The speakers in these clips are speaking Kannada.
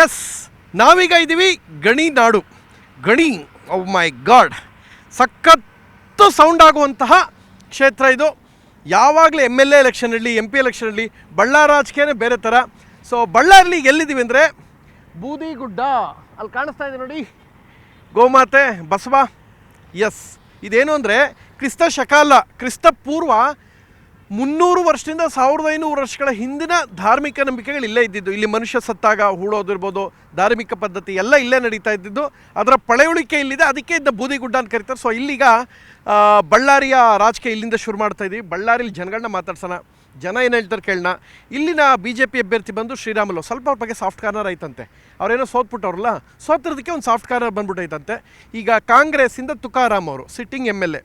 ಎಸ್, ನಾವೀಗ ಇದ್ದೀವಿ ಗಣಿ ನಾಡು. ಗಣಿ, ಓ ಮೈ ಗಾಡ್, ಸಖತ್ತು ಸೌಂಡ್ ಆಗುವಂತಹ ಕ್ಷೇತ್ರ ಇದು. ಯಾವಾಗಲೂ MLA ಎಲೆಕ್ಷನ್ ಇರಲಿ, MP ಎಲೆಕ್ಷನ್ ಇರಲಿ, ಬಳ್ಳಾರಿ ರಾಜಕೀಯನೇ ಬೇರೆ ಥರ. ಸೊ ಬಳ್ಳಾರಿಲಿ ಎಲ್ಲಿದ್ದೀವಿ ಅಂದರೆ ಬೂದಿಗುಡ್ಡ, ಅಲ್ಲಿ ಕಾಣಿಸ್ತಾ ಇದೆ ನೋಡಿ, ಗೋಮಾತೆ ಬಸವ. ಎಸ್, ಇದೇನು ಅಂದರೆ ಕ್ರಿಸ್ತ ಶಕ ಅಲ್ಲ, ಕ್ರಿಸ್ತ ಪೂರ್ವ 300 ವರ್ಷದಿಂದ 1500 ವರ್ಷಗಳ ಹಿಂದಿನ ಧಾರ್ಮಿಕ ನಂಬಿಕೆಗಳು ಇಲ್ಲೇ ಇದ್ದಿದ್ದು. ಇಲ್ಲಿ ಮನುಷ್ಯ ಸತ್ತಾಗ ಹೂಳೋದಿರ್ಬೋದು, ಧಾರ್ಮಿಕ ಪದ್ಧತಿ ಎಲ್ಲ ಇಲ್ಲೇ ನಡೀತಾ ಇದ್ದಿದ್ದು. ಅದರ ಪಳೆಯುಳಿಕೆ ಇಲ್ಲಿದೆ, ಅದಕ್ಕೆ ಇದ್ದ ಬೂದಿಗುಡ್ಡ ಅಂತ ಕರೀತಾರೆ. ಸೊ ಇಲ್ಲಿಗ ಬಳ್ಳಾರಿಯ ರಾಜಕೀಯ ಇಲ್ಲಿಂದ ಶುರು ಮಾಡ್ತಾ ಇದ್ದೀವಿ. ಬಳ್ಳಾರಿಲಿ ಜನಗಳನ್ನ ಮಾತಾಡ್ಸೋಣ, ಜನ ಏನು ಹೇಳ್ತಾರೆ ಕೇಳೋಣ. ಇಲ್ಲಿನ BJP ಅಭ್ಯರ್ಥಿ ಬಂದು ಶ್ರೀರಾಮುಲು, ಸ್ವಲ್ಪ ಅವ್ರ ಬಗ್ಗೆ ಸಾಫ್ಟ್ ಕಾರ್ನರ್ ಆಯ್ತಂತೆ. ಅವರೇನೋ ಸೋತ್ಬಿಟ್ಟವ್ರಲ್ಲ, ಸೋತಿರೋದಕ್ಕೆ ಒಂದು ಸಾಫ್ಟ್ ಕಾರ್ನರ್ ಬಂದ್ಬಿಟ್ಟೈತಂತೆ. ಈಗ ಕಾಂಗ್ರೆಸ್ಸಿಂದ ತುಕಾರಾಮ್ ಅವರು ಸಿಟ್ಟಿಂಗ್ MLA.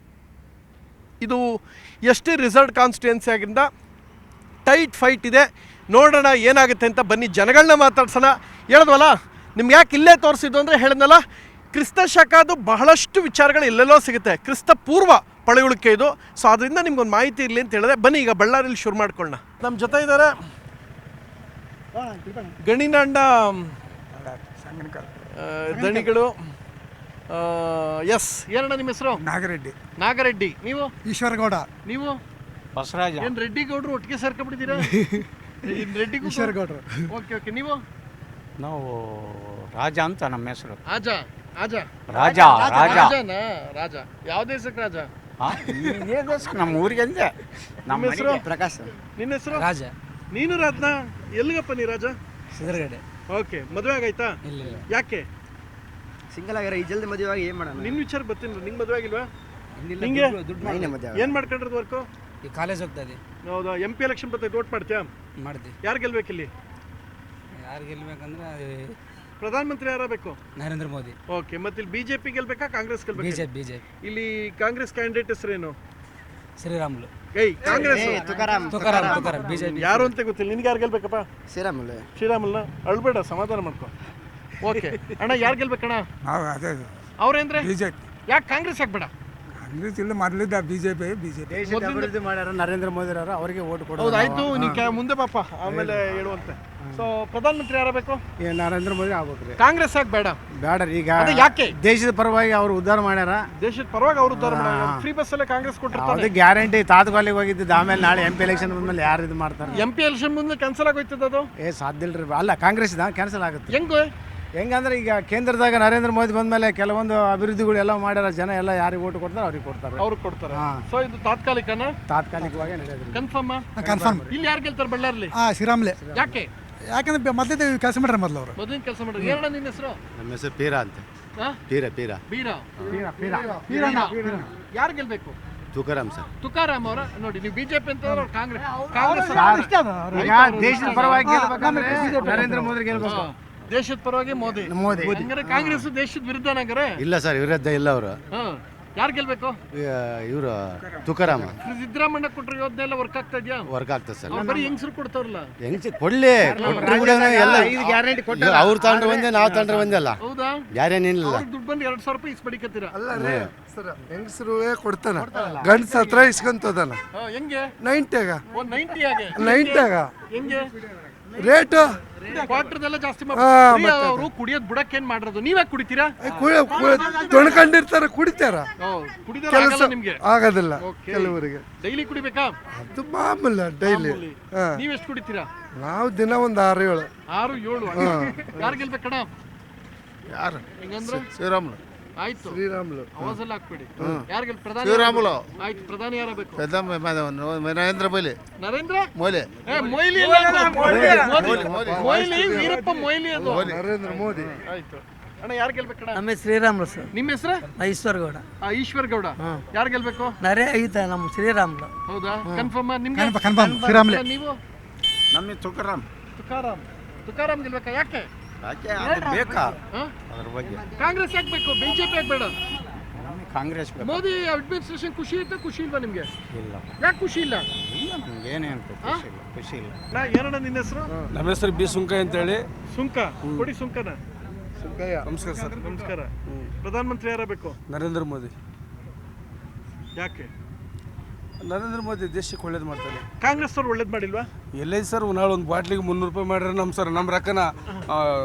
ಇದು ಎಷ್ಟೇ ರಿಸಲ್ಟ್ ಕಾನ್ಸ್ಟಿಟ್ಯೂನ್ಸಿ ಆಗಿಂದ ಟೈಟ್ ಫೈಟ್ ಇದೆ. ನೋಡೋಣ ಏನಾಗುತ್ತೆ ಅಂತ. ಬನ್ನಿ ಜನಗಳನ್ನ ಮಾತಾಡ್ಸೋಣ. ಹೇಳಿದ್ವಲ್ಲ, ನಿಮ್ಗೆ ಯಾಕೆ ಇಲ್ಲೇ ತೋರಿಸಿದ್ದು ಅಂದರೆ ಹೇಳಿದ್ನಲ್ಲ, ಕ್ರಿಸ್ತ ಶಕದು ಬಹಳಷ್ಟು ವಿಚಾರಗಳು ಎಲ್ಲೆಲ್ಲೋ ಸಿಗುತ್ತೆ. ಕ್ರಿಸ್ತ ಪೂರ್ವ ಪಳೆಯುಳಿಕೆ ಇದು. ಸೊ ಅದರಿಂದ ನಿಮ್ಗೊಂದು ಮಾಹಿತಿ ಇರಲಿ ಅಂತ ಹೇಳಿದೆ. ಬನ್ನಿ ಈಗ ಬಳ್ಳಾರಿಲಿ ಶುರು ಮಾಡ್ಕೊಳ್ಳೋಣ. ನಮ್ಮ ಜೊತೆ ಇದ್ದಾರೆ ಗಣಿನಾಂಡ ದಣಿಗಳು. ಎಸ್, ಏನಣ್ಣ ನಿಮ್ಮ ಹೆಸರು? ನಾಗರೆಡ್ಡಿ. ನೀವು? ಈಶ್ವರಗೌಡ. ನೀವು? ಬಸವರಾಜ. ಏನು ರೆಡ್ಡಿ ಗೌಡ್ರು ಒಟ್ಟಿಗೆ ಸೇರ್ಕೊಂಡ್ಬಿಟ್ಟಿದ್ದೀರಾ? ರೆಡ್ಡಿ ಈಶ್ವರಗೌಡ್ರು. ಓಕೆ. ನೀವು? ನಾವು ರಾಜ ಅಂತ ನಮ್ಮ ಹೆಸರು. ರಾಜ ಯಾವ ದೇಶಕ್ಕೆ ರಾಜ? ನಮ್ಮ ಊರಿಗೆ ಅಂದೆ. ನಮ್ಮ ಹೆಸರು ಪ್ರಕಾಶ್. ನಿನ್ನ ಹೆಸರು? ರಾಜ. ನೀನು ರಾಜ್ನ ಎಲ್ಲಿಗಪ್ಪ ನೀ ರಾಜ? ಸಿದ್ರಗಡೆ. ಓಕೆ, ಮದುವೆ ಆಗಾಯ್ತಾ? ಇಲ್ಲ. ಯಾಕೆ ಸಿಂಗಲ್ ಆಗ್ಯಾರ, ಈ ಜಲ್ದಿ ಮದುವೆ ಆಗಿ ಏನು ಮಾಡೋಣ? ನಿನ್ನ ವಿಚಾರ ಬರ್ತೀನಿ. ನಿಂಗೆ ಮದುವೆ ಆಗಿಲ್ವಾ? ನಿಂಗೆ ಏನು ಮಾಡ್ಕೊಂಡಿರೋದು ವರ್ಕು? ಈ ಕಾಲೇಜ್ ಹೋಗ್ತಾ ಇದೆ. ಹೌದಾ? MP ಎಲೆಕ್ಷನ್ ಬರ್ತೈತೆ, ವೋಟ್ ಮಾಡ್ತೀಯಾ? ಮಾಡ್ತೀವಿ. ಯಾರು ಗೆಲ್ಬೇಕಿಲ್ಲಿ? ಯಾರು ಗೆಲ್ಬೇಕಂದ್ರೆ ಪ್ರಧಾನಮಂತ್ರಿ ಯಾರಬೇಕು? ನರೇಂದ್ರ ಮೋದಿ. ಓಕೆ, ಮತ್ತೆ ಇಲ್ಲಿ BJP ಗೆಲ್ಬೇಕಾ ಕಾಂಗ್ರೆಸ್ ಗೆಲ್ಬೇಕಾ? ಬಿಜೆಪಿ. ಇಲ್ಲಿ ಕಾಂಗ್ರೆಸ್ ಕ್ಯಾಂಡಿಡೇಟ್ ಹೆಸರೇನು? ಶ್ರೀರಾಮುಲು. ಕಾಂಗ್ರೆಸ್ ತುಕಾರಾಮ್. ಬಿಜೆಪಿ ಯಾರು ಅಂತ ಗೊತ್ತಿಲ್ಲ. ನಿನ್ಗೆ ಯಾರು ಗೆಲ್ಬೇಕಪ್ಪ? ಶ್ರೀರಾಮುಲ್ನ. ಅಳ್ಬೇಡ, ಸಮಾಧಾನ ಮಾಡ್ಕೊ. ಓಕೆ ಅಣ್ಣ, ಯಾರು ಗೆಲ್ಬೇಕಣ್ಣ? ಅವ್ರೇಂದ್ರೆ ಬಿಜೆಪಿ. ಯಾಕೆ ಕಾಂಗ್ರೆಸ್ ಆಗ್ಬೇಡ? ಕಾಂಗ್ರೆಸ್ ಇಲ್ಲ, ಮೊದಲಿದ್ದ ಬಿಜೆಪಿ. ಅಭಿವೃದ್ಧಿ ಮಾಡ್ಯಾರ ನರೇಂದ್ರ ಮೋದಿ ಅವರು, ಅವರಿಗೆ ಓಟ್ ಕೊಡೋದು. ಹೌದಾಯ್ತು, ನೀವು ಮುಂದೆ ಪಾಪ, ಆಮೇಲೆ ಹೇಳುವಂತೆ. ಸೊ ಪ್ರಧಾನಮಂತ್ರಿ ಯಾರಬೇಕು? ನರೇಂದ್ರ ಮೋದಿ ಆಗ್ಬೇಕ್ರಿ. ಕಾಂಗ್ರೆಸ್ ಆಗಿ ಬೇಡ? ಬೇಡ. ಈಗ ಯಾಕೆ? ದೇಶದ ಪರವಾಗಿ ಅವರು ಉದ್ಧಾರ ಮಾಡ್ಯಾರ. ದೇಶದ ಪರವಾಗಿ ಅವರು ಉದ್ಧಾರ ಮಾಡ್ಯಾರ. ಫ್ರೀ ಬಸ್ ಅಲ್ಲೇ ಕಾಂಗ್ರೆಸ್ ಕೊಟ್ಟಿರ್ತಾರೆ. ಅದು ಗ್ಯಾರಂಟಿ. ತಾತ್ಕಾಲಿಕ ಹೋಗಿದ್ದು, ಆಮೇಲೆ ನಾಳೆ MP ಎಲೆಕ್ಷನ್ ಬಂದ್ಮೇಲೆ ಯಾರು ಇದು ಮಾಡ್ತಾರೆ? MP ಎಲೆಕ್ಷನ್ ಮುಂದೆ ಕ್ಯಾನ್ಸಲ್ ಆಗೋಯ್ತದ ಅದು? ಸಾಧ್ಯ ಇಲ್ರಿ. ಅಲ್ಲ, ಕಾಂಗ್ರೆಸ್ ಕ್ಯಾನ್ಸಲ್ ಆಗುತ್ತೆ. ಹೆಂಗಂದ್ರೆ ಈಗ ಕೇಂದ್ರದಾಗ ನರೇಂದ್ರ ಮೋದಿ ಬಂದ್ಮೇಲೆ ಕೆಲವೊಂದು ಅಭಿವೃದ್ಧಿಗಳು ಎಲ್ಲ ಮಾಡ್ಯಾರ. ಜನ ಎಲ್ಲ ಯಾರಿಗೆ ಓಟ್ ಕೊಡ್ತಾರೆ ಅವ್ರಿಗೆ ಕೊಡ್ತಾರೆ. ಸೊ ಇದು ತಾತ್ಕಾಲಿಕವಾಗಿ ನಡೆಯೋದು. ಕನ್ಫರ್ಮ್. ಇಲ್ಲಿ ಯಾರು ಗೆಲ್ತಾರೆ ಬಳ್ಳಾರಿಲಿ? ಶ್ರೀರಾಮ್ಲೆ. ಯಾಕಂದ್ರೆ ಮೊದಲೇ ಕೆಲಸ ಮಾಡ್ಯಾರ. ಮೊದಲಿನ ಕೆಲಸ ಮಾಡ್ರಿ. ಏನಣ್ಣ ನಿನ್ನ ಹೆಸರು? ನಮ್ಮ ಹೆಸರು ಪೀರಾ ಅಂತ. ಬೀರ. ಯಾರು ಗೆಲ್ಬೇಕು? ತುಕಾರಾಮ್ ಸರ್. ತುಕಾರಾಮ್ ಅವರ. ನೋಡಿ, ನೀವು BJP ಅಂತ ಕಾಂಗ್ರೆಸ್. ಈಗ ದೇಶದ ಪರವಾಗಿ ಗೆಲ್ಬೇಕಂದ್ರೆ ನರೇಂದ್ರ ಮೋದಿ ಗೆಲ್ಬೇಕು. ದೇಶದ ಪರವಾಗಿ ಮೋದಿ. ಹಂಗಾರೆ ಕಾಂಗ್ರೆಸ್ ದೇಶದ ವಿರುದ್ಧ ನಂಗಾರೆ? ಇಲ್ಲ ಸರ್, ವಿರುದ್ಧ ಇಲ್ಲ ಅವರು. ಯಾರು ಗೆಲ್ಬೇಕು? ಇವರು ತುಕಾರಾಮ. ಸಿದ್ದರಾಮಣ್ಣ ಕೊಟ್ಟರು ಯೋಜನೆ ಎಲ್ಲ ವರ್ಕ್ ಆಗ್ತಾ ಇದೆಯಾ? ವರ್ಕ್ ಆಗ್ತದೆ ಸರ್. ಬರೀ ಹೆಂಗಸರು ಕೊಡ್ತಾರಲ್ಲ. ಕೊಡ್ಲಿ, ಎಲ್ಲ ಅವ್ರು ತಗೊಂಡ್ರೆ ಒಂದೇ, ನಾವು ತಗೊಂಡ್ರೆ ಒಂದೇ ಅಲ್ಲ. ಹೌದಾ? ಯಾರೇನಿಲ್ಲ. ದುಡ್ಡು ಬಂದು 2000 ರೂಪಾಯಿ ಇಸ್ಪಡಿಕತ್ತೀರಾ? ಹೆಂಗಸರು ಕೊಡ್ತಾನ, ಗಂಡ್ಸ ಹತ್ರ ಇಸ್ಕೊಂತದನ. ಹೆಂಗೆ? 90 ಹೆಂಗೆ ರೇಟು? ಕ್ವಾರ್ಟರ್ದೆಲ್ಲ ಜಾಸ್ತಿ ಅವರು ಕುಡಿಯೋದು ಬಿಡಕ್ಕೆ ಏನ್ ಮಾಡೋದು? ನೀವೇ ಕುಡಿತೀರಾ? ತೊಳ್ಕೊಂಡಿರ್ತಾರ, ಕುಡಿತಾರ. ನಿಮ್ಗೆ ಆಗೋದಿಲ್ಲ ಕೆಲವರಿಗೆ. ಡೈಲಿ ಕುಡಿಬೇಕಾ? ಅದು ಮಾಮೂಲ ಡೈಲಿ. ನೀವೆಷ್ಟು ಕುಡಿತೀರಾ? ನಾವು ದಿನ ಒಂದು 6-7. 6-7. ಯಾರು ಗೆಲ್ಬೇಕಣ್ಣ? ಯಾರು? ಹೆಂಗಂದ್ರೆ ಶ್ರೀರಾಮುಲು. ಆಯ್ತು, ಶ್ರೀರಾಮುಲು. ಅವಾಜೆಲ್ಲ ಹಾಕ್ಬೇಡಿ. ಯಾರು ಪ್ರಧಾನಿ? ಶ್ರೀರಾಮುಲು. ಆಯ್ತು, ಪ್ರಧಾನಿ ಯಾರಬೇಕು? ನರೇಂದ್ರ ಮೊಯ್ಲಿ. ನರೇಂದ್ರ ಮೊಯ್ಲಿ. ಮೊಯ್ಲಿ, ವೀರಪ್ಪ ಮೊಯ್ಲಿ ಅದು. ನರೇಂದ್ರ ಮೋದಿ. ಆಯ್ತು ಅಣ್ಣ, ಯಾರು ಗೆಲ್ಬೇಕಣ್ಣ? ನಮ್ಮ ಶ್ರೀರಾಮುಲು ಸರ್. ನಿಮ್ಮ ಹೆಸರು? ಈಶ್ವರಗೌಡ. ಈಶ್ವರಗೌಡ. ಯಾರು ಗೆಲ್ಬೇಕು? ನಮ್ಮ ಶ್ರೀರಾಮುಲು. ಹೌದಾ? ಕನ್ಫರ್ಮ್ ನಿಮ್ಗೆ? ಶ್ರೀರಾಮುಲು. ನೀವು? ನಮ್ಮ ತುಕಾರಾಮ್. ತುಕಾರಾಮ್ ಗೆಲ್ಬೇಕಾ? ಯಾಕೆ ಬೇಕಾ ಅದ್ರ ಬಗ್ಗೆ? ಕಾಂಗ್ರೆಸ್ ಆಗ್ಬೇಕು, BJP ಆಗ್ಬೇಡ? ಕಾಂಗ್ರೆಸ್. ಮೋದಿ ಅಡ್ಮಿನಿಸ್ಟ್ರೇಷನ್ ಖುಷಿ ಐತಾ? ಖುಷಿ ಇಲ್ವಾ ನಿಮ್ಗೆ? ಇಲ್ಲ. ಯಾಕೆ ಖುಷಿ ಇಲ್ಲ? ಏನೇನು ಖುಷಿ ಇಲ್ಲ. ಏನಣ್ಣ ನಿನ್ನ ಹೆಸರು? ನಮ್ಮ ಹೆಸರು ಬಿ ಸುಂಕ ಅಂತೇಳಿ. ಸುಂಕ ಕೊಡಿ. ಸುಂಕನ. ನಮಸ್ಕಾರ ಸರ್. ಪ್ರಧಾನಮಂತ್ರಿ ಯಾರಬೇಕು? ನರೇಂದ್ರ ಮೋದಿ. ಯಾಕೆ? ನರೇಂದ್ರ ಮೋದಿ ದೇಶಕ್ಕೆ ಒಳ್ಳೇದು ಮಾಡ್ತಾರೆ. ಕಾಂಗ್ರೆಸ್ ಅವ್ರು ಒಳ್ಳೇದು ಮಾಡಿಲ್ವಾ? ಎಲ್ಲೈತೆ ಸರ್, ನಾಳೆ ಒಂದು ಬಾಟ್ಲಿಗೆ 300 ರೂಪಾಯಿ ಮಾಡ್ರೆ ನಮ್ಮ ರೊಕ್ಕನ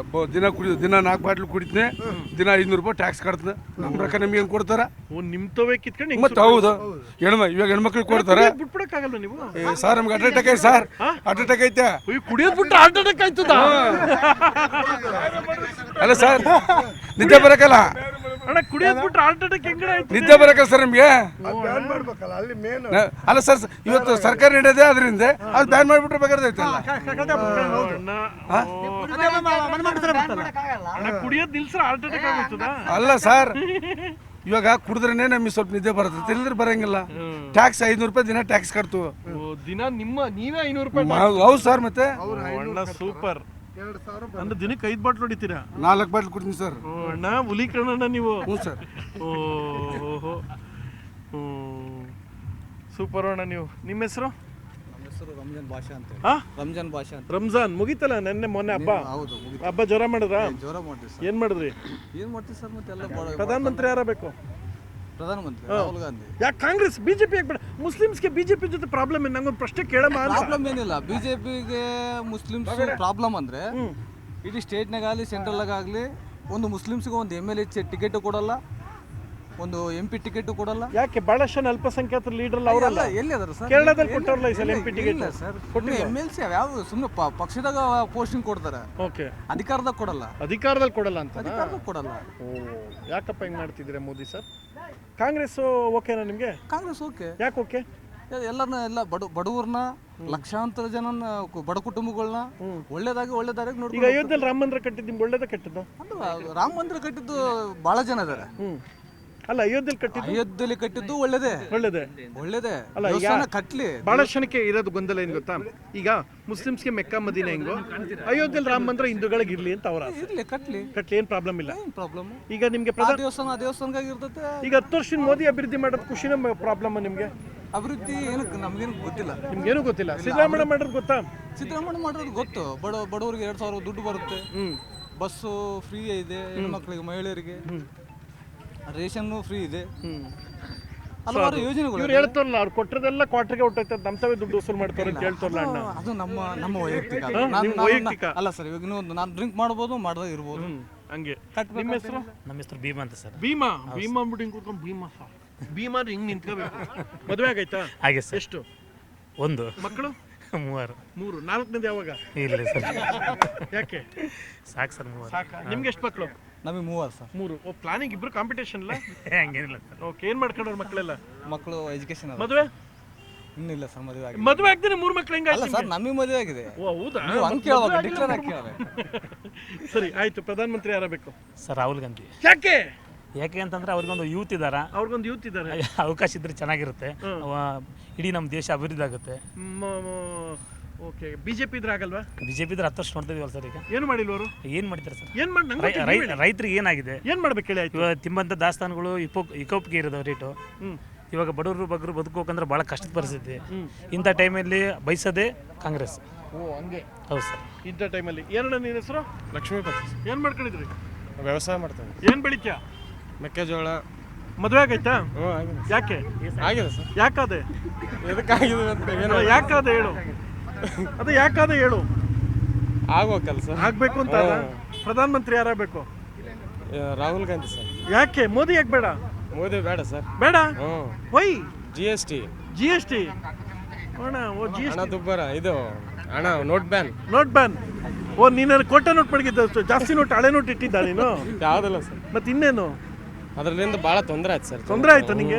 ದಿನ 4 ಬಾಟ್ಲು ಕುಡಿತೀನಿ, ದಿನ 500 ರೂಪಾಯಿ ಟ್ಯಾಕ್ಸ್ ಕಟ್ತೀನಿ. ನಮ್ಮ ರೊಕ್ಕ ನಿಮ್ಗೆ ಹೆಂಗೆ ಕೊಡ್ತಾರ? ನಿಮ್ತವೇ ಕಿತ್ಕೊಂಡು ಮತ್ತೆ ಹೌದು, ಇವಾಗ ಹೆಣ್ಮಕ್ಳಿಗೆ ಕೊಡ್ತಾರೆ. ಬಿಟ್ಬಿಡಕ್ಕಾಗಲ್ಲ ನೀವು? ಸರ್ ನಮ್ಗೆ ಹಾರ್ಟ್ ಅಟ್ಯಾಕ್ ಐತೆ ಸರ್, ಹಾರ್ಟ್ ಅಟ್ಯಾಕ್ ಐತೆ. ಕುಡಿಯೋದ್ ಬಿಟ್ಟು ಹಾರ್ಟ್ ಅಟ್ಯಾಕ್ ಆಯ್ತದ? ಅಲ್ಲ ಸರ್, ನಿದ್ದೆ ಬರಕಲ್ಲ. ಅಣ್ಣ ಕುಡಿಯೋದ್ ಬಿಟ್ಟು ಹಾರ್ಟ್ ಅಟ್ಯಾಕ್ ಹೆಂಗಡೆ ಆಯ್ತು? ನಿದ್ದೆ ಬರಕಲ್ಲ ಸರ್ ನಿಮ್ಗೆ. ಅಲ್ಲ ಸರ್, ಇವತ್ತು ಸರ್ಕಾರ ನಡೆಯೋದೇ ಅದರಿಂದ ಅದು ಬ್ಯಾನ್ ಮಾಡಿಬಿಟ್ರೆ ಬೇಕಾದೈತಲ್ಲ. ಕುಡಿಯೋದ್ ನಿಲ್ಸ್ರ ಹಾರ್ಟ್ ಅಟ್ಯಾಕ್ ಆಗುತ್ತದ? ಅಲ್ಲ ಸರ್, ಇವಾಗ ಕುಡಿದ್ರೇನೆ ನಮಗೆ ಸ್ವಲ್ಪ ನಿದ್ದೆ ಬರುತ್ತೆ, ಇಲ್ಲದ್ರೆ ಬರಂಗಿಲ್ಲ. ಟ್ಯಾಕ್ಸ್ 500 ರೂಪಾಯಿ ದಿನ ಟ್ಯಾಕ್ಸ್ ಕಟ್ತು. ದಿನ ನೀವೇ 500 ರೂಪಾಯಿ? ಹೌದು ಸರ್. ಮತ್ತೆ ಅಣ್ಣ ಸೂಪರ್. ಅಂದ್ರೆ ದಿನಕ್ಕೆ 5 ಬಾಟ್ಲ್ ಹೊಡಿತೀರಾ? 4 ಬಾಟ್ಲ್ ಕುಡ್ತೀನಿ ಸರ್. ಅಣ್ಣ ಹುಲಿ ಕಣ್ಣಣ್ಣ ನೀವು. ಹ್ಞೂ ಸರ್. ಓಹೋ, ಸೂಪರ್ ಅಣ್ಣ ನೀವು. ನಿಮ್ಮ ಹೆಸರು? ನಮ್ಮ ಹೆಸರು ರಂಜಾನ್ ಭಾಷಾ ಅಂತ. ರಂಜಾನ್ ಭಾಷಾ ಅಂತ. ರಂಜಾನ್ ಮುಗೀತಲ್ಲ ನೆನ್ನೆ ಮೊನ್ನೆ ಹಬ್ಬ? ಹೌದು, ಹಬ್ಬ ಜೋರ ಮಾಡಿದ್ರ? ಜೋರ ಮಾಡ್ತೀವಿ ಸರ್. ಏನ್ ಮಾಡಿದ್ರಿ? ಏನ್ ಮಾಡ್ತೀವಿ ಸರ್? ಮತ್ತೆ ಎಲ್ಲ ಪ್ರಧಾನಮಂತ್ರಿ ಯಾರ ಬೇಕು? ಪ್ರಧಾನಮಂತ್ರಿ ರಾಹುಲ್ ಗಾಂಧಿ. ಯಾಕೆ ಕಾಂಗ್ರೆಸ್ ಬಿಜೆಪಿ ಯಾಕೆ ಬೇಡ? ಮುಸ್ಲಿಮ್ಸ್ಗೆ ಬಿಜೆಪಿ ಜೊತೆ ಪ್ರಾಬ್ಲಮ್ ಏನು? ನಂಗೊಂದು ಪ್ರಶ್ನೆ ಕೇಳಮ್ಮ. ಪ್ರಾಬ್ಲಮ್ ಏನಿಲ್ಲ. ಬಿಜೆಪಿಗೆ ಮುಸ್ಲಿಮ್ಸ್ ಪ್ರಾಬ್ಲಮ್ ಅಂದ್ರೆ ಇಡೀ ಸ್ಟೇಟ್ನಾಗಲಿ ಸೆಂಟ್ರಲ್ನಾಗಲಿ ಒಂದು ಮುಸ್ಲಿಮ್ಸ್ಗೆ ಒಂದು MLA ಟಿಕೆಟ್ ಕೊಡಲ್ಲ, ಒಂದು MP ಟಿಕೆಟ್ ಕೊಡಲ್ಲ. ಯಾಕೆ? ಬಹಳಷ್ಟು ಜನ ಅಲ್ಪಸಂಖ್ಯಾತರ ಲೀಡರ್ ಅವರಲ್ಲ? ಎಲ್ಲಿ ಅದಾರ ಸರ್? ಕೇರಳದಲ್ಲಿ ಕೊಟ್ಟವ್ರಲ್ಲ ಈ ಸಲ MP ಟಿಕೆಟ್. ಇಲ್ಲ ಸರ್, MLC ಯಾವ ಸುಮ್ಮನೆ ಪಕ್ಷದಾಗ ಪೋಸ್ಟಿಂಗ್ ಕೊಡ್ತಾರೆ, ಓಕೆ. ಅಧಿಕಾರದಾಗ ಕೊಡಲ್ಲ. ಅಧಿಕಾರದಲ್ಲಿ ಕೊಡಲ್ಲ ಅಂತ? ಅಧಿಕಾರದಾಗ ಕೊಡಲ್ಲ. ಯಾಕಪ್ಪ ಹಿಂಗ್ ಮಾಡ್ತಿದ್ದೀರಾ ಮೋದಿ ಸರ್? ಕಾಂಗ್ರೆಸ್ ಓಕೆನಾ ನಿಮ್ಗೆ? ಕಾಂಗ್ರೆಸ್ ಓಕೆ. ಯಾಕೆ ಓಕೆ? ಎಲ್ಲ ಬಡವ್ರನ್ನ ಲಕ್ಷಾಂತರ ಜನ ಬಡ ಕುಟುಂಬಗಳನ್ನ ಒಳ್ಳೇದಾಗಿ ನೋಡಿ. ಈಗ ಅಯೋಧ್ಯೆಯಲ್ಲಿ ರಾಮ ಮಂದಿರ ಕಟ್ಟಿದ್ದು ನಿಮ್ಗೆ ಒಳ್ಳೇದ ಕೆಟ್ಟದ್ದು? ರಾಮ ಮಂದಿರ ಕಟ್ಟಿದ್ದು ಬಹಳ ಜನ ಇದಾರೆ. ಅಲ್ಲ, ಅಯೋಧ್ಯೆಯಲ್ಲಿ ಕಟ್ಟಿದ್ದು ಒಳ್ಳೇದೇ. ಅಲ್ಲ, ಈಗ ಕಟ್ಲಿ. ಬಹಳಷ್ಟು ಜನಕ್ಕೆ ಇರೋದು ಗೊಂದಲ ಏನ್ ಗೊತ್ತಾ? ಈಗ ಮುಸ್ಲಿಮ್ಸ್ಗೆ ಮೆಕ್ಕಾ ಮದೀನಾ ಹೆಂಗೋ, ಅಯೋಧ್ಯೆಯಲ್ಲಿ ರಾಮ ಮಂದಿರ ಹಿಂದೂಗಳಿಗೆ ಇರ್ಲಿ ಅಂತ ಅವರ ಇರ್ಲಿ, ಕಟ್ಲಿ, ಏನ್ ಪ್ರಾಬ್ಲಮ್ ಇಲ್ಲ. ಪ್ರಾಬ್ಲಮ್ ಈಗ ನಿಮ್ಗೆ ದೇವಸ್ಥಾನಗಾಗಿರ್ತದೆ. ಈಗ 10 ವರ್ಷ ಮೋದಿ ಅಭಿವೃದ್ಧಿ ಮಾಡೋದು ಖುಷಿನ ಪ್ರಾಬ್ಲಮ್ ನಿಮ್ಗೆ? ಅಭಿವೃದ್ಧಿ ಏನಕ್ಕೆ ನಮ್ಗೇನು ಗೊತ್ತಿಲ್ಲ. ನಿಮ್ಗೇನು ಗೊತ್ತಿಲ್ಲ? ಸಿದ್ದರಾಮಯ್ಯ ಮಾಡೋದು ಗೊತ್ತಾ? ಸಿದ್ದರಾಮಯ್ಯ ಮಾಡೋದು ಗೊತ್ತು. ಬಡವರಿಗೆ 2000 ದುಡ್ಡು ಬರುತ್ತೆ, ಬಸ್ಸು ಫ್ರೀ ಇದೆ, ಹೆಣ್ಮಕ್ಳಿಗೆ ಮಹಿಳೆಯರಿಗೆ ರೇಷನ್ ಫ್ರೀ ಇದೆ, ಹಲವಾರು ಯೋಜನೆಗಳು. ಇವ್ರು ಹೇಳ್ತಾರಲ್ಲ, ಅವ್ರು ಕೊಟ್ಟರೆಲ್ಲ ಕ್ವಾರ್ಟರ್ಗೆ ಹೊಟ್ಟೈತೆ, ನಮ್ಮ ತಾವೇ ದುಡ್ಡು ವಸೂಲು ಮಾಡ್ತಾರೆ ಅಂತ ಹೇಳ್ತಾರಲ್ಲ ಅಣ್ಣ. ಅದು ನಮ್ಮ ವೈಯಕ್ತಿಕ. ವೈಯಕ್ತಿಕ ಅಲ್ಲ ಸರ್, ಇವಾಗ ಇನ್ನೊಂದು ನಾನು ಡ್ರಿಂಕ್ ಮಾಡ್ಬೋದು, ಮಾಡದೇ ಇರ್ಬೋದು. ಹಂಗೆ. ನಿಮ್ಮ ಹೆಸರು? ನಮ್ಮ ಹೆಸರು ಭೀಮಾ ಅಂತ ಸರ್. ಭೀಮಾ ಅಂದ್ಬಿಟ್ಟು ಹಿಂಗೆ ಕೂತ್ಕೊಂಡು ಭೀಮಾ ಹಿಂಗೆ ನಿಂತ್ಕೋಬೇಕು. ಮದುವೆ ಆಗೈತಾ? ಹಾಗೆ ಸರ್. ಎಷ್ಟು? 1 ಮಕ್ಕಳು? 3. 3. 4ನೇದು ಯಾವಾಗ? ಇಲ್ಲ ಸರ್. ಯಾಕೆ? ಸಾಕು ಸರ್ 3. ಸಾಕ? ನಿಮ್ಗೆ ಎಷ್ಟು ಮಕ್ಕಳು? ನಮಗೆ 3 ಸರ್. 3. ಪ್ಲಾನಿಂಗ್ ಇಬ್ರು ಕಾಂಪಿಟೇಷನ್ ಇಲ್ಲ? ಹಂಗೇನಿಲ್ಲ ಸರ್. ಓಕೆ. ಏನ್ ಮಾಡ್ಕೊಂಡ್ರು ಮಕ್ಕಳೆಲ್ಲ? ಮಕ್ಕಳು ಎಜುಕೇಶನ್. ಮದುವೆ ಇನ್ನಿಲ್ಲ ಸರ್, ಮದುವೆ ಆಗಿದೆ. ಮದುವೆ ಆಗ್ತೀನಿ 3 ಮಕ್ಕಳು ಹೆಂಗ? ಅಲ್ಲ ಸರ್, ನಮಗೆ ಮದುವೆ ಆಗಿದೆ. ಓ ಹೌದಾ? ಹಂಗೆ ಕೇಳಬೇಕು, ಡಿಕ್ಲೇರ್ ಆಗಿ ಕೇಳಬೇಕು. ಸರಿ ಆಯ್ತು. ಪ್ರಧಾನಮಂತ್ರಿ ಯಾರ ಬೇಕು? ಸರ್ ರಾಹುಲ್ ಗಾಂಧಿ. ಯಾಕೆ? ಯಾಕೆ ಅಂತಂದ್ರೆ ಅವ್ರಿಗೊಂದು ಯೂತ್ ಇದಾರ, ಅವ್ರಿಗೊಂದು ಯೂತ್ ಇದ್ದಾರೆ, ಅವಕಾಶ ಇದ್ರೆ ಚೆನ್ನಾಗಿರುತ್ತೆ, ಇಡೀ ನಮ್ಮ ದೇಶ ಅಭಿವೃದ್ಧಿ ಆಗುತ್ತೆ. ಓಕೆ. ಬಿಜೆಪಿ ಇದ್ರೆ ಆಗಲ್ವಾ? ಬಿಜೆಪಿ ಇದ್ರೆ 10 ವರ್ಷ ನೋಡ್ತಾ ಇದೀವಲ್ಲ ಸರ್. ಈಗ ಏನು ಮಾಡಿಲ್ವ ಅವರು? ಏನು ಮಾಡ್ತಾರೆ ಸರ್? ಏನು ಮಾಡಿ ರೈತರಿಗೆ ಏನಾಗಿದೆ? ಏನು ಮಾಡ್ಬೇಕು ಹೇಳಿ? ಆಯ್ತು. ಇವಾಗ ತಿಂಬಂತ ದಾಸ್ತಾನುಗಳು ಇಕೋಪ್ಗೆ ಇರೋದು ರೇಟು. ಇವಾಗ ಬಡವರು ಬಗ್ಗರು ಬದುಕೋಕಂದ್ರೆ ಭಾಳ ಕಷ್ಟದ ಪರಿಸ್ಥಿತಿ. ಇಂಥ ಟೈಮಲ್ಲಿ ಬಯಸೋದೇ ಕಾಂಗ್ರೆಸ್. ಓ ಹಂಗೆ. ಹೌದು ಸರ್. ಇಂಥ ಟೈಮಲ್ಲಿ ಏನಣ್ಣ ನಿನ್ನ ಹೆಸರು? ಲಕ್ಷ್ಮೀಪತಿ. ಏನು ಮಾಡ್ಕೊಂಡಿದ್ರಿ? ವ್ಯವಸಾಯ ಮಾಡ್ತೇವೆ. ಏನು ಬೆಳಿತ್ಯಾ? ಮೆಕ್ಕೆಜೋಳ. ಮದುವೆ ಆಗೈತಾ? ಹ್ಞೂ ಆಗಿದೆ. ಯಾಕೆ? ಆಗಿದೆ ಸರ್. ಯಾಕಾದೆ? ಎದಕ್ಕಾಗಿದೆ ಅಂತ ಏನು ಯಾಕಾದೆ ಹೇಳು. ಅದು ಯಾಕಾದೆ ಹೇಳು. ಆಗ್ಬೇಕಲ್ಲ ಸರ್. ಆಗ್ಬೇಕು ಅಂತ. ಪ್ರಧಾನಮಂತ್ರಿ ಯಾರ ಬೇಕು? ರಾಹುಲ್ ಗಾಂಧಿ ಸರ್. ಯಾಕೆ? ಮೋದಿ ಯಾಕೆ ಬೇಡ? ಮೋದಿ ಬೇಡ ಸರ್. ಬೇಡ? ವೈ? GST. ಅಣ್ಣ, ಓ GST ಹಣ ದುಬ್ಬರ, ಇದು ಹಣ ನೋಟ್ ಬ್ಯಾನ್. Note ban. ಓ ನೀನು ಕೋಟೆ ನೋಟ್ ಮಡಗಿದ್ದ, ಜಾಸ್ತಿ ನೋಟ್, ಹಳೆ ನೋಟ್ ಇಟ್ಟಿದ್ದ ನೀನು? ಯಾವುದಲ್ಲ ಸರ್. ಮತ್ತೆ ಇನ್ನೇನು? ಅದರಿಂದ ಭಾಳ ತೊಂದರೆ ಆಯ್ತು ಸರ್. ತೊಂದರೆ ಆಯ್ತಾ ನಿಂಗೆ?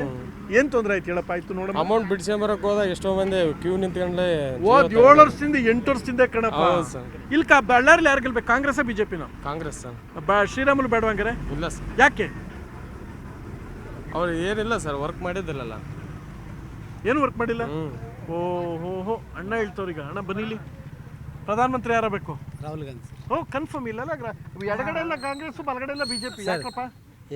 ಏನು ತೊಂದರೆ ಆಯ್ತು ಹೇಳಪ್ಪ? ಆಯ್ತು ನೋಡಮ್ಮ. ಅಮೌಂಟ್ ಬಿಡ್ಸ್ಕೊಂಬರಕ್ಕೆ ಹೋದಾಗ ಎಷ್ಟೋ ಮಂದಿ ಕ್ಯೂ ನಿಂತ್ಕೊಂಡ್ಲೆ 7 ವರ್ಷದಿಂದ 8 ವರ್ಷದಿಂದ ಕಣಪ್ಪ. ಹೌದು ಸರ್. ಇಲ್ಲಿ ಬಳ್ಳಾರಿಲಿ ಯಾರು ಗೆಲ್ಬೇಕು? ಕಾಂಗ್ರೆಸ್ ಬಿಜೆಪಿನ? ಕಾಂಗ್ರೆಸ್ ಸರ್. ಶ್ರೀರಾಮುಲು ಬೇಡವಂಗಾರೆ? ಇಲ್ಲ ಸರ್. ಯಾಕೆ? ಅವ್ರು ಏನಿಲ್ಲ ಸರ್, ವರ್ಕ್ ಮಾಡಿದ್ದಿಲ್ಲಲ್ಲ. ಏನು ವರ್ಕ್ ಮಾಡಿಲ್ಲ? ಓಹೋ ಅಣ್ಣ ಹೇಳ್ತವ್ರೀಗ. ಅಣ್ಣ ಬನ್ನಿಲಿ. ಪ್ರಧಾನಮಂತ್ರಿ ಯಾರ ಬೇಕು? ರಾಹುಲ್ ಗಾಂಧಿ. ಓ ಕನ್ಫರ್ಮ್ ಇಲ್ಲ? ಎಡಗಡೆ ಎಲ್ಲ ಕಾಂಗ್ರೆಸ್, ಬಲಗಡೆ ಎಲ್ಲ ಬಿಜೆಪಿ. ಯಾಕಪ್ಪ?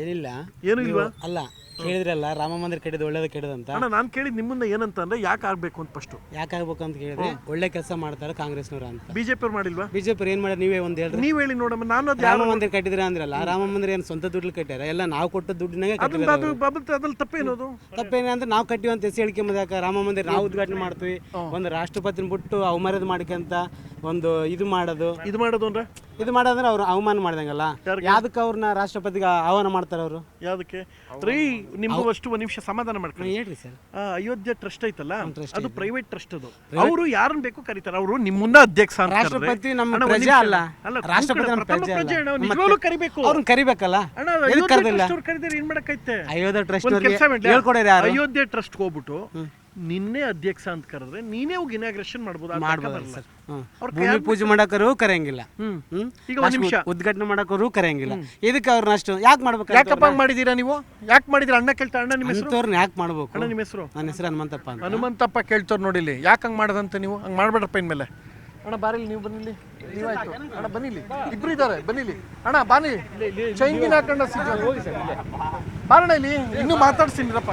ಏನಿಲ್ಲ. ಏನು ಇಲ್ವಾ? ಅಲ್ಲ, ಕೇಳಿದ್ರಲ್ಲ ರಾಮ ಮಂದಿರ ಕೆಟ್ಟದ್ದು ಒಳ್ಳೇದು ಕೆಟ್ಟದಂತ. ಅಣ್ಣ ನಾನು ಕೇಳಿದ್ ನಿಮ್ಮನ್ನ ಏನಂತ ಅಂದ್ರೆ ಯಾಕೆ ಆಗ್ಬೇಕು ಅಂತ ಫಸ್ಟ್. ಯಾಕೆ ಆಗ್ಬೇಕು ಅಂತ ಕೇಳಿದ್ರೆ ಒಳ್ಳೆ ಕೆಲಸ ಮಾಡ್ತಾರೆ ಕಾಂಗ್ರೆಸ್ನವ್ರು ಅಂತ. ಬಿಜೆಪಿ ಅವ್ರು ಮಾಡಿಲ್ವಾ? ಬಿಜೆಪಿ ಏನ್ ಮಾಡಿ ನೀವೇ ಒಂದು ಹೇಳ್ರಿ. ನೀವ್ ಹೇಳಿ ನೋಡಮ್ಮ. ನಾನು ಅದು ರಾಮ ಮಂದಿರ ಕಟ್ಟಿದ್ರೆ ಅಂದ್ರಲ್ಲ, ರಾಮ ಮಂದಿರ ಏನು ಸ್ವಂತ ದುಡ್ಡು ಕಟ್ಟಾರ, ಎಲ್ಲ ನಾವು ಕೊಟ್ಟ ದುಡ್ಡಿನಾಗೆ ಕಟ್ಟಿದ್ದಾರೆ. ಅದ್ರಲ್ಲಿ ತಪ್ಪೇನದು? ತಪ್ಪೇನಂದ್ರೆ ನಾವು ಕಟ್ಟಿವಿ ಅಂತ ಹೆಸರು ಹೇಳಿಕೆ ಮದ್ಯಾಕ ರಾಮ ಮಂದಿರ ನಾವು ಉದ್ಘಾಟನೆ ಮಾಡ್ತೀವಿ. ಒಂದು ರಾಷ್ಟ್ರಪತಿನ ಬಿಟ್ಟು ಅವಮರ್ಯಾದ ಮಾಡ್ಕಂತ ಒಂದು ಇದು ಮಾಡೋದು ಅಂದ್ರೆ ಇದು ಮಾಡೋದಂದ್ರೆ ಅವ್ರು ಅವಮಾನ ಮಾಡ್ದಂಗಲ್ಲ. ಯಾವ್ದಕ್ಕೆ ಅವ್ರನ್ನ ರಾಷ್ಟ್ರಪತಿಗೆ ಆಹ್ವಾನ ಮಾಡ್ತಾರೆ ಅವರು? ಯಾವ್ದಕ್ಕೆ ರೀ? ನಿಮ್ಗೂ ಅಷ್ಟು ಒಂದ್ ನಿಮಿಷ ಸಮಾಧಾನ ಮಾಡ್ಕೊಂಡು ಹೇಳ್ರಿ ಸರ್. ಅಯೋಧ್ಯೆ ಟ್ರಸ್ಟ್ ಐತಲ್ಲ, ಅದು ಪ್ರೈವೇಟ್ ಟ್ರಸ್ಟ್. ಅದು ಅವರು ಯಾರನ್ನ ಬೇಕು ಕರೀತಾರೆ. ಅವರು ನಿಮ್ಮನ್ನ ಅಧ್ಯಕ್ಷ ಅಂತ ರಾಷ್ಟ್ರಪತಿ ನಮ್ಮ ಪ್ರಜೆ ಅಲ್ಲ, ರಾಷ್ಟ್ರಪತಿ ನಮ್ಮ ಪ್ರಜೆ ಅಲ್ಲ. ನಿಜವಾಗ್ಲೂ ಕರಿಬೇಕು. ಅವ್ರನ್ನ ಕರಿಬೇಕಲ್ಲ. ಕರೀತಾರೆ ಏನ್ ಮಾಡಕ್ಕೈತೆ? ಅಯೋಧ್ಯೆ ಟ್ರಸ್ಟ್ ಹೇಳ್ಕೊಡ್ರಿ. ಅಯೋಧ್ಯೆ ಟ್ರಸ್ಟ್ ಹೋಗ್ಬಿಟ್ಟು ನಿನ್ನೆ ಅಧ್ಯಕ್ಷ ಅಂತ ಕರೆದ್ರೆ ನೀನೇ ಹೋಗಿ ಇನಾಗ್ರೇಷನ್ ಮಾಡ್ಬೋದು. ಭೂಮಿ ಪೂಜೆ ಮಾಡಕರು ಕರೆಯಂಗಿಲ್ಲ, ಈಗ ಒಂದ್ ನಿಮಿಷ ಉದ್ಘಾಟನೆ ಮಾಡಕರು ಕರೆಯಂಗಿಲ್ಲ. ಇದಕ್ಕೆ ಅವ್ರನ್ನ ಅಷ್ಟು ಯಾಕೆ ಮಾಡ್ಬೇಕು? ಯಾಕಪ್ಪ ಮಾಡಿದೀರಾ ನೀವು? ಯಾಕೆ ಮಾಡಿದಿರಾ? ಅಣ್ಣ ಕೇಳ್ತಾ. ಅಣ್ಣ ನಿಮ್ಮ ಹೆಸರು? ಯಾಕೆ ಮಾಡ್ಬೇಕು? ಅಣ್ಣ ನಿಮ್ಮ ಹೆಸರು? ನನ್ನ ಹೆಸರು ಹನುಮಂತಪ್ಪ ಅಂತ. ಹನುಮಂತಪ್ಪ ಕೇಳ್ತವ್ರು ನೋಡಿಲಿ. ಯಾಕೆ ಹಂಗೆ ಮಾಡದಂತ ನೀವು? ಹಂಗೆ ಮಾಡ್ಬೇಡಪ್ಪ ಇನ್ಮೇಲೆ. ಅಣ್ಣ ಬಾರಿಲಿ, ನೀವು ಬನ್ನಿಲಿ. ನೀವಾಯ್ತು ಅಣ್ಣ, ಬನ್ನಿಲಿ. ಇಬ್ರು ಇದ್ದಾರೆ, ಬನ್ನಿಲಿ. ಅಣ್ಣ ಬಾನಿ, ಚೈನ್ಗಿನ ಹಾಕೊಂಡ ಬಾರಣ ಇಲ್ಲಿ. ಇನ್ನೂ ಮಾತಾಡ್ಸಿನಿರಪ್ಪ.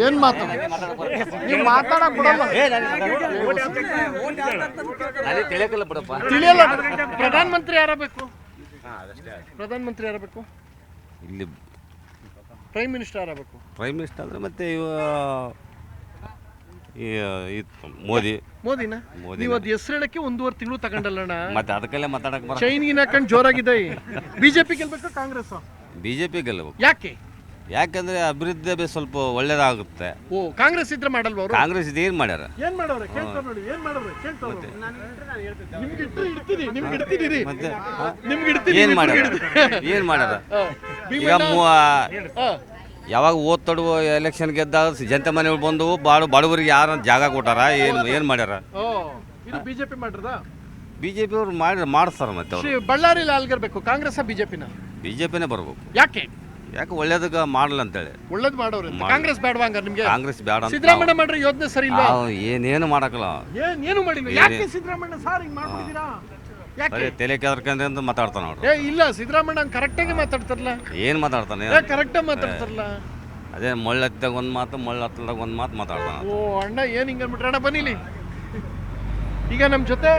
ಏನ್ ಮಾತಾಡ? ನೀವು ಮಾತಾಡಕ್ ಬಿಡಲ್ಲ. ತಿಳಿಯಲ್ಲ. ಪ್ರಧಾನಮಂತ್ರಿ ಯಾರಬೇಕು? ಪ್ರಧಾನಮಂತ್ರಿ ಯಾರಬೇಕು ಇಲ್ಲಿ? ಪ್ರೈಮ್ ಮಿನಿಸ್ಟರ್ ಯಾರಬೇಕು? ಪ್ರೈಮ್ ಮಿನಿಸ್ಟರ್ ಅಂದರೆ ಮತ್ತೆ ಮೋದಿನ? ನೀವು ಅದು ಹೆಸರು ಹೇಳಕ್ಕೆ 1.5 ತಿಂಗಳು ತಗೊಂಡಲ್ಲಣ್ಣ. ಮತ್ತೆ ಅದಕ್ಕೆಲ್ಲ ಮಾತಾಡಕ್ಕೆ ಬರ. ಚೈನ್ಗಿನ ಹಾಕೊಂಡು ಜೋರಾಗಿದೆ. ಬಿಜೆಪಿ ಗೆಲ್ಬೇಕು ಕಾಂಗ್ರೆಸ್? ಬಿಜೆಪಿ ಗೆಲ್ಲಬೇಕು. ಯಾಕೆ? ಯಾಕಂದ್ರೆ ಅಭಿವೃದ್ಧಿ ಸ್ವಲ್ಪ ಒಳ್ಳೇದಾಗುತ್ತೆ. ಓ, ಕಾಂಗ್ರೆಸ್ ಇದ್ರೆ ಮಾಡಲ್ವ ಅವರು? ಕಾಂಗ್ರೆಸ್ ಇದು ಏನು ಮಾಡ್ಯಾರ? ಏನ್ ಮಾಡವ್ರೆ ಕೇಳ್ತಾರ ನೋಡಿ. ಏನ್ ಮಾಡವ್ರೆ ಕೇಳ್ತಾವ್ರೆ. ನಿಮ್ಗೆ ಇಡ್ತೀನಿ, ನಿಮ್ಗೆ ಇಡ್ತೀನಿ. ಮತ್ತೆ ನಿಮ್ಗೆ ಇಡ್ತೀನಿ. ಏನು ಮಾಡ್ಯಾರ? ಏನು ಮಾಡ್ಯಾರ? ಈಗ ಯಾವಾಗ ಓದ್ತಡುವ ಎಲೆಕ್ಷನ್ ಗೆದ್ದಾಗ ಜನತೆ ಮನೆಗಳು ಬಂದು ಬಡವರಿಗೆ ಯಾರ ಜಾಗ ಕೊಟ್ಟಾರ? ಏನು ಮಾಡ್ಯಾರ? ಇದು ಬಿಜೆಪಿ ಮಾಡ್ರದ? ಬಿಜೆಪಿ ಅವ್ರು ಮಾಡಿಸ್ತಾರ. ಮತ್ತೆ ಅವರು ಬಳ್ಳಾರಿಲಿ ಆಲ್ಗರ್ಬೇಕು. ಕಾಂಗ್ರೆಸ್ ಬಿಜೆಪಿನ? ಬಿಜೆಪಿನೇ ಬರ್ಬೇಕು. ಯಾಕೆ? ಯಾಕೆ ಒಳ್ಳೇದಕ್ಕೆ ಮಾಡಲ್ಲ ಅಂತೇಳಿ. ಒಳ್ಳೇದು ಮಾಡೋರು. ಕಾಂಗ್ರೆಸ್ ಬೇಡವಾ ಹಂಗಾರೆ ನಿಮ್ಗೆ? ಕಾಂಗ್ರೆಸ್ ಬೇಡ ಅಂತ. ಸಿದ್ದರಾಮಯ್ಯ ಮಾಡ್ರೆ ಯೋಜನೆ ಸರಿ ಇಲ್ಲ. ಏನೇನು ಮಾಡಕ್ಕಲ್ಲ. ಏನು ಮಾಡಿಲ್ಲ. ಯಾಕೆ ಸಿದ್ದರಾಮಯ್ಯ ಸಾರ್ ಹಿಂಗ್ ಮಾಡ್ಬಿಟ್ಟಿದ್ದೀರಾ? ಯಾಕೆ? ತಲೆ ಕೆದರ್ಕಂದ್ರೆ ಅಂತ ಮಾತಾಡ್ತಾನ ನೋಡ್ರಿ. ಇಲ್ಲ, ಸಿದ್ದರಾಮಯ್ಯ ಕರೆಕ್ಟಾಗಿ ಮಾತಾಡ್ತಾರಲ್ಲ. ಏನು ಮಾತಾಡ್ತಾನೆ? ಕರೆಕ್ಟಾಗಿ ಮಾತಾಡ್ತಾರಲ್ಲ. ಅದೇ ಮಳ್ಳತ್ತಿದಾಗ ಒಂದು ಮಾತು, ಮಳ್ಳತ್ತದಾಗ ಒಂದು ಮಾತು ಮಾತಾಡ್ತಾನ. ಓ ಅಣ್ಣ, ಏನು ಹಿಂಗೆ ಅಂದ್ಬಿಟ್ರೆ. ಅಣ್ಣ ಬನ್ನಿಲಿ. ಈಗ ನಮ್ಮ ಜೊತೆ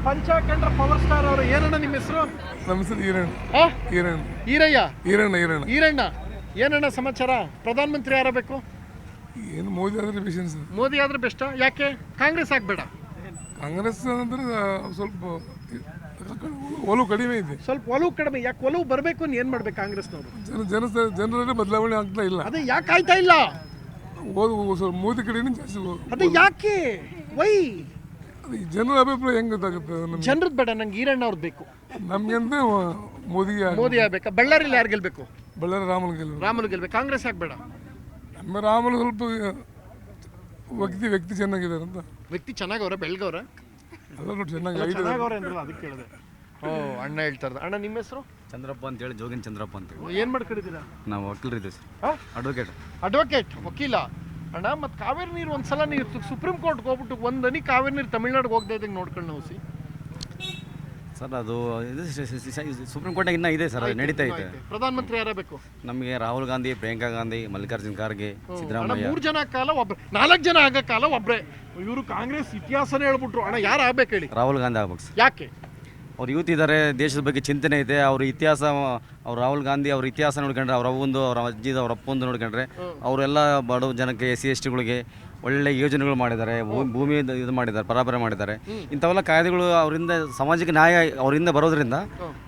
ಪಂಚಾಖಂಡ್ರ ಪವರ್ ಸ್ಟಾರ್ ಅವರು. ಏನಣ್ಣ ನಿಮ್ಮ ಹೆಸರು? ನಮ್ಮ ಹೆಸರು ಈರಯ್ಯ. ಈರಣ್ಣ. ಏನಣ್ಣ ಸಮಾಚಾರ? ಪ್ರಧಾನಮಂತ್ರಿ ಯಾರಬೇಕು? ಏನು ಮೋದಿ ಆದ್ರೆ ವಿಷಯ ಸರ್. ಮೋದಿ ಆದ್ರೆ ಬೆಸ್ಟ್. ಯಾಕೆ? ಕಾಂಗ್ರೆಸ್ ಆಗ್ಬೇಡ? ಕಾಂಗ್ರೆಸ್ ಅಂದ್ರೆ ಸ್ವಲ್ಪ ಒಲವು ಕಡಿಮೆ ಇದೆ. ಸ್ವಲ್ಪ ಒಲವು ಕಡಿಮೆ. ಯಾಕೆ ಒಲವು ಬರಬೇಕು? ಏನ್ ಮಾಡ್ಬೇಕು ಕಾಂಗ್ರೆಸ್ನವರು? ಜನರಲ್ಲಿ ಬದಲಾವಣೆ ಆಗ್ತಾ ಇಲ್ಲ. ಅದೇ ಯಾಕೆ ಆಯ್ತಾ ಇಲ್ಲ? ಸ್ವಲ್ಪ ಮೋದಿ ಕಡೆನೇ ಜಾಸ್ತಿ. ಅದೇ ಯಾಕೆ? ವೈ? ಜನರ ಅಭಿಪ್ರಾಯ ಹೆಂಗ್ ಗೊತ್ತಾಗುತ್ತೆ? ಜನರದ್ದು ಬೇಡ, ನಂಗೆ ಈರಣ್ಣ ಅವ್ರದ್ದು ಬೇಕು. ನಮ್ಗೆ ಅಂತ ಮೋದಿ ಆಗ್ಬೇಕಾ? ಬಳ್ಳಾರಿಲಿ ಯಾರು ಗೆಲ್ಬೇಕು? ಬಳ್ಳಾರಿ ರಾಮುಲು ಗೆಲ್ಬೇಕು. ಕಾಂಗ್ರೆಸ್ ಆಗ್ಬೇಡ? ನಮ್ಮ ರಾಮುಲು ಸ್ವಲ್ಪ ವ್ಯಕ್ತಿ ಚೆನ್ನಾಗಿದ್ದಾರೆ ಅಂತ. ವ್ಯಕ್ತಿ ಚೆನ್ನಾಗವ್ರ? ಬೆಳಗವ್ರ? ಎಲ್ಲ ನೋಡಿ ಚೆನ್ನಾಗವ್ರೆ ಅಂದ್ರೆ ಅದಕ್ಕೆ ಕೇಳಿದೆ. ಓ ಅಣ್ಣ ಹೇಳ್ತಾ ಇರೋದು. ಅಣ್ಣ ನಿಮ್ಮ ಹೆಸರು? ಚಂದ್ರಪ್ಪ ಅಂತೇಳಿ, ಜೋಗಿನ್ ಚಂದ್ರಪ್ಪ ಅಂತ. ಏನ್ ಮಾಡ್ಕೊಂಡಿದ್ದೀರಾ? ನಾವು ವಕೀಲರಿದ್ದೀವಿ ಸರ್. ಅಡ್ವೊಕೇಟ್, ವಕೀಲ. ಅಣ್ಣ ಮತ್ತೆ ಕಾವೇರಿ ನೀರು ಒಂದ್ಸಲ ನೀವು ಸುಪ್ರೀಂ ಕೋರ್ಟ್ಗೆ ಹೋಗ್ಬಿಟ್ಟು ಒಂದು ಹನಿ ಕಾವೇರಿ ನೀರು ತಮಿಳ್ನಾಡಿಗೆ ಹೋಗ್ತಾ ಇದ್ದಂಗೆ ನೋಡ್ಕೊಂಡು ನಾವು ಸರ್. ಅದು ಸುಪ್ರೀಂ ಕೋರ್ಟ್ನಾಗ ಇನ್ನೂ ಇದೆ ಸರ್, ನಡೀತಾ ಇದೆ. ಪ್ರಧಾನಮಂತ್ರಿ ಯಾರಬೇಕು ನಮಗೆ? ರಾಹುಲ್ ಗಾಂಧಿ, ಪ್ರಿಯಾಂಕಾ ಗಾಂಧಿ, ಮಲ್ಲಿಕಾರ್ಜುನ್ ಖರ್ಗೆ, ಸಿದ್ದರಾಮಯ್ಯ. 3 ಜನ ಕಾಲ ಒಬ್ರೆ, 4 ಜನ ಆಗ ಕಾಲ ಒಬ್ರೆ. ಇವರು ಕಾಂಗ್ರೆಸ್ ಇತಿಹಾಸನೇ ಹೇಳ್ಬಿಟ್ರು. ಅಣ್ಣ ಯಾರು ಆಗ್ಬೇಕು ಹೇಳಿ? ರಾಹುಲ್ ಗಾಂಧಿ ಆಗ್ಬೇಕು ಸರ್. ಯಾಕೆ? ಅವ್ರು ಯೂತ್ ಇದ್ದಾರೆ, ದೇಶದ ಬಗ್ಗೆ ಚಿಂತನೆ ಇದೆ. ಅವ್ರ ಇತಿಹಾಸ, ಅವ್ರು ರಾಹುಲ್ ಗಾಂಧಿ ಅವ್ರ ಇತಿಹಾಸ ನೋಡ್ಕೊಂಡ್ರೆ, ಅವ್ರ ಅವ್ವಂದು, ಅವ್ರ ಅಜ್ಜಿದು, ಅವ್ರ ಅಪ್ಪಂದು ನೋಡ್ಕೊಂಡ್ರೆ, ಅವರೆಲ್ಲ ಬಡವ ಜನಕ್ಕೆ, SC STಗಳಿಗೆ ಒಳ್ಳೆ ಯೋಜನೆಗಳು ಮಾಡಿದ್ದಾರೆ. ಭೂಮಿ ಇದು ಮಾಡಿದ್ದಾರೆ, ಪರಾಬರ ಮಾಡಿದ್ದಾರೆ. ಇಂಥವೆಲ್ಲ ಕಾಯ್ದೆಗಳು ಅವರಿಂದ ಸಮಾಜಕ್ಕೆ ನ್ಯಾಯ ಅವರಿಂದ ಬರೋದ್ರಿಂದ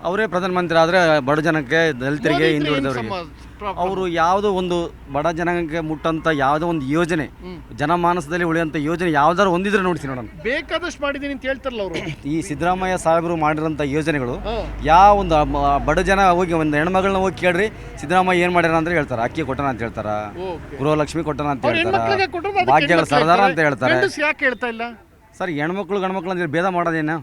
ಅವರೇ ಪ್ರಧಾನಮಂತ್ರಿ ಆದರೆ ಬಡ ಜನಕ್ಕೆ, ದಲಿತರಿಗೆ, ಹಿಂದುಳಿದವರಿಗೆ ಅವರು ಯಾವುದೋ ಒಂದು ಬಡ ಜನಾಂಗಕ್ಕೆ ಮುಟ್ಟಂತ ಯಾವುದೋ ಒಂದು ಯೋಜನೆ, ಜನಮಾನಸದಲ್ಲಿ ಉಳಿಯುವಂಥ ಯೋಜನೆ ಯಾವ್ದಾರು ಹೊಂದಿದ್ರೆ ನೋಡಿಸಿ ನೋಡೋಣ. ಬೇಕಾದಷ್ಟು ಮಾಡಿದೀನಿ ಅಂತ ಹೇಳ್ತಾರಲ್ಲ ಅವರು. ಈ ಸಿದ್ದರಾಮಯ್ಯ ಸಾಹೇಬರು ಮಾಡಿರೋಂಥ ಯೋಜನೆಗಳು ಯಾವ ಒಂದು ಬಡ ಜನ ಹೋಗಿ ಒಂದು ಹೆಣ್ಮಗಳನ್ನ ಹೋಗಿ ಕೇಳ್ರಿ, ಸಿದ್ದರಾಮಯ್ಯ ಏನು ಮಾಡ್ಯಾರ ಅಂದ್ರೆ ಹೇಳ್ತಾರೆ. ಅಕ್ಕಿ ಕೊಟ್ಟನ ಅಂತ ಹೇಳ್ತಾರ, ಗೃಹಲಕ್ಷ್ಮಿ ಕೊಟ್ಟನ ಅಂತ ಹೇಳ್ತಾರೆ, ಭಾಗ್ಯಗಳ ಸರ್ದಾರ ಅಂತ ಹೇಳ್ತಾರೆ. ಯಾಕೆ ಹೇಳ್ತಾ ಇಲ್ಲ ಸರ್? ಹೆಣ್ಮಕ್ಳು ಗಂಡ್ಮಕ್ಳು ಅಂದ್ರೆ ಭೇದ ಮಾಡೋದೇನು?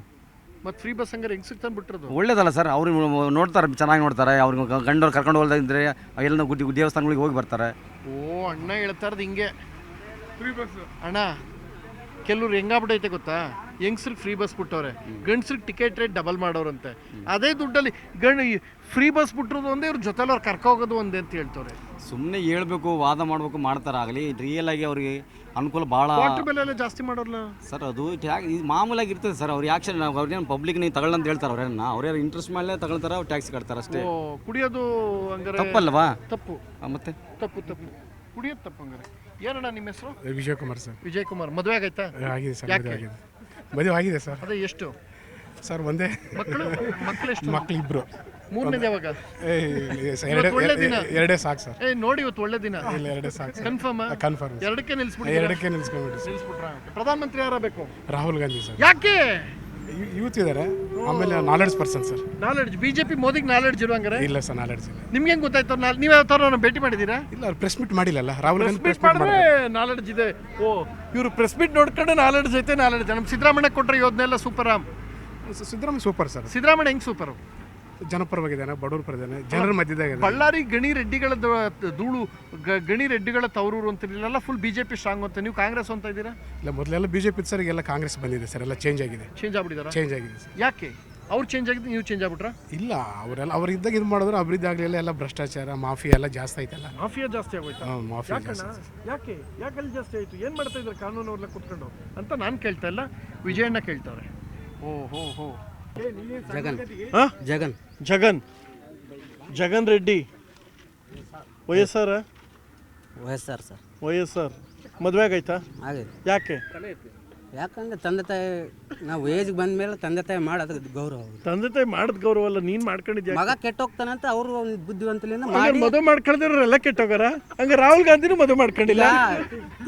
ಮತ್ತೆ ಫ್ರೀ ಬಸ್ ಹಂಗಾರೆ ಹೆಂಗ್ ಸಿಗ್ತಾನೆ ಬಿಟ್ಟಿರೋದು? ಒಳ್ಳೇದಲ್ಲ ಸರ್. ಅವ್ರು ನೋಡ್ತಾರೆ, ಚೆನ್ನಾಗಿ ನೋಡ್ತಾರೆ. ಅವ್ರಿಗೆ ಗಂಡವ್ರು ಕರ್ಕೊಂಡು ಹೋಗ್ದಿದ್ರೆ ಎಲ್ಲ ದೇವಸ್ಥಾನಗಳಿಗೆ ಹೋಗಿ ಬರ್ತಾರೆ. ಓ ಅಣ್ಣ ಹೇಳ್ತಾ ಇರೋದು ಹಿಂಗೆ. ಅಣ್ಣ ಕೆಲವ್ರು ಹೆಂಗಾಗ್ಬಿಟ್ಟೈತೆ ಗೊತ್ತಾ? ಹೆಂಗಸ್ರಿಗೆ ಫ್ರೀ ಬಸ್ ಬಿಟ್ಟವ್ರೆ, ಗಂಡಸ್ರಿಗೆ ಟಿಕೆಟ್ ರೇಟ್ ಡಬಲ್ ಮಾಡೋರಂತೆ. ಅದೇ ದುಡ್ಡಲ್ಲಿ ಫ್ರೀ ಬಸ್ ಬಿಟ್ಟಿರೋದು ಒಂದೇ, ಇವ್ರ ಜೊತೆಲಿ ಅವ್ರು ಕರ್ಕೋಗೋದು ಒಂದೇ ಅಂತ ಹೇಳ್ತವ್ರೆ. ಸುಮ್ಮನೆ ಹೇಳ್ಬೇಕು, ವಾದ ಮಾಡಬೇಕು, ಮಾಡ್ತಾರಾಗಲಿ ರಿಯಲ್ ಆಗಿ ಅವ್ರಿಗೆ ಅನುಕೂಲ ಭಾಳ. ವಾಟರ್ ಬಿಲ್ ಎಲ್ಲ ಜಾಸ್ತಿ ಮಾಡೋಲ್ಲ ಸರ್, ಅದು ಇದು ಮಾಮೂಲಾಗಿ ಇರ್ತದೆ ಸರ್. ಅವ್ರು ಯಾಕೆ ಅವ್ರೇನು ಪಬ್ಲಿಕ್ ನೀವು ತಗೊಳ್ಳಂತ ಹೇಳ್ತಾರೆ, ಅವ್ರೇನು ಇಂಟ್ರೆಸ್ಟ್ ಮೇಲೆ ತಗೊಳ್ತಾರೆ, ಅವ್ರು ಟ್ಯಾಕ್ಸ್ ಕಟ್ತಾರೆ ಅಷ್ಟೇ. ಕುಡಿಯೋದು ಹಂಗಾರೆ ತಪ್ಪಲ್ವಾ? ತಪ್ಪು. ಮತ್ತೆ ತಪ್ಪು ಕುಡಿಯೋದು ತಪ್ಪು ಹಂಗಾರೆ. ಏನಣ್ಣ ನಿಮ್ಮ ಹೆಸರು? ವಿಜಯ್ ಕುಮಾರ್ ಸರ್. ವಿಜಯ್ ಕುಮಾರ್. ಮದುವೆ ಆಗೈತಾ? ಆಗಿದೆ ಸರ್, ಯಾಕೆ? ಮದುವೆ ಆಗಿದೆ ಸರ್. ಅದೇ ಎಷ್ಟು ಸರ್ ಒಂದೇ ಮಕ್ಕಳು ಎಷ್ಟು? ಮಕ್ಳು ಇಬ್ರು. ಮೂರನೇದು ಯಾವಾಗ? ಒಳ್ಳೆ ದಿನ ಎರಡೇ ಸಾಕು ಸರ್. ನೋಡಿ ಇವತ್ತು ಒಳ್ಳೆ ದಿನ. ಇಲ್ಲ, ಎರಡೇ ಸಾಕು. ಕನ್ಫರ್ಮ್? ಕನ್ಫರ್ಮ್. ಎರಡಕ್ಕೆ ನಿಲ್ಸ್ಬಿಡಿ. ಎರಡಕ್ಕೆ ನಿಲ್ಸ್ಕೊಂಡ್ಬಿಟ್ಟು. ಪ್ರಧಾನಮಂತ್ರಿ ಯಾರಬೇಕು? ರಾಹುಲ್ ಗಾಂಧಿ ಸರ್. ಯಾಕೆ? ಯೂತ್ ಇದ್ದಾರೆ, ಆಮೇಲೆ knowledge person sir. Knowledge. BJP ಮೋದಿಗೆ ನಾಲೆಡ್ಜ್ ಇರುವಂಗಾರೆ? ಇಲ್ಲ ಸರ್, ನಾಲೆಡ್ಜ್ ಇಲ್ಲ. ನಿಮ್ಗೆ ಹೆಂಗ್ ಗೊತ್ತಾಯ್ತು? ನೀವು ಯಾವ ಥರ ಭೇಟಿ ಮಾಡಿದ್ದೀರಾ? ಇಲ್ಲ, ಅವ್ರು ಪ್ರೆಸ್ ಮೀಟ್ ಮಾಡಿಲ್ಲಲ್ಲ. ರಾಹುಲ್ ಗಾಂಧಿ ಪ್ರೆಸ್ ಮೀಟ್ ಮಾಡಿದ್ರೆ ನಾಲೆಡ್ಜ್ ಇದೆ. ಓ, ಇವರು ಪ್ರೆಸ್ ಮೀಟ್ ನೋಡ್ಕೊಂಡು ನಾಲೆಡ್ಜ್ ಐತೆ. ನಾಲೆಡ್ಜ್ ನಮ್ಮ ಸಿದ್ದರಾಮಯ್ಯ ಕೊಟ್ಟರೆ ಯೋಜನೆ super. Siddaramaiah super sir. Siddaramaiah ಹೆಂಗ್ ಸೂಪರ್? ಜನಪರವಾಗಿದ್ದಾನೆ, ಬಡವ್ರ ಪರದಾನೆ, ಜನರ ಮಧ್ಯದಾಗ. ಬಳ್ಳಾರಿ ಗಣಿ ರೆಡ್ಡಿಗಳ ಧೂಳು, ಗಣಿ ರೆಡ್ಡಿಗಳ ತವರೂರು ಅಂತಿರಲಿಲ್ಲ, ಫುಲ್ ಬಿಜೆಪಿ ಸ್ಟ್ರಾಂಗ್ ಅಂತ. ನೀವು ಕಾಂಗ್ರೆಸ್ ಅಂತ ಇದ್ದೀರಾ? ಇಲ್ಲ, ಮೊದಲೆಲ್ಲ ಬಿಜೆಪಿ ಸರ್, ಈಗೆಲ್ಲ ಕಾಂಗ್ರೆಸ್ ಬಂದಿದೆ ಸರ್. ಎಲ್ಲ ಚೇಂಜ್ ಆಗಿದೆ. ಚೇಂಜ್ ಆಗ್ಬಿಟ್ಟಿದಾರ? ಚೇಂಜ್ ಆಗಿದೆ ಸರ್. ಯಾಕೆ? ಅವ್ರು ಚೇಂಜ್ ಆಗಿದ್ದು ನೀವು ಚೇಂಜ್ ಆಗ್ಬಿಟ್ರಾ? ಇಲ್ಲ, ಅವರೆಲ್ಲ ಅವ್ರು ಇದ್ದಾಗ ಇದು ಮಾಡಿದ್ರು, ಅಭಿವೃದ್ಧಿ ಆಗಲಿಲ್ಲ. ಎಲ್ಲ ಭ್ರಷ್ಟಾಚಾರ, ಮಾಫಿಯಾ ಎಲ್ಲ ಜಾಸ್ತಿ ಆಯ್ತಲ್ಲ. ಮಾಫಿಯಾ ಜಾಸ್ತಿ ಆಗೋಯ್ತಾ? ಮಾಫಿಯಾ ಯಾಕೆ ಯಾಕಲ್ಲಿ ಜಾಸ್ತಿ ಆಯ್ತು? ಏನು ಮಾಡ್ತಾ ಇದ್ದಾರೆ ಕಾನೂನವ್ರನ್ನ ಕುತ್ಕೊಂಡು ಅಂತ ನಾನು ಕೇಳ್ತಾ ಇಲ್ಲ, ವಿಜಯಣ್ಣ ಕೇಳ್ತಾರೆ. ಓ ಜಗನ್ ಜಗನ್ ಜಗನ್ ಜಗನ್ ರೆಡ್ಡಿ. ವಯಸ್ಸಾರ? ವಯಸ್ಸಾರು ಸರ್. ವಯಸ್ಸಾರ್. ಮದುವೆ ಆಗೈತಾ? ಆಗಿದೆ. ಯಾಕೆ? ಯಾಕಂದ್ರೆ ತಂದೆ ತಾಯಿ ನಾವು ಏಜ್ಗೆ ಬಂದ ಮೇಲೆ ತಂದೆ ತಾಯಿ ಮಾಡೋದು ಗೌರವ. ತಂದೆ ತಾಯಿ ಮಾಡಿದ ಗೌರವ ಅಲ್ಲ, ನೀನ್ ಮಾಡ್ಕೊಂಡಿದ್ಯಾ? ಮಗ ಕೆಟ್ಟೋಗ್ತಾನಂತ ಅವರು ಒಂದು ಬುದ್ಧಿವಂತಲಿಂದ ಮಾಡಿ ಮದುವೆ ಮಾಡ್ಕೊಂಡಿದ್ರು ಎಲ್ಲ ಕೆಟ್ಟೋಗಾರ. ಹಂಗ ರಾಹುಲ್ ಗಾಂಧಿನೂ ಮದುವೆ ಮಾಡ್ಕೊಂಡಿಲ್ಲ.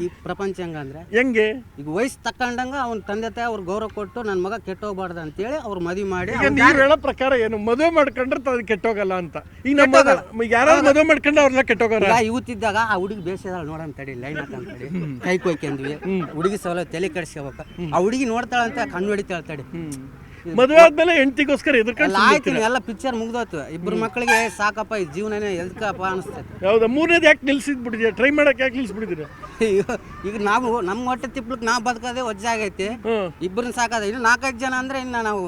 ಈ ಪ್ರಪಂಚ ಹೆಂಗಂದ್ರೆ ಹೆಂಗೆ? ಈಗ ವಯಸ್ಸು ತಕ್ಕಂಡಂಗ ಅವ್ನ ತಂದೆ ತಾಯಿ ಅವ್ರು ಗೌರವ ಕೊಟ್ಟು ನನ್ನ ಮಗ ಕೆಟ್ಟೋಗ್ಬಾರ್ದು ಅಂತೇಳಿ ಅವ್ರು ಮದುವೆ ಮಾಡಿ. ಈಗ ನೀವ್ ಹೇಳೋ ಪ್ರಕಾರ ಏನು, ಮದುವೆ ಮಾಡ್ಕೊಂಡ್ರೆ ಅದು ಕೆಟ್ಟೋಗಲ್ಲ ಅಂತ. ಈಗ ನಮ್ಮ ಯಾರು ಮದುವೆ ಮಾಡ್ಕೊಂಡ್ರೆ ಅವ್ರೆಲ್ಲ ಕೆಟ್ಟೋಗಾರ? ಯೂತ್ ಇದ್ದಾಗ ಆ ಹುಡುಗಿ ಬೇಸಿದಾಳ ನೋಡೋಣ ತಡಿ, ಲೈನ್ ಹಾಕಂತಡಿ, ಕೈ ಕೊಯ್ಕೊಂಡ್ವಿ. ಹುಡುಗಿ ಸವಲ ತಲೆ ಕೆಡಿಸ್ಕೋಬೇಕು. ಆ ಹುಡುಗಿ ನೋಡ್ತಾಳಂತ ಕಣ್ಣು ಹೊಡಿತಾಳ ತಡಿ. ಮದುವೆ ಆದ್ಮೇಲೆ ಹೆಂಡತಿಗೋಸ್ಕರ ಎದುರ್ಕೊಂಡು ಆಯ್ತು, ಎಲ್ಲ ಪಿಕ್ಚರ್ ಮುಗ್ದೋತು. ಇಬ್ರು ಮಕ್ಕಳಿಗೆ ಸಾಕಪ್ಪ, ಈ ಜೀವನನೇ ಎದಕ್ಕಪ್ಪ ಅನಿಸ್ತೈತೆ. ಯಾವ್ದು? ಮೂರನೇದು ಯಾಕೆ ನಿಲ್ಸಿದ್ಬಿಟ್ಟಿದ್ಯಾ? ಟ್ರೈ ಮಾಡಕ್ಕೆ ಯಾಕೆ ನಿಲ್ಸ್ಬಿಟ್ಟಿದ್ದೀರಾ? ಈಗ ನಾವು ನಮ್ಮ ಹೊಟ್ಟೆ ತಿಪ್ಪಲಕ್ಕೆ ನಾವು ಬದುಕೋದೇ ವಜ್ಜಾಗೈತಿ. ಇಬ್ಬರನ್ನ ಸಾಕದ. ಇನ್ನು 4-5 ಜನ ಅಂದ್ರೆ ಇನ್ನು ನಾವು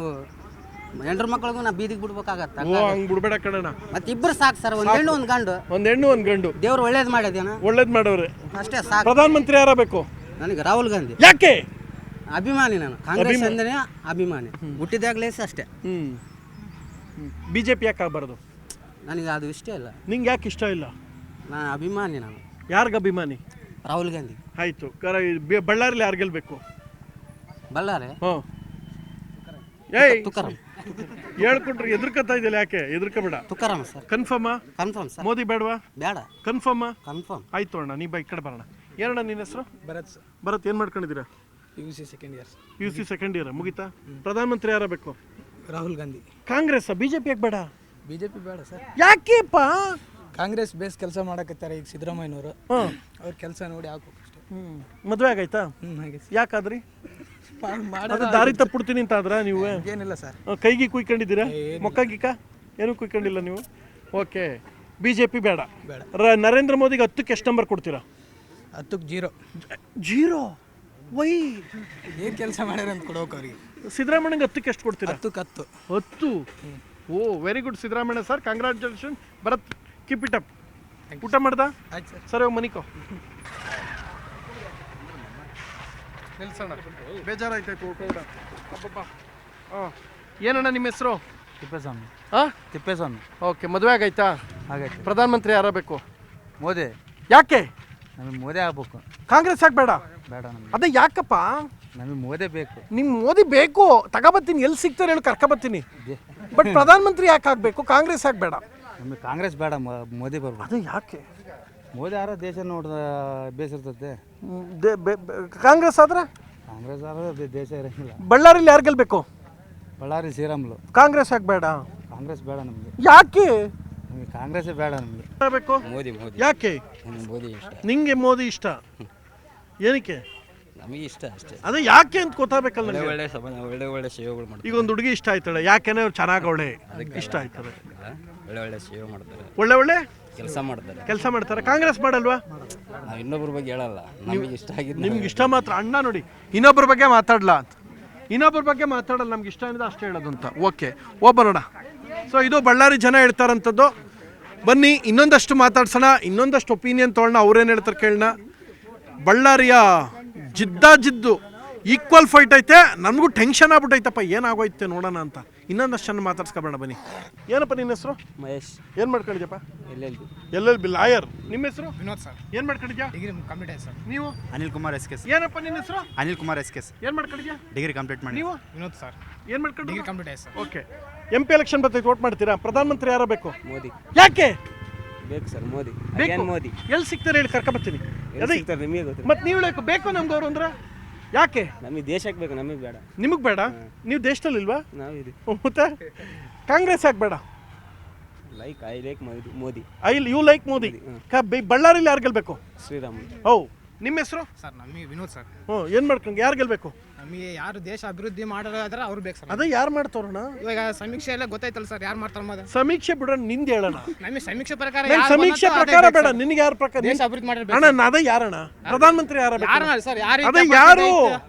ಹೆಂಡ್ರ ಮಕ್ಳಿಗೂ ನಾವು ಬೀದಿಗೆ ಬಿಡ್ಬೇಕಾಗತ್ತ. ಹಂಗ್ ಬಿಡ್ಬೇಡ ಕಣಣ್ಣ. ಮತ್ತೆ ಇಬ್ರು ಸಾಕು ಸರ್, ಒಂದ್ ಹೆಣ್ಣು ಒಂದ್ ಗಂಡು. ಒಂದ್ ಹೆಣ್ಣು ಒಂದ್ ಗಂಡು. ದೇವ್ರು ಒಳ್ಳೇದ್ ಮಾಡಿದೇನ? ಒಳ್ಳೇದ್ ಮಾಡವ್ರೆ ಅಷ್ಟೇ ಸಾಕು. ಪ್ರಧಾನ ಮಂತ್ರಿ ಯಾರಬೇಕು? ನನಗೆ ರಾಹುಲ್ ಗಾಂಧಿ. ಯಾಕೆ? ಅಭಿಮಾನಿ ನಾನು, ಕಾಂಗ್ರೆಸ್ ಅಂದ್ರೆ ಅಭಿಮಾನಿ, ಹುಟ್ಟಿದಾಗ್ಲೇ ಅಷ್ಟೇ. ಬಿಜೆಪಿ ಯಾಕೆ ಆಗಬಾರ್ದು? ನನಗೆ ಅದು ಇಷ್ಟ ಇಲ್ಲ. ನಿಂಗೆ ಯಾಕೆ ಇಷ್ಟ ಇಲ್ಲ? ನಾನು ಅಭಿಮಾನಿ. ನಾನು ಯಾರಿಗೆ ಅಭಿಮಾನಿ? ರಾಹುಲ್ ಗಾಂಧಿ. ಆಯ್ತು. ಬಳ್ಳಾರಿಲಿ ಯಾರು ಗೆಲ್ಬೇಕು? ಬಳ್ಳಾರಿ ತುಕಾರಾಮ್. ಹೇಳ್ಕೊಟ್ರಿ ಎದುರ್ಕತ್ತಾ ಇದೆಯಲ್ಲ, ಯಾಕೆ ಎದುರ್ಕಬೇಡ? ತುಕಾರಾಮ್ ಸರ್. ಕನ್ಫರ್ಮಾ? Confirm sir. ಮೋದಿ ಬೇಡವಾ? ಬೇಡ. ಕನ್ಫರ್ಮಾ? ಕನ್ಫರ್ಮ್. ಆಯ್ತು ಅಣ್ಣ, ನೀ ಬೈ ಕಡೆ ಬರೋಣ. ಏನಣ್ಣ ನಿನ್ನ ಹೆಸರು? ಭರತ್ ಸರ್. ಭರತ್, ಏನು ಮಾಡ್ಕೊಂಡಿದ್ದೀರಾ? PUC second year. PUC second year ಮುಗಿತಾ? ಪ್ರಧಾನಮಂತ್ರಿ ಯಾರಬೇಕು? ರಾಹುಲ್ ಗಾಂಧಿ. ಕಾಂಗ್ರೆಸ್? ಬಿಜೆಪಿ ಯಾಕೆ ಬೇಡ? ಬಿಜೆಪಿ ಬೇಡ ಸರ್. ಯಾಕೆಪ್ಪ? ಕಾಂಗ್ರೆಸ್ ಬೇಸ್ ಕೆಲಸ ಮಾಡಕತ್ತಾರೆ ಈಗ ಸಿದ್ದರಾಮಯ್ಯನವರು. ಅವ್ರ ಕೆಲಸ ನೋಡಿ ಹಾಕ್ಬೇಕು ಅಷ್ಟೇ. ಮದುವೆ ಆಗೈತಾ? ಹಾಗೆ ಯಾಕಾದ್ರಿ? ಅದು ದಾರಿ ತಪ್ಪಿಡ್ತೀನಿ ಅಂತ ಆದ್ರ ನೀವು? ಏನಿಲ್ಲ ಸರ್. ಕೈಗೆ ಕುಯ್ಕೊಂಡಿದ್ದೀರಾ? ಮೊಕ್ಕ ಗಿಕ್ಕ ಏನೂ ಕುಯ್ಕೊಂಡಿಲ್ಲ ನೀವು? ಓಕೆ. ಬಿಜೆಪಿ ಬೇಡ. ನರೇಂದ್ರ ಮೋದಿಗೆ 10ಕ್ಕೆ ಎಷ್ಟು ನಂಬರ್ ಕೊಡ್ತೀರಾ? 10ಕ್ಕೆ 0. 0? ವೈ? ಏನು ಕೆಲಸ ಮಾಡ್ಯಾರ ಅಂತ ಕೊಡೋಕೆ ಅವ್ರಿಗೆ. ಸಿದ್ದರಾಮಯ್ಯಗೆ 10ಕ್ಕೆ ಎಷ್ಟು ಕೊಡ್ತೀರಾ? 10ಕ್ಕೆ 10. ಓ, very good Siddaramaiah sir, congratulation. Bharat, keep it up. ಊಟ ಮಾಡ್ದ? ಆಯ್ತು ಸರ್. ಸರಿ, ಮನಿಕೋ. ನಿಲ್ಸೋಣ, ಬೇಜಾರಾಯ್ತಾಯ್ತು ಊಟ. ಅಬ್ಬಬ್ಬ. ಏನಣ್ಣ ನಿಮ್ಮ ಹೆಸರು? ತಿಪ್ಪೇಸ್ವಾಮಿ. ತಿಪ್ಪೇಸ್ವಾಮಿ. ಓಕೆ. ಮದುವೆ ಆಗೈತಾ? ಹಾಗೈತೆ. ಪ್ರಧಾನ ಮಂತ್ರಿ ಯಾರಬೇಕು? ಮೋದಿ. ಯಾಕೆ? ನಮಗೆ ಮೋದಿ ಆಗ್ಬೇಕು. ಕಾಂಗ್ರೆಸ್ ಯಾಕೆ ಬೇಡ? ಬೇಡ ನಮಗೆ. ಅದೇ ಯಾಕಪ್ಪ? ನಮಗೆ ಮೋದಿ ಬೇಕು. ನಿಮ್ಗೆ ಮೋದಿ ಬೇಕು, ತಗೋಬತ್ತೀನಿ. ಎಲ್ಲಿ ಸಿಗ್ತಾರೆ ಹೇಳಿ, ಕರ್ಕೊಬತ್ತೀನಿ. ಬಟ್ ಪ್ರಧಾನ ಮಂತ್ರಿ ಯಾಕೆ ಆಗಬೇಕು? ಕಾಂಗ್ರೆಸ್ ಯಾಕೆ ಬೇಡ? ನಮಗೆ ಕಾಂಗ್ರೆಸ್ ಬೇಡ, ಮೋದಿ ಬರ್ಬೇಕು. ಅದೇ ಯಾಕೆ? ಮೋದಿ ಯಾರ ದೇಶ ನೋಡ್ದ ಬೇಸಿರ್ತದೆ. ಕಾಂಗ್ರೆಸ್ ಆದ್ರೆ? ಕಾಂಗ್ರೆಸ್ ಆದ್ರೆ ದೇಶ ಇರಂಗಿಲ್ಲ. ಬಳ್ಳಾರಿಲಿ ಯಾರು ಗೆಲ್ಬೇಕು? ಬಳ್ಳಾರಿ ಶ್ರೀರಾಮ್ಲು. ಕಾಂಗ್ರೆಸ್ ಯಾಕೆ ಬೇಡ? ಕಾಂಗ್ರೆಸ್ ಬೇಡ ನಮಗೆ. ಯಾಕೆ? ನಮಗೆ ಕಾಂಗ್ರೆಸ್ಸೇ ಬೇಡ ನಮಗೆ. ಬೇಕು. ಮೋದಿ. ಯಾಕೆ? ಮೋದಿ ಇಷ್ಟ. ನಿಂಗೆ ಮೋದಿ ಇಷ್ಟ? ಏನಕ್ಕೆ? ನಮಗೆ ಇಷ್ಟ ಅಷ್ಟೇ. ಅದೇ ಯಾಕೆ ಅಂತ ಗೊತ್ತಾಗಬೇಕಲ್ಲ. ಒಳ್ಳೆ ಸೇವೆಗಳು ಮಾಡ್ತಾರೆ. ಈಗ ಒಂದು ಹುಡುಗಿ ಇಷ್ಟ ಆಯ್ತಾಳೆ, ಯಾಕೆಂದ್ರೆ ಅವ್ರು ಚೆನ್ನಾಗವಳೆ, ಇಷ್ಟ ಆಯ್ತಾರೆ. ಒಳ್ಳೆ ಸೇವೆ ಮಾಡ್ತಾರೆ, ಒಳ್ಳೆ ಕೆಲಸ ಮಾಡ್ತಾರೆ. ಕಾಂಗ್ರೆಸ್ ಮಾಡಲ್ವಾ? ನಾವು ಇನ್ನೊಬ್ಬರ ಬಗ್ಗೆ ಹೇಳಲ್ಲ, ನಮಗೆ ಇಷ್ಟ ಆಗಿದ್ದು ನಿಮ್ಗೆ ಇಷ್ಟ ಮಾತ್ರ. ಅಣ್ಣ ನೋಡಿ, ಇನ್ನೊಬ್ಬರ ಬಗ್ಗೆ ಮಾತಾಡ್ಲಾ ಅಂತ. ಇನ್ನೊಬ್ಬರ ಬಗ್ಗೆ ಮಾತಾಡಲ್ಲ, ನಮ್ಗೆ ಇಷ್ಟ ಏನಿದೆ ಅಷ್ಟೇ ಹೇಳೋದು ಅಂತ. ಓಕೆ, ಬರೋಣ. ಸೊ ಇದು ಬಳ್ಳಾರಿ ಜನ ಹೇಳ್ತಾರಂಥದ್ದು. ಬನ್ನಿ ಇನ್ನೊಂದಷ್ಟು ಮಾತಾಡ್ಸೋಣ, ಇನ್ನೊಂದಷ್ಟು ಒಪಿನಿಯನ್ ತೊಗೊಳ್ಳೋಣ, ಅವ್ರೇನು ಹೇಳ್ತಾರೆ ಕೇಳೋಣ. ಬಳ್ಳಾರಿಯ ಜಿದ್ದು ಈಕ್ವಲ್ ಫೈಟ್ ಐತೆ. ನನಗೂ ಟೆನ್ಷನ್ ಆಗ್ಬಿಟ್ಟೈತಪ್ಪ, ಏನಾಗೋಯ್ತೆ ನೋಡೋಣ ಅಂತ. ಇನ್ನೊಂದಷ್ಟು ಜನ ಮಾತಾಡ್ಸ್ಕೊಬೇಡ ಬನ್ನಿ. ಏನಪ್ಪ ನಿನ್ನ ಹೆಸರು? ಮಹೇಶ್. ಏನು ಮಾಡ್ಕೊಂಡಿದ್ಯಪ್ಪ? LLB lawyer. ನಿಮ್ಮ ಹೆಸರು? ವಿನೋದ್ ಸರ್. ಏನು ಮಾಡ್ಕೊಂಡಿದ್ಯಾ? ಡಿಗ್ರಿ ಕಂಪ್ಲೀಟ್ ಆಯ್ತು ಸರ್. ನೀವು? ಅನಿಲ್ ಕುಮಾರ್ SK. ಏನಪ್ಪ ನಿನ್ನ ಹೆಸರು? ಅನಿಲ್ ಕುಮಾರ್ SK. ಏನು ಮಾಡ್ಕೊಂಡಿದ್ಯಾ? ಡಿಗ್ರಿ ಕಂಪ್ಲೀಟ್ ಮಾಡಿ. ನೀವು? ವಿನೋದ್ ಸರ್. ಏನು ಮಾಡ್ಕೊಂಡು? ಡಿಗ್ರಿ ಕಂಪ್ಲೀಟ್ ಆಯ್ತು ಸರ್. ಓಕೆ. MP ಎಲೆಕ್ಷನ್ ಬರ್ತೈತೆ, ವೋಟ್ ಮಾಡ್ತೀರಾ? ಪ್ರಧಾನಮಂತ್ರಿ ಯಾರ ಬೇಕು? ಮೋದಿ ಯಾಕೆ ಬೇಕು ಸರ್. ಮೋದಿ ಬೇಕು? ಮೋದಿ ಎಲ್ಲಿ ಸಿಗ್ತಾರೆ ಹೇಳಿ, ಕರ್ಕೊಬರ್ತೀನಿ. ನಿಮಗೆ ಗೊತ್ತು. ಮತ್ತೆ ನೀವು ಹೇಳಬೇಕು ಬೇಕು ನಮ್ಗೆ ಅವರು ಅಂದ್ರೆ ಯಾಕೆ? ನಮಗೆ ದೇಶಕ್ಕೆ ಬೇಕು, ನಮಗೆ ಬೇಡ. ನಿಮಗೆ ಬೇಡ? ನೀವು ದೇಶದಲ್ಲಿ ಇಲ್ವಾ? ನಾವಿದೆ. ಮತ್ತೆ ಕಾಂಗ್ರೆಸ್ ಯಾಕೆ ಬೇಡ? I like Modi. You like Modi. ಬಳ್ಳಾರಿಲಿ ಯಾರು ಗೆಲ್ಬೇಕು? ಶ್ರೀರಾಮ್. ನಿಮ್ಮ ಹೆಸರು? ಸರ್ ನಮಗೆ ವಿನೋದ್ ಸರ್. ಏನು ಮಾಡ್ಕೊಂಡು ಯಾರು ಗೆಲ್ಬೇಕು? ನಮಗೆ ಯಾರು ದೇಶ ಅಭಿವೃದ್ಧಿ ಮಾಡೋದಾದ್ರೆ ಅವ್ರು ಬೇಕು ಸರ್. ಅದೇ ಯಾರು ಮಾಡ್ತಾರೋಣ? ಇವಾಗ ಸಮೀಕ್ಷೆ ಎಲ್ಲ ಗೊತ್ತಾಯ್ತಲ್ಲ ಸರ್, ಯಾರು ಮಾಡ್ತಾರೆ ಮೊದಲು. ಸಮೀಕ್ಷೆ ಬಿಡೋಣ, ನಿಂದು ಹೇಳೋಣ. ನಮಗೆ ಸಮೀಕ್ಷೆ ಪ್ರಕಾರ ಸಮೀಕ್ಷೆ ಪ್ರಕಾರ ಬೇಡ, ನಿನಗೆ ಯಾರ ಪ್ರಕಾರ? ದೇಶ ಅಭಿವೃದ್ಧಿ ಮಾಡಿರ್ಬೇಕು ಅಣ್ಣ ಅದೇ ಯಾರಣ್ಣ? ಪ್ರಧಾನಮಂತ್ರಿ ಯಾರ ಬೇಕು? ಯಾರು ಸರ್? ಯಾರು ಅದೇ ಯಾರು?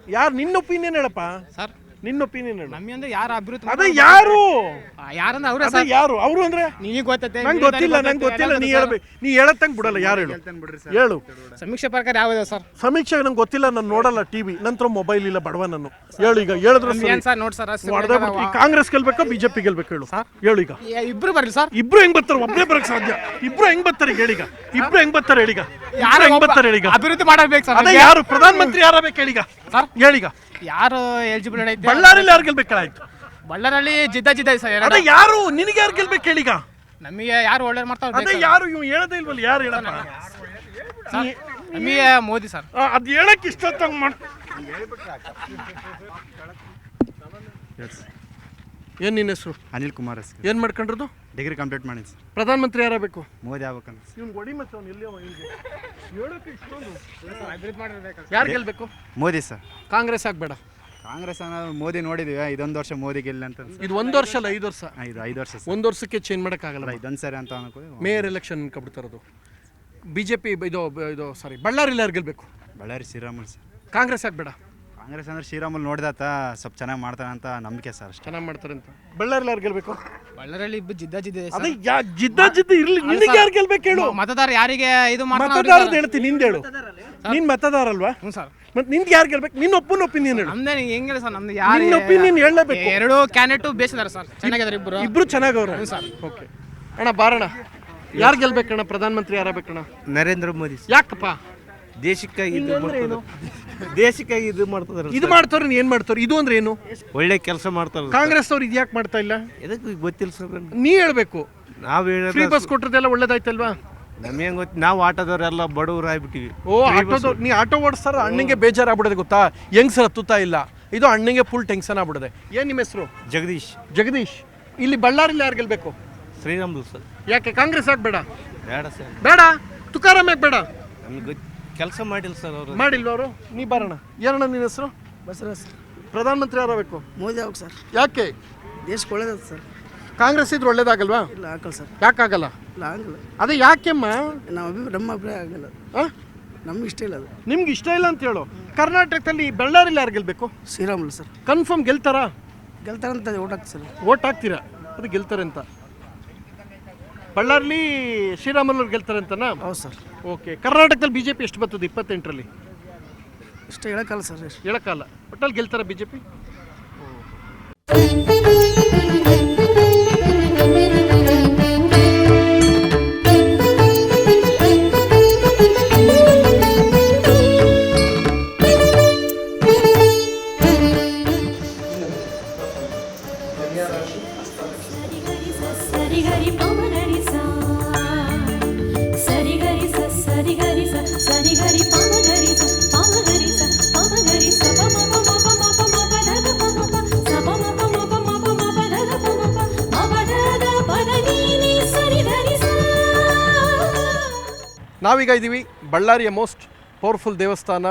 ನಿನ್ನ ಒಪಿನಿಯನ್ ಹೇಳಪ್ಪ ಸರ್. ನಿನ್ನ ಒಪಿನಿಯನ್ ಹೇಳು. ನಮಗೆ ಅಂದ್ರೆ ಯಾರು ಅಭಿವೃದ್ಧಿ ಅದೇ ಯಾರು? ಯಾರಂದ್ರೆ ಅವರೇ ಅದೇ ಯಾರು? ಅವರು ಅಂದ್ರೆ ನಿಮಗೆ ಗೊತ್ತೈತೆ. ನಂಗೆ ಗೊತ್ತಿಲ್ಲ, ನೀ ಹೇಳ್ಬೇಕು. ನೀ ಹೇಳತ್ತಂಗೆ ಬಿಡಲ್ಲ. ಯಾರು ಹೇಳು? ಹೇಳು. ಸಮೀಕ್ಷೆ ಪ್ರಕಾರ ಯಾವ್ದು ಸರ್? ಸಮೀಕ್ಷೆ ನಂಗೆ ಗೊತ್ತಿಲ್ಲ, ನಾನು ನೋಡಲ್ಲ ಟಿವಿ. ನಂತರ ಮೊಬೈಲ್ ಇಲ್ಲ, ಬಡವ ನಾನು. ಹೇಳು ಈಗ, ಹೇಳಿದ್ರೆ ಸರ್ ನೋಡಿ ಸರ್. ಕಾಂಗ್ರೆಸ್ ಗೆಲ್ಬೇಕು, ಬಿಜೆಪಿ ಗೆಲ್ಬೇಕು? ಹೇಳು ಹೇಳು ಈಗ. ಇಬ್ರು ಬರ್ಲಿ ಸರ್. ಇಬ್ರು ಹೆಂಗ್ ಬರ್ತಾರೆ? ಒಬ್ಬನೇ ಬರಕ್ ಸಾಧ್ಯ? ಇಬ್ರು ಹೆಂಗ್ ಬರ್ತಾರೆ ಹೇಳೀಗ? ಇಬ್ರು ಹೆಂಗ್ ಬರ್ತಾರೆ ಹೇಳೀಗ? ಯಾರು ಹೆಂಗ್ ಬರ್ತಾರೆ ಹೇಳೀಗ? ಅಭಿವೃದ್ಧಿ ಮಾಡಬೇಕು ಸರ್. ಅದೇ ಯಾರು? ಪ್ರಧಾನಮಂತ್ರಿ ಯಾರ ಬೇಕು ಹೇಳೀಗ? ಹೇಳೀಗ. ಯಾರು ಎಲಿಜಿಬಲ್ ಐತೆ? ಬಳ್ಳಾರಿಲಿ ಯಾರು ಗೆಲ್ಬೇಕಾಯ್ತು? ಬಳ್ಳಾರಲ್ಲಿ ಜಿದ್ದ ಸರ್. ಅದೇ ಯಾರು? ನಿನಗೆ ಯಾರು ಗೆಲ್ಬೇಕು ಹೇಳೀಗ? ನಮಗೆ ಯಾರು ಒಳ್ಳೆ ಮಾಡ್ತಾರೆ? ಅದೇ ಯಾರು? ಇವ್ ಹೇಳದೇ ಇಲ್ವಲ್ಲ, ಯಾರು ಹೇಳಪ್ಪ? ನಮಗೆ ಮೋದಿ ಸರ್. ಅದ್ ಹೇಳಕ್ ಇಷ್ಟೊತ್ತಂಗ್ ಮಾಡ್. ಏನ್ ನಿನ್ನ ಹೆಸರು? ಅನಿಲ್ ಕುಮಾರ್ SK. ಏನ್ ಮಾಡ್ಕೊಂಡಿರೋದು? ಡಿಗ್ರಿ ಕಂಪ್ಲೀಟ್ ಮಾಡಿ ಸರ್. ಪ್ರಧಾನಮಂತ್ರಿ ಯಾರ ಬೇಕು? ಮೋದಿ ಆಗ್ಬೇಕಂತ. ಇವ್ನು ಗೊಡಿ ಮತ್ತೆ ಅವ್ನು ಎಲ್ಲಿ ಹೇಳಕ್ಕೆ ಇಷ್ಟೊಂದು ಅಭಿವೃದ್ಧಿ ಮಾಡಿರ್ಬೇಕು. ಯಾರು ಗೆಲ್ಬೇಕು? ಮೋದಿ ಸರ್. ಕಾಂಗ್ರೆಸ್ ಆಗ್ಬೇಡ. ಕಾಂಗ್ರೆಸ್ ಅನ್ನೋದು ಮೋದಿ ನೋಡಿದೀವಿ, ಇದೊಂದು ವರ್ಷ ಮೋದಿ ಗೆಲ್ಲ ಅಂತ. ಇದು 1 ವರ್ಷ ಅಲ್ಲ, 5 ವರ್ಷ. ಇದು 5 ವರ್ಷ ಸರ್. 1 ವರ್ಷಕ್ಕೆ ಚೇಂಜ್ ಮಾಡೋಕ್ಕಾಗಲ್ಲ. ಇದೊಂದು ಸರಿ ಅಂತ ಅನ್ಕೋ. Mayor election ಕಬಿಡ್ತಾರದು. ಬಿಜೆಪಿ ಇದು ಸಾರಿ, ಬಳ್ಳಾರಿಲಿ ಯಾರು ಗೆಲ್ಬೇಕು? ಬಳ್ಳಾರಿ ಶ್ರೀರಾಮುಲು ಸರ್. ಕಾಂಗ್ರೆಸ್ ಆಗ್ಬೇಡ. ಕಾಂಗ್ರೆಸ್ ಅಂದ್ರೆ ಶ್ರೀರಾಮುಲು ನೋಡಿದಾತ ಸ್ವಲ್ಪ ಚೆನ್ನಾಗಿ ಮಾಡ್ತಾನೆ ಅಂತ ನಂಬಿಕೆ ಸರ್ ಅಷ್ಟೇ. ಚೆನ್ನಾಗಿ ಮಾಡ್ತಾರೆ ಅಂತ. ಬಳ್ಳಾರಿಲಿ ಯಾರು ಗೆಲ್ಬೇಕು? ಬಳ್ಳಾರಲ್ಲಿ ಇಬ್ಬರು ಜಿದ್ದ ಅದೇ ಜಿದ್ದ ಇರ್ಲಿ. ನಿನಗೆ ಯಾರು ಗೆಲ್ಬೇಕು ಹೇಳು? ಮತದಾರ ಯಾರಿಗೆ ಇದು ಮತದಾರದ್ದು ಹೇಳ್ತೀನಿ, ನಿಂದು ಹೇಳು. ನೀನ್ ಮತದಾರ ಅಲ್ವಾ? ಹ್ಞೂ ಸರ್. ಮತ್ತೆ ನಿನ್ಗೆ ಯಾರು ಗೆಲ್ಬೇಕು? ನಿನ್ನ ಒಪಿನಿಯನ್ ಹೇಳು. ನಮ್ದೇ ಹೆಂಗೆ ಸರ್? ನಮ್ದು ನಿನ್ನ ಒಪಿನಿಯನ್ ಹೇಳಲೇಬೇಕು. ಎರಡು ಕ್ಯಾಂಡಿಡೇಟ್ ಬೇಸಿದಾರೆ ಸರ್, ಚೆನ್ನಾಗಿದ್ದಾರೆ ಇಬ್ಬರು. ಇಬ್ರು ಚೆನ್ನಾಗವ್ರೆ. ಸರ್. ಓಕೆ ಅಣ್ಣ, ಬಾರಣ. ಯಾರು ಗೆಲ್ಬೇಕಣ್ಣ? ಪ್ರಧಾನಮಂತ್ರಿ ಯಾರ ಬೇಕಣ್ಣ? ನರೇಂದ್ರ ಮೋದಿ. ಯಾಕಪ್ಪ? ದೇಶಕ್ಕಾಗಿ ದೇಶಕ್ಕಾಗಿ ಇದು ಮಾಡ್ತಾರೆ. ಏನ್ ಮಾಡ್ತಾರೆ? ಇದು ಅಂದ್ರೆ ಏನು? ಒಳ್ಳೆ ಕೆಲಸ ಮಾಡ್ತಾರೆ. ಕಾಂಗ್ರೆಸ್ ಅವ್ರು ಇದು ಯಾಕೆ ಮಾಡ್ತಾ ಇಲ್ಲ? ಎದಕ್ಕೆ ಗೊತ್ತಿಲ್ಲ ಸರ್. ನೀ ಹೇಳ್ಬೇಕು. ನಾವು ಫ್ರೀ ಬಸ್ ಕೊಟ್ಟದೆಲ್ಲ ಒಳ್ಳೇದಾಯ್ತಲ್ವಾ? ನಮಗೆ ಗೊತ್ತು. ನಾವು ಆಟೋದವರೆಲ್ಲ ಬಡವರು ಆಗ್ಬಿಟ್ಟಿವಿ. ಆಟೋದವ್ರು ನೀ ಆಟೋ ಓಡಿಸ್ತಾರ, ಅಣ್ಣಂಗೆ ಬೇಜಾರಾಗ್ಬಿಡೋದು ಗೊತ್ತಾ? ಹೆಂಗ್ಸರ ತುತ್ತಾ ಇಲ್ಲ, ಇದು ಅಣ್ಣಂಗೆ ಫುಲ್ ಟೆನ್ಷನ್ ಆಗ್ಬಿಡದೆ. ಏನ್ ನಿಮ್ಮ ಹೆಸರು? ಜಗದೀಶ್. ಇಲ್ಲಿ ಬಳ್ಳಾರಿಲಿ ಯಾರು ಗೆಲ್ಬೇಕು? ಶ್ರೀರಾಮುಲು ಸರ್. ಯಾಕೆ ಕಾಂಗ್ರೆಸ್ ಆಗ್ಬೇಡ? ಬೇಡ ಸರ್. ಬೇಡ. ತುಕಾರಾಮ್ ಯಾಕೆ ಬೇಡ? ನಮ್ಗೆ ಕೆಲಸ ಮಾಡಿಲ್ಲ ಸರ್ ಅವರು. ಮಾಡಿಲ್ವ ಅವರು? ನೀ ಬರೋಣ. ಏನಣ್ಣ ನಿನ್ನ ಹೆಸರು? ಬಸವರಾಜ್. ಪ್ರಧಾನಮಂತ್ರಿ ಯಾರು ಬೇಕು? ಮೋದಿ ಆಗ ಸರ್. ಯಾಕೆ? ದೇಶಕ್ಕೆ ಒಳ್ಳೇದದ ಸರ್. ಕಾಂಗ್ರೆಸ್ ಇದ್ರೆ ಒಳ್ಳೇದಾಗಲ್ವಾ? ಇಲ್ಲ ಆಗಲ್ಲ ಸರ್. ಯಾಕಾಗಲ್ಲ? ಇಲ್ಲ ಆಗಲ್ಲ. ಅದೇ ಯಾಕೆಮ್ಮ? ನಮ್ಮ ಅಭಿಪ್ರಾಯ ಆಗಲ್ಲ. ನಮ್ಗೆ ಇಷ್ಟ ಇಲ್ಲ ಅದು. ನಿಮ್ಗೆ ಇಷ್ಟ ಇಲ್ಲ ಅಂತ ಹೇಳು. ಕರ್ನಾಟಕದಲ್ಲಿ ಬಳ್ಳಾರಿಲಿ ಯಾರು ಗೆಲ್ಬೇಕು? ಶ್ರೀರಾಮುಲು ಸರ್. ಕನ್ಫರ್ಮ್ ಗೆಲ್ತಾರಾ? ಗೆಲ್ತಾರಂತ ಓಟ್ ಹಾಕ್ತಿ ಸರ್. ಓಟ್ ಹಾಕ್ತೀರಾ? ಅದು ಗೆಲ್ತಾರೆ ಅಂತ. ಬಳ್ಳಾರಿಲಿ ಶ್ರೀರಾಮುಲು ಗೆಲ್ತಾರೆ ಅಂತನಾ? ಹೌದು ಸರ್. ಓಕೆ. ಕರ್ನಾಟಕದಲ್ಲಿ ಬಿಜೆಪಿ ಎಷ್ಟು ಬರ್ತದೆ 28ರಲ್ಲಿ? ಇಷ್ಟ ಹೇಳಕ್ಕಲ್ಲ ಸರ್. ಹೇಳಕ್ಕಲ್ಲ. ಒಟ್ಟಲ್ಲಿ ಗೆಲ್ತಾರೆ ಬಿಜೆಪಿ. ನಾವೀಗ ಇದ್ದೀವಿ ಬಳ್ಳಾರಿಯ ಮೋಸ್ಟ್ ಪವರ್ಫುಲ್ ದೇವಸ್ಥಾನ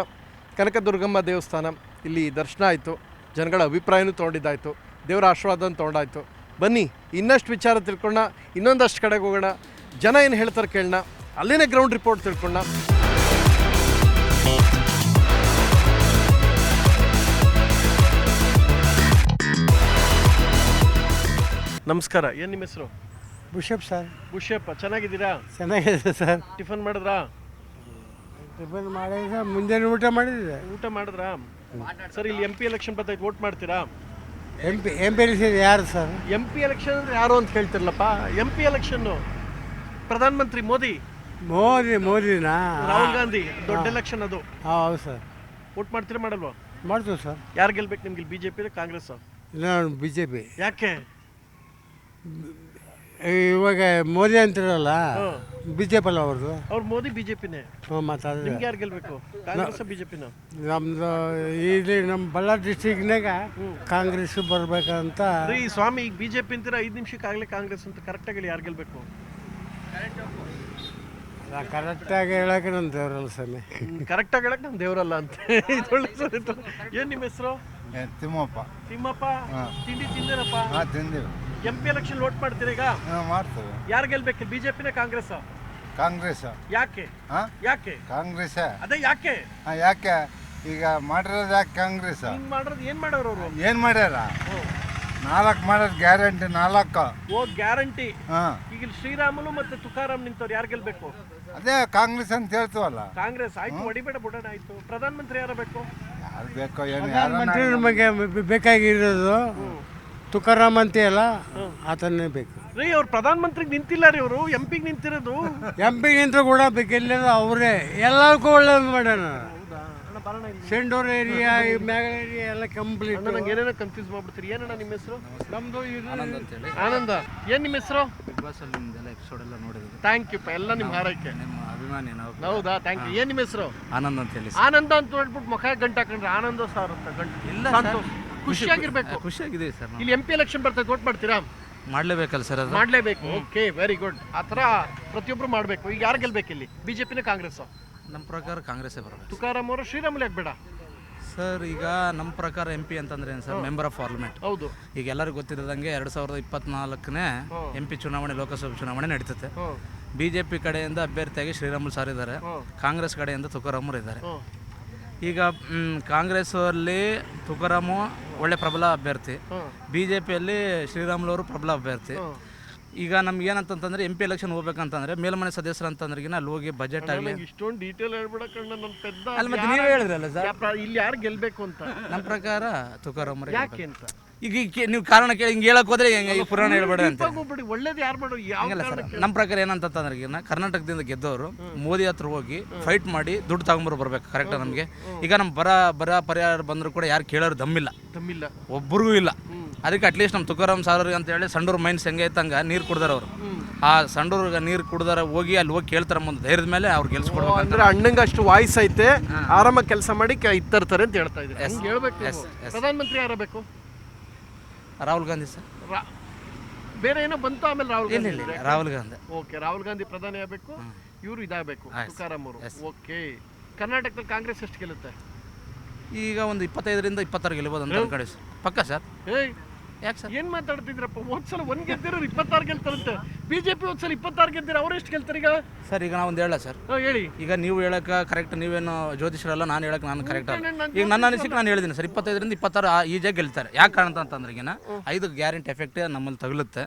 ಕನಕದುರ್ಗಮ್ಮ ದೇವಸ್ಥಾನ. ಇಲ್ಲಿ ದರ್ಶನ ಆಯಿತು, ಜನಗಳ ಅಭಿಪ್ರಾಯನೂ ತೊಗೊಂಡಿದ್ದಾಯಿತು, ದೇವರ ಆಶೀರ್ವಾದನ ತೊಗೊಂಡಾಯಿತು. ಬನ್ನಿ ಇನ್ನಷ್ಟು ವಿಚಾರ ತಿಳ್ಕೊಳ್ಳೋಣ, ಇನ್ನೊಂದಷ್ಟು ಕಡೆಗೆ ಹೋಗೋಣ, ಜನ ಏನು ಹೇಳ್ತಾರೆ ಕೇಳೋಣ, ಅಲ್ಲಿನೇ ಗ್ರೌಂಡ್ ರಿಪೋರ್ಟ್ ತಿಳ್ಕೊಳ್ಳೋಣ. ನಮಸ್ಕಾರ, ಏನು ನಿಮ್ಮ ಹೆಸರು? Bishop sir. ಬುಷಪ್ಪ, ಚೆನ್ನಾಗಿದ್ದೀರಾ? ಚೆನ್ನಾಗಿದೆ ಸರ್. ಟಿಫನ್ ಮಾಡಿದ್ರಾ? ಟಿಫನ್ ಮಾಡಿದ್ರೆ ಮುಂಜಾನೆ ಊಟ ಮಾಡಿದ್ದೆ. ಊಟ ಮಾಡಿದ್ರಾ? ಸರ್, ಇಲ್ಲಿ MP ಎಲೆಕ್ಷನ್ ಬರ್ತೈತೆ, ವೋಟ್ ಮಾಡ್ತೀರಾ? ಎಂ ಪಿ ಯಾರು ಸರ್? MP ಎಲೆಕ್ಷನ್ ಅಂದ್ರೆ ಯಾರು ಅಂತ ಹೇಳ್ತಿರ್ಲಪ್ಪ. MP ಎಲೆಕ್ಷನ್ನು ಪ್ರಧಾನಮಂತ್ರಿ ಮೋದಿನಾ? ರಾಹುಲ್ ಗಾಂಧಿ ದೊಡ್ಡ ಎಲೆಕ್ಷನ್ ಅದು. ಹೌದು ಸರ್. ವೋಟ್ ಮಾಡ್ತೀರಾ ಮಾಡಲ್ವಾ? ಮಾಡ್ತೀವಿ ಸರ್. ಯಾರು ಗೆಲ್ಬೇಕು ನಿಮ್ಗೆ? BJP ಕಾಂಗ್ರೆಸ್? ಇಲ್ಲ, BJP. ಯಾಕೆ? ಇವಾಗ ಮೋದಿ ಅಂತಿರಲ್ಲ, BJP ಅಲ್ಲ ಅವ್ರದ್ದು. ಅವ್ರು ಮೋದಿ BJPನೇ. ಮಾತಾಡಿದ್ರೆ ನಿಮ್ಗೆ ಯಾರು ಗೆಲ್ಬೇಕು? ಕಾಂಗ್ರೆಸ್ BJPನ? ನಮ್ದು ಇಲ್ಲಿ ನಮ್ಮ ಬಳ್ಳಾರಿ ಡಿಸ್ಟ್ರಿಕ್ನಾಗ ಕಾಂಗ್ರೆಸ್ ಬರ್ಬೇಕಂತ. ಈ ಸ್ವಾಮಿ ಈಗ BJP ಅಂತೀರಾ, 5 ನಿಮಿಷಕ್ಕೆ ಆಗಲೇ ಕಾಂಗ್ರೆಸ್ ಅಂತ ಕರೆಕ್ಟಾಗಿ ಯಾರು ಗೆಲ್ಬೇಕು? ಕರೆಕ್ಟಾಗಿ ಹೇಳಕ್ಕೆ ನಮ್ಮ ದೇವರಲ್ಲ ಸ್ವಾಮಿ. ಕರೆಕ್ಟಾಗಿ ಹೇಳಕ್ಕೆ ನಮ್ಮ ದೇವರಲ್ಲ ಅಂತ. ಏನು ನಿಮ್ಮ ಹೆಸರು? ತಿಮ್ಮಪ್ಪ. ತಿಮ್ಮಪ್ಪ, ತಿಂಡಿ ತಿಂದೇನಪ್ಪ? ತಿಂದೀವಿ. MP ಎಲೆಕ್ಷನ್ ವೋಟ್ ಮಾಡ್ತೀರಾ ಈಗ? ಮಾಡ್ತೇವೆ. ಯಾರು ಗೆಲ್ಬೇಕು? BJPನ ಕಾಂಗ್ರೆಸ್? ಕಾಂಗ್ರೆಸ್. ಯಾಕೆ? ಯಾಕೆ ಕಾಂಗ್ರೆಸ್. ಅದೇ ಯಾಕೆ? ಯಾಕೆ ಈಗ ಮಾಡಿರೋದು? ಯಾಕೆ ಕಾಂಗ್ರೆಸ್? ಹಿಂಗ್ ಮಾಡೋದು ಏನ್ ಮಾಡೋರು ಅವರು? ಏನು ಮಾಡ್ಯಾರ? 4 ಮಾಡೋದು ಗ್ಯಾರಂಟಿ 4. ಓ, ಗ್ಯಾರಂಟಿ. ಹಾಂ. ಈಗ ಇಲ್ಲಿ ಶ್ರೀರಾಮುಲು ಮತ್ತೆ ತುಕಾರಾಮ್ ನಿಂತವ್ರು, ಯಾರು ಗೆಲ್ಬೇಕು? ಅದೇ ಕಾಂಗ್ರೆಸ್ ಅಂತ ಹೇಳ್ತೀವಲ್ಲ. ಕಾಂಗ್ರೆಸ್. ಆಯ್ತು, ಹೊಡಿಬೇಡ ಬಿಡೋಣ. ಆಯ್ತು, ಪ್ರಧಾನಮಂತ್ರಿ ಯಾರು ಬೇಕು? ಯಾರು ಬೇಕೋ ಏನು? ಪ್ರಧಾನಮಂತ್ರಿ ನಮಗೆ ಬೇಕಾಗಿರೋದು ತುಕಾರಾಮ್ ಅಂತೆಯಲ್ಲ, ಆತನೇ ಬೇಕು ರೀ. ಅವ್ರು ಪ್ರಧಾನಮಂತ್ರಿಗೆ ನಿಂತಿಲ್ಲ ರೀ, ಅವರು MP ನಿಂತಿರೋದು. MP ನಿಂತರೂ ಕೂಡ ಬೇಕೆಲ್ಲ ಅವರೇ ಎಲ್ಲರಿಗೂ ಒಳ್ಳೇದು ಮಾಡ್ಯಾನ. ಸೆಂಡೂರ್ ಏರಿಯಾ, ಮ್ಯಾಗಲ್ ಏರಿಯಾ ಎಲ್ಲ ಕಂಪ್ಲೀಟ್. ನಂಗೆ ಏನೇನೋ ಕನ್ಫ್ಯೂಸ್ ಮಾಡ್ಬಿಡ್ತೀರಿ. ಏನಣ್ಣ ನಿಮ್ಮ ಹೆಸರು? ನಮ್ಮದು ಆನಂದ. ಏನು ನಿಮ್ಮ ಹೆಸರು? ಬಿಗ್ ಬಾಸ್ ಅಲ್ಲಿ ನಿಮ್ದೆಲ್ಲ ಎಪಿಸೋಡ್ ಎಲ್ಲ ನೋಡಿದ್ವಿ. Thank you. ಎಲ್ಲ ನಿಮ್ಮ ಹಾರೈಕೆ. ನಿಮ್ಮ ಅಭಿಮಾನಿ ನಾವು. ಹೌದಾ? Thank you. ಏನು ನಿಮ್ಮ ಹೆಸರು? ಆನಂದ್ ಅಂತ ಹೇಳಿ. ಆನಂದ ಅಂತ ಹೇಳ್ಬಿಟ್ಟು ಮುಖ ಗಂಟು ಹಾಕೊಂಡ್ರೆ ಆನಂದ ಸರ್ ಅಂತ ಗಂಟು. ಇಲ್ಲ, ಖುಷಿಯಾಗಿರ್ಬೇಕು. ಖುಷಿಯಾಗಿದೆ ಸರ್. ಇಲ್ಲಿ MP ಎಲೆಕ್ಷನ್ ಬರ್ತದೆ, ವೋಟ್ ಮಾಡ್ತೀರಾ? ಮಾಡ್ಲೇಬೇಕಲ್ಲ ಸರ್, ಅದು ಮಾಡ್ಲೇಬೇಕು. Okay, very good. ಆ ಥರ ಪ್ರತಿಯೊಬ್ಬರು ಮಾಡಬೇಕು. ಈಗ ಯಾರು ಗೆಲ್ಬೇಕು ಇಲ್ಲಿ? BJPನ ಕಾಂಗ್ರೆಸ್? ನಮ್ಮ ಪ್ರಕಾರ ಕಾಂಗ್ರೆಸ್ಸೇ ಬರಬೇಕು. ತುಕಾರಾಮ್ ಅವರು ಶ್ರೀರಾಮುಲು ಯಾಕೆ ಬೇಡ? ಸರ್, ಈಗ ನಮ್ಮ ಪ್ರಕಾರ MP ಅಂತಂದ್ರೆ ಏನು ಸರ್? Member of parliament. ಹೌದು. ಈಗ ಎಲ್ಲರಿಗೂ ಗೊತ್ತಿರೋದಂಗೆ 2024ನೇ MP ಚುನಾವಣೆ, ಲೋಕಸಭೆ ಚುನಾವಣೆ ನಡೀತದೆ. BJP ಕಡೆಯಿಂದ ಅಭ್ಯರ್ಥಿಯಾಗಿ ಶ್ರೀರಾಮುಲು ಸರ್ ಇದ್ದಾರೆ, ಕಾಂಗ್ರೆಸ್ ಕಡೆಯಿಂದ ತುಕಾರಾಮರು ಇದ್ದಾರೆ. ಈಗ ಕಾಂಗ್ರೆಸ್ ಅಲ್ಲಿ ತುಕಾರಾಮು ಒಳ್ಳೆ ಪ್ರಬಲ ಅಭ್ಯರ್ಥಿ, BJPಯಲ್ಲಿ ಶ್ರೀರಾಮುಲು ಅವರು ಪ್ರಬಲ ಅಭ್ಯರ್ಥಿ. ಈಗ ನಮ್ಗೆ ಏನಂತಂದ್ರೆ MP ಎಲೆಕ್ಷನ್ ಹೋಗ್ಬೇಕಂತಂದ್ರೆ ಮೇಲ್ಮನೆ ಸದಸ್ಯರು ಅಂತಂದ್ರಿಗಿನ ಅಲ್ಲಿ ಹೋಗಿ ಬಜೆಟ್ ಆಗಲಿ ಇಷ್ಟೊಂದು ಡೀಟೇಲ್ ಹೇಳ್ಬಿಡ ಕಣ್ಣ. ನನ್ನ ಪೆದ್ದ ಅಲ್ಲಿ ಮತ್ತೆ ನೀವೇ ಹೇಳಿದ್ರಲ್ಲ ಸರ್, ಇಲ್ಲಿ ಯಾರು ಗೆಲ್ಬೇಕು ಅಂತ. ನಮ್ಮ ಪ್ರಕಾರ ತುಕಾರಾಮ್. ಯಾಕೆ ಅಂತ ಈಗ ನೀವು ಕಾರಣ ಕೇಳಿ ಹಿಂಗೆ ಹೇಳಕ್ ಹೋದ್ರೆ ಹೆಂಗೆ ಈ ಪುರಾಣ ಹೇಳ್ಬೇಡ ಅಂತ. ಒಳ್ಳೇದು ಯಾರು ಮಾಡೋದು? ಹಂಗಲ್ಲ ಸರ್, ನಮ್ಮ ಪ್ರಕಾರ ಏನಂತಂದ್ರೆ ಕರ್ನಾಟಕದಿಂದ ಗೆದ್ದವರು ಮೋದಿ ಹತ್ರ ಹೋಗಿ ಫೈಟ್ ಮಾಡಿ ದುಡ್ಡು ತಗೊಂಬರು ಬರ್ಬೇಕು. ಕರೆಕ್ಟ್ ನಮಗೆ. ಈಗ ನಮ್ಮ ಬರ ಪರಿಹಾರ ಬಂದರೂ ಕೂಡ ಯಾರು ಕೇಳೋರು ದಮ್ಮಿಲ್ಲ, ಒಬ್ಬರಿಗೂ ಇಲ್ಲ. ಅದಕ್ಕೆ ಅಟ್ಲೀಸ್ಟ್ ನಮ್ಮ ತುಕಾರಾಮ್ ಸಾರ್ಗೆ ಅಂತ ಹೇಳಿ ಸಂಡೂರು ಮೈನ್ಸ್ ಹೆಂಗೆ ಐತಂಗ ನೀರು ಕುಡ್ದಾರ ಅವರು. ಆ ಸಂಡೂರ್ಗೆ ನೀರು ಕುಡ್ದಾರ ಹೋಗಿ ಅಲ್ಲಿ ಹೋಗಿ ಕೇಳ್ತಾರೆ, ಮುಂದೆ ಧೈರ್ಯದ ಮೇಲೆ ಅವ್ರು ಗೆಲ್ಸ್ಕೊಡ್ಬೇಕು. ಅಂದ್ರೆ ಅಣ್ಣಂಗೆ ಅಷ್ಟು ವಾಯ್ಸ್ ಐತೆ, ಆರಾಮಾಗಿ ಕೆಲಸ ಮಾಡಿ ಇತ್ತರ್ತಾರೆ ಅಂತ ಹೇಳ್ತಾ ಇದ್ದಾರೆ. ಹೇಳ್ಬೇಕು. ಪ್ರಧಾನಮಂತ್ರಿ ಯಾರ ಬೇಕು? ರಾಹುಲ್ ಗಾಂಧಿ ಸರ್. ಬೇರೆ ಏನೋ ಬಂತು ಆಮೇಲೆ ರಾಹುಲ್ ಗಾಂಧಿ. ರಾಹುಲ್ ಗಾಂಧಿ. ಓಕೆ, ರಾಹುಲ್ ಗಾಂಧಿ ಪ್ರಧಾನಿ ಆಗಬೇಕು, ಇವರು ಇದಾಗಬೇಕು, ತುಕಾರಾಮ್ ಅವರು. ಓಕೆ. ಕರ್ನಾಟಕದಲ್ಲಿ ಕಾಂಗ್ರೆಸ್ ಎಷ್ಟು ಗೆಲ್ಲುತ್ತೆ? ಈಗ ಒಂದು 25ರಿಂದ 26 ಗೆಲ್ಬೋದು ಅಂತ ಅನ್ಕೊಂಡೆ ಸರ್. ಪಕ್ಕ ಸರ್. ಯಾಕೆ ಸರ್ ಏನ್ ಮಾತಾಡ್ತಿದ್ರಪ್ಪ? ಹೋದ್ಸಲ 1 ಗೆದ್ದಿರೋರು 26 ಗೆಲ್ತಾರಂತೆ. BJP ಹೋದ್ಸಲ 26 ಗೆದ್ದಿರ, ಅವ್ರು ಎಷ್ಟು ಗೆಲ್ತಾರೆ ಈಗ? ಸರ್, ಈಗ ನಾವು ಒಂದು ಹೇಳ ಸರ್, ಹೇಳಿ. ಈಗ ನೀವು ಹೇಳಕ್ಕೆ ಕರೆಕ್ಟ್, ನೀವೇನು ಜ್ಯೋತಿಷರಲ್ಲ, ನಾನು ಹೇಳಕ್ಕೆ ನಾನು ಕರೆಕ್ಟ್ ಅಲ್ಲ. ಈಗ ನನ್ನ ಅನಿಸಿಕೆ ನಾನು ಹೇಳಿದ್ದೀನಿ ಸರ್, 25ರಿಂದ 26 ಈಜಾಗಿ ಗೆಲ್ತಾರೆ. ಯಾಕೆ ಕಾರಣ ಅಂತಂದ್ರೆ 5 ಗ್ಯಾರಂಟಿ ಎಫೆಕ್ಟ್ ನಮ್ಮಲ್ಲಿ ತಗುಲುತ್ತೆ.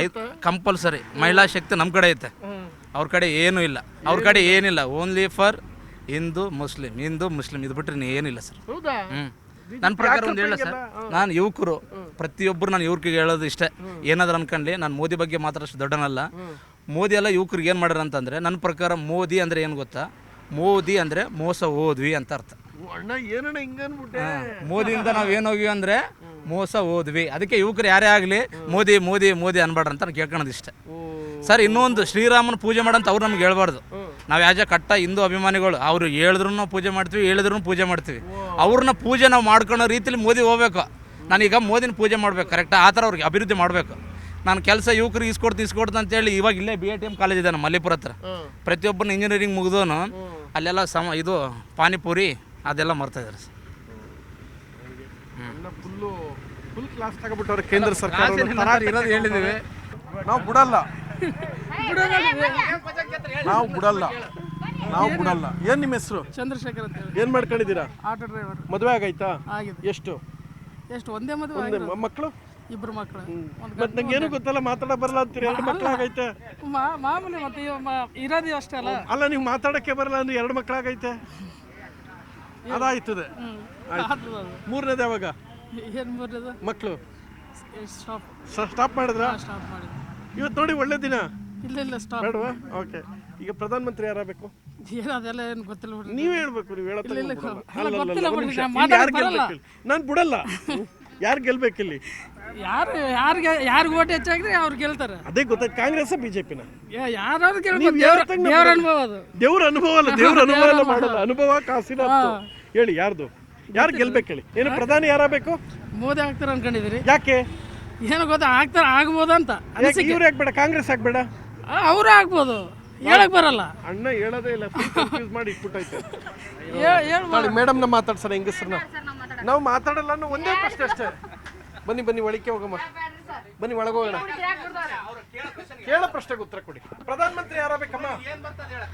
5 ಕಂಪಲ್ಸರಿ. ಮಹಿಳಾ ಶಕ್ತಿ ನಮ್ಮ ಕಡೆ ಐತೆ, ಅವ್ರ ಕಡೆ ಏನೂ ಇಲ್ಲ. ಅವ್ರ ಕಡೆ ಏನಿಲ್ಲ, ಓನ್ಲಿ ಫಾರ್ ಹಿಂದೂ ಮುಸ್ಲಿಂ ಇದು ಬಿಟ್ಟರೆ ಏನಿಲ್ಲ ಸರ್. ನನ್ನ ಪ್ರಕಾರ ಒಂದು ಹೇಳ ಸರ್, ನಾನು ಯುವಕರು ಪ್ರತಿಯೊಬ್ಬರು ನಾನು ಯುವಕರಿಗೆ ಹೇಳೋದು ಇಷ್ಟೇ, ಏನಾದ್ರು ಅನ್ಕೊಂಡ್ಲಿ ನಾನು ಮೋದಿ ಬಗ್ಗೆ ಮಾತಾಡೋಷ್ಟು ದೊಡ್ಡನಲ್ಲ. ಮೋದಿ ಎಲ್ಲ ಯುವಕರಿಗೆ ಏನು ಮಾಡ್ಯಾರ ಅಂತಂದರೆ, ನನ್ನ ಪ್ರಕಾರ ಮೋದಿ ಅಂದರೆ ಏನು ಗೊತ್ತಾ? ಮೋದಿ ಅಂದರೆ ಮೋಸ ಹೋದ್ವಿ ಅಂತ ಅರ್ಥ. ಮೋದಿಯಿಂದ ನಾವು ಏನು ಹೋಗಿವಿ ಅಂದರೆ ಮೋಸ ಹೋದ್ವಿ. ಅದಕ್ಕೆ ಯುವಕರು ಯಾರೇ ಆಗಲಿ ಮೋದಿ ಮೋದಿ ಮೋದಿ ಅನ್ಬಾರ್ದು ಅಂತ ನಾನು ಕೇಳ್ಕೊಳೋದು ಇಷ್ಟೇ ಸರ್. ಇನ್ನೊಂದು, ಶ್ರೀರಾಮನ ಪೂಜೆ ಮಾಡಂತ ಅವ್ರು ನಮ್ಗೆ ಹೇಳ್ಬಾರ್ದು. ನಾವು ಯಾಜ ಕಟ್ಟ ಹಿಂದೂ ಅಭಿಮಾನಿಗಳು, ಅವ್ರು ಹೇಳಿದ್ರು ಪೂಜೆ ಮಾಡ್ತೀವಿ, ಹೇಳಿದ್ರು ಪೂಜೆ ಮಾಡ್ತೀವಿ. ಅವ್ರನ್ನ ಪೂಜೆ ನಾವು ಮಾಡ್ಕೊಳ್ಳೋ ರೀತಿಲಿ ಮೋದಿ ಹೋಗ್ಬೇಕು. ನಾನೀಗ ಮೋದಿನ ಪೂಜೆ ಮಾಡ್ಬೇಕು, ಕರೆಕ್ಟಾ? ಆ ಥರ ಅವ್ರಿಗೆ ಅಭಿವೃದ್ಧಿ ಮಾಡಬೇಕು. ನಾನು ಕೆಲಸ ಯುವಕರಿಗೆ ಇಸ್ಕೊಡ್ತು ಅಂತೇಳಿ ಇವಾಗ ಇಲ್ಲೇ BITM ಕಾಲೇಜ್ ಇದೆ ನಮ್ಮ ಮಲ್ಲಿಪುರ ಹತ್ರ. ಪ್ರತಿಯೊಬ್ಬನ ಇಂಜಿನಿಯರಿಂಗ್ ಮುಗಿದೋನು ಅಲ್ಲೆಲ್ಲ ಇದು ಪಾನಿಪುರಿ ಅದೆಲ್ಲ ಮಾಡ್ತಾಯಿದ್ದಾರೆ ಸರ್. ಫುಲ್ ಕ್ಲಾಸ್ ತಗೊಬಿಟ್ಟವ್ರೆ ಕೇಂದ್ರ ಸರ್ಕಾರ. ಇರೋದು ಹೇಳಿದ್ದೀವಿ, ನಾವು ಬಿಡಲ್ಲ, ನಾವು ಬಿಡಲ್ಲ. ಏನ್ ನಿಮ್ಮ ಹೆಸರು? ಚಂದ್ರಶೇಖರ್ ಅಂತ ಹೇಳಿ. ಏನ್ ಮಾಡ್ಕೊಂಡಿದ್ದೀರಾ? Auto driver. ಮದುವೆ ಆಗೈತಾ? ಆಗಿದೆ. ಎಷ್ಟು? ಒಂದೇ ಮದುವೆ. ಮಕ್ಕಳು? ಇಬ್ರು ಮಕ್ಕಳು ಮತ್ತೆ ನಂಗೇನು ಗೊತ್ತಲ್ಲ, ಮಾತಾಡ ಬರಲ್ಲ ಅಂತೀರಿ. 2 ಮಕ್ಕಳಾಗೈತೆ. ಮಾಮೂಲಿ ಮತ್ತೆ ಇರೋದು ಅಷ್ಟೇ ಅಲ್ಲ. ಅಲ್ಲ, ನೀವು ಮಾತಾಡಕ್ಕೆ ಬರಲ್ಲ ಅಂದ್ರೆ 2 ಮಕ್ಕಳಾಗೈತೆ, ಅದಾಯ್ತದೆ. ಮೂರನೇದು ಯಾವಾಗ ಏನು ಬರೋದು ಮಕ್ಕಳು ಸ್ಟಾಪ್ ಸ್ಟಾಪ್ ಮಾಡಿದ್ರ? ಸ್ಟಾಪ್ ಮಾಡಿ ಇವತ್ತು ನೋಡಿ ಒಳ್ಳೆ ದಿನ ಇಲ್ಲ ಸ್ಟಾಪ್ ಬೇಡವಾ? ಓಕೆ, ಈಗ ಪ್ರಧಾನಮಂತ್ರಿ ಯಾರಾಗಬೇಕು? ಏನು ಅದೆಲ್ಲ ಏನು ಗೊತ್ತಿಲ್ಲ ಬಿಡ್ರಿ. ನೀವ್ ಹೇಳ್ಬೇಕು, ನೀವು ಗೊತ್ತಿಲ್ಲ ಬಿಡ್ರಿ, ಹೇಳತ್ತ. ನಾನು ಮಾತಾಡಕ್ ಬರಲ್ಲ. ನಾನು ಬಿಡಲ್ಲ. ಯಾರು ಗೆಲ್ಬೇಕಿಲ್ಲಿ? ಯಾರಿಗೆ ಓಟ್ ಹೆಚ್ಚಾಗಿದ್ರೆ ಅವ್ರು ಗೆಲ್ತಾರೆ. ಅದೇ ಗೊತ್ತಾಯ್ತು. ಕಾಂಗ್ರೆಸ್ ಬಿಜೆಪಿನ? ಯಾರು ಗೆಲ್ಬೋದು, ದೇವ್ರ ಅನುಭವ ಅದು. ದೇವ್ರ ಅನುಭವ ಅಲ್ಲ, ದೇವ್ರ ಅನುಭವ ಎಲ್ಲ ಮಾಡಲ್ಲ. ಅನುಭವ ಕಾಸಿನ ಹತ್ತು. ಹೇಳಿ ಯಾರ್ದು, ಯಾರು ಗೆಲ್ಬೇಕು ಹೇಳಿ? ಏನು ಪ್ರಧಾನಿ ಯಾರಾಗಬೇಕು? ಮೋದಿ ಆಗ್ತಾರೆ ಅನ್ಕೊಂಡಿದ್ರಿ. ಯಾಕೆ? ಏನು ಗೊತ್ತಾ, ಆಗ್ಬೋದು ಅಂತ ಅನಿಸಿಕೆ. ಇವ್ರು ಯಾಕೆ ಬೇಡ? ಕಾಂಗ್ರೆಸ್ ಆಗ್ಬೇಡ? ಅವರು ಆಗ್ಬೋದು, ಹೇಳಕ್ ಬರಲ್ಲ. ಅಣ್ಣ ಹೇಳೋದೇ ಇಲ್ಲ, ಕನ್ಫ್ಯೂಸ್ ಮಾಡಿ ಇಟ್ಬಿಟ್ಟೈತೆ. ಮೇಡಮ್ನ ಮಾತಾಡ್ಸೋಣ, ಹೆಂಗಸ್ರನ್ನ. ನಾವು ಮಾತಾಡಲ್ಲ ಅನ್ನೋ ಒಂದೇ ಪ್ರಶ್ನೆ ಅಷ್ಟೇ. ಬನ್ನಿ ಒಳಕ್ಕೆ ಹೋಗಮ್ಮ, ಬನ್ನಿ ಒಳಗೆ ಹೋಗೋಣ. ಕೇಳೋ ಪ್ರಶ್ನೆಗೆ ಉತ್ತರ ಕೊಡಿ. ಪ್ರಧಾನಮಂತ್ರಿ ಯಾರಾಗಬೇಕಮ್ಮ?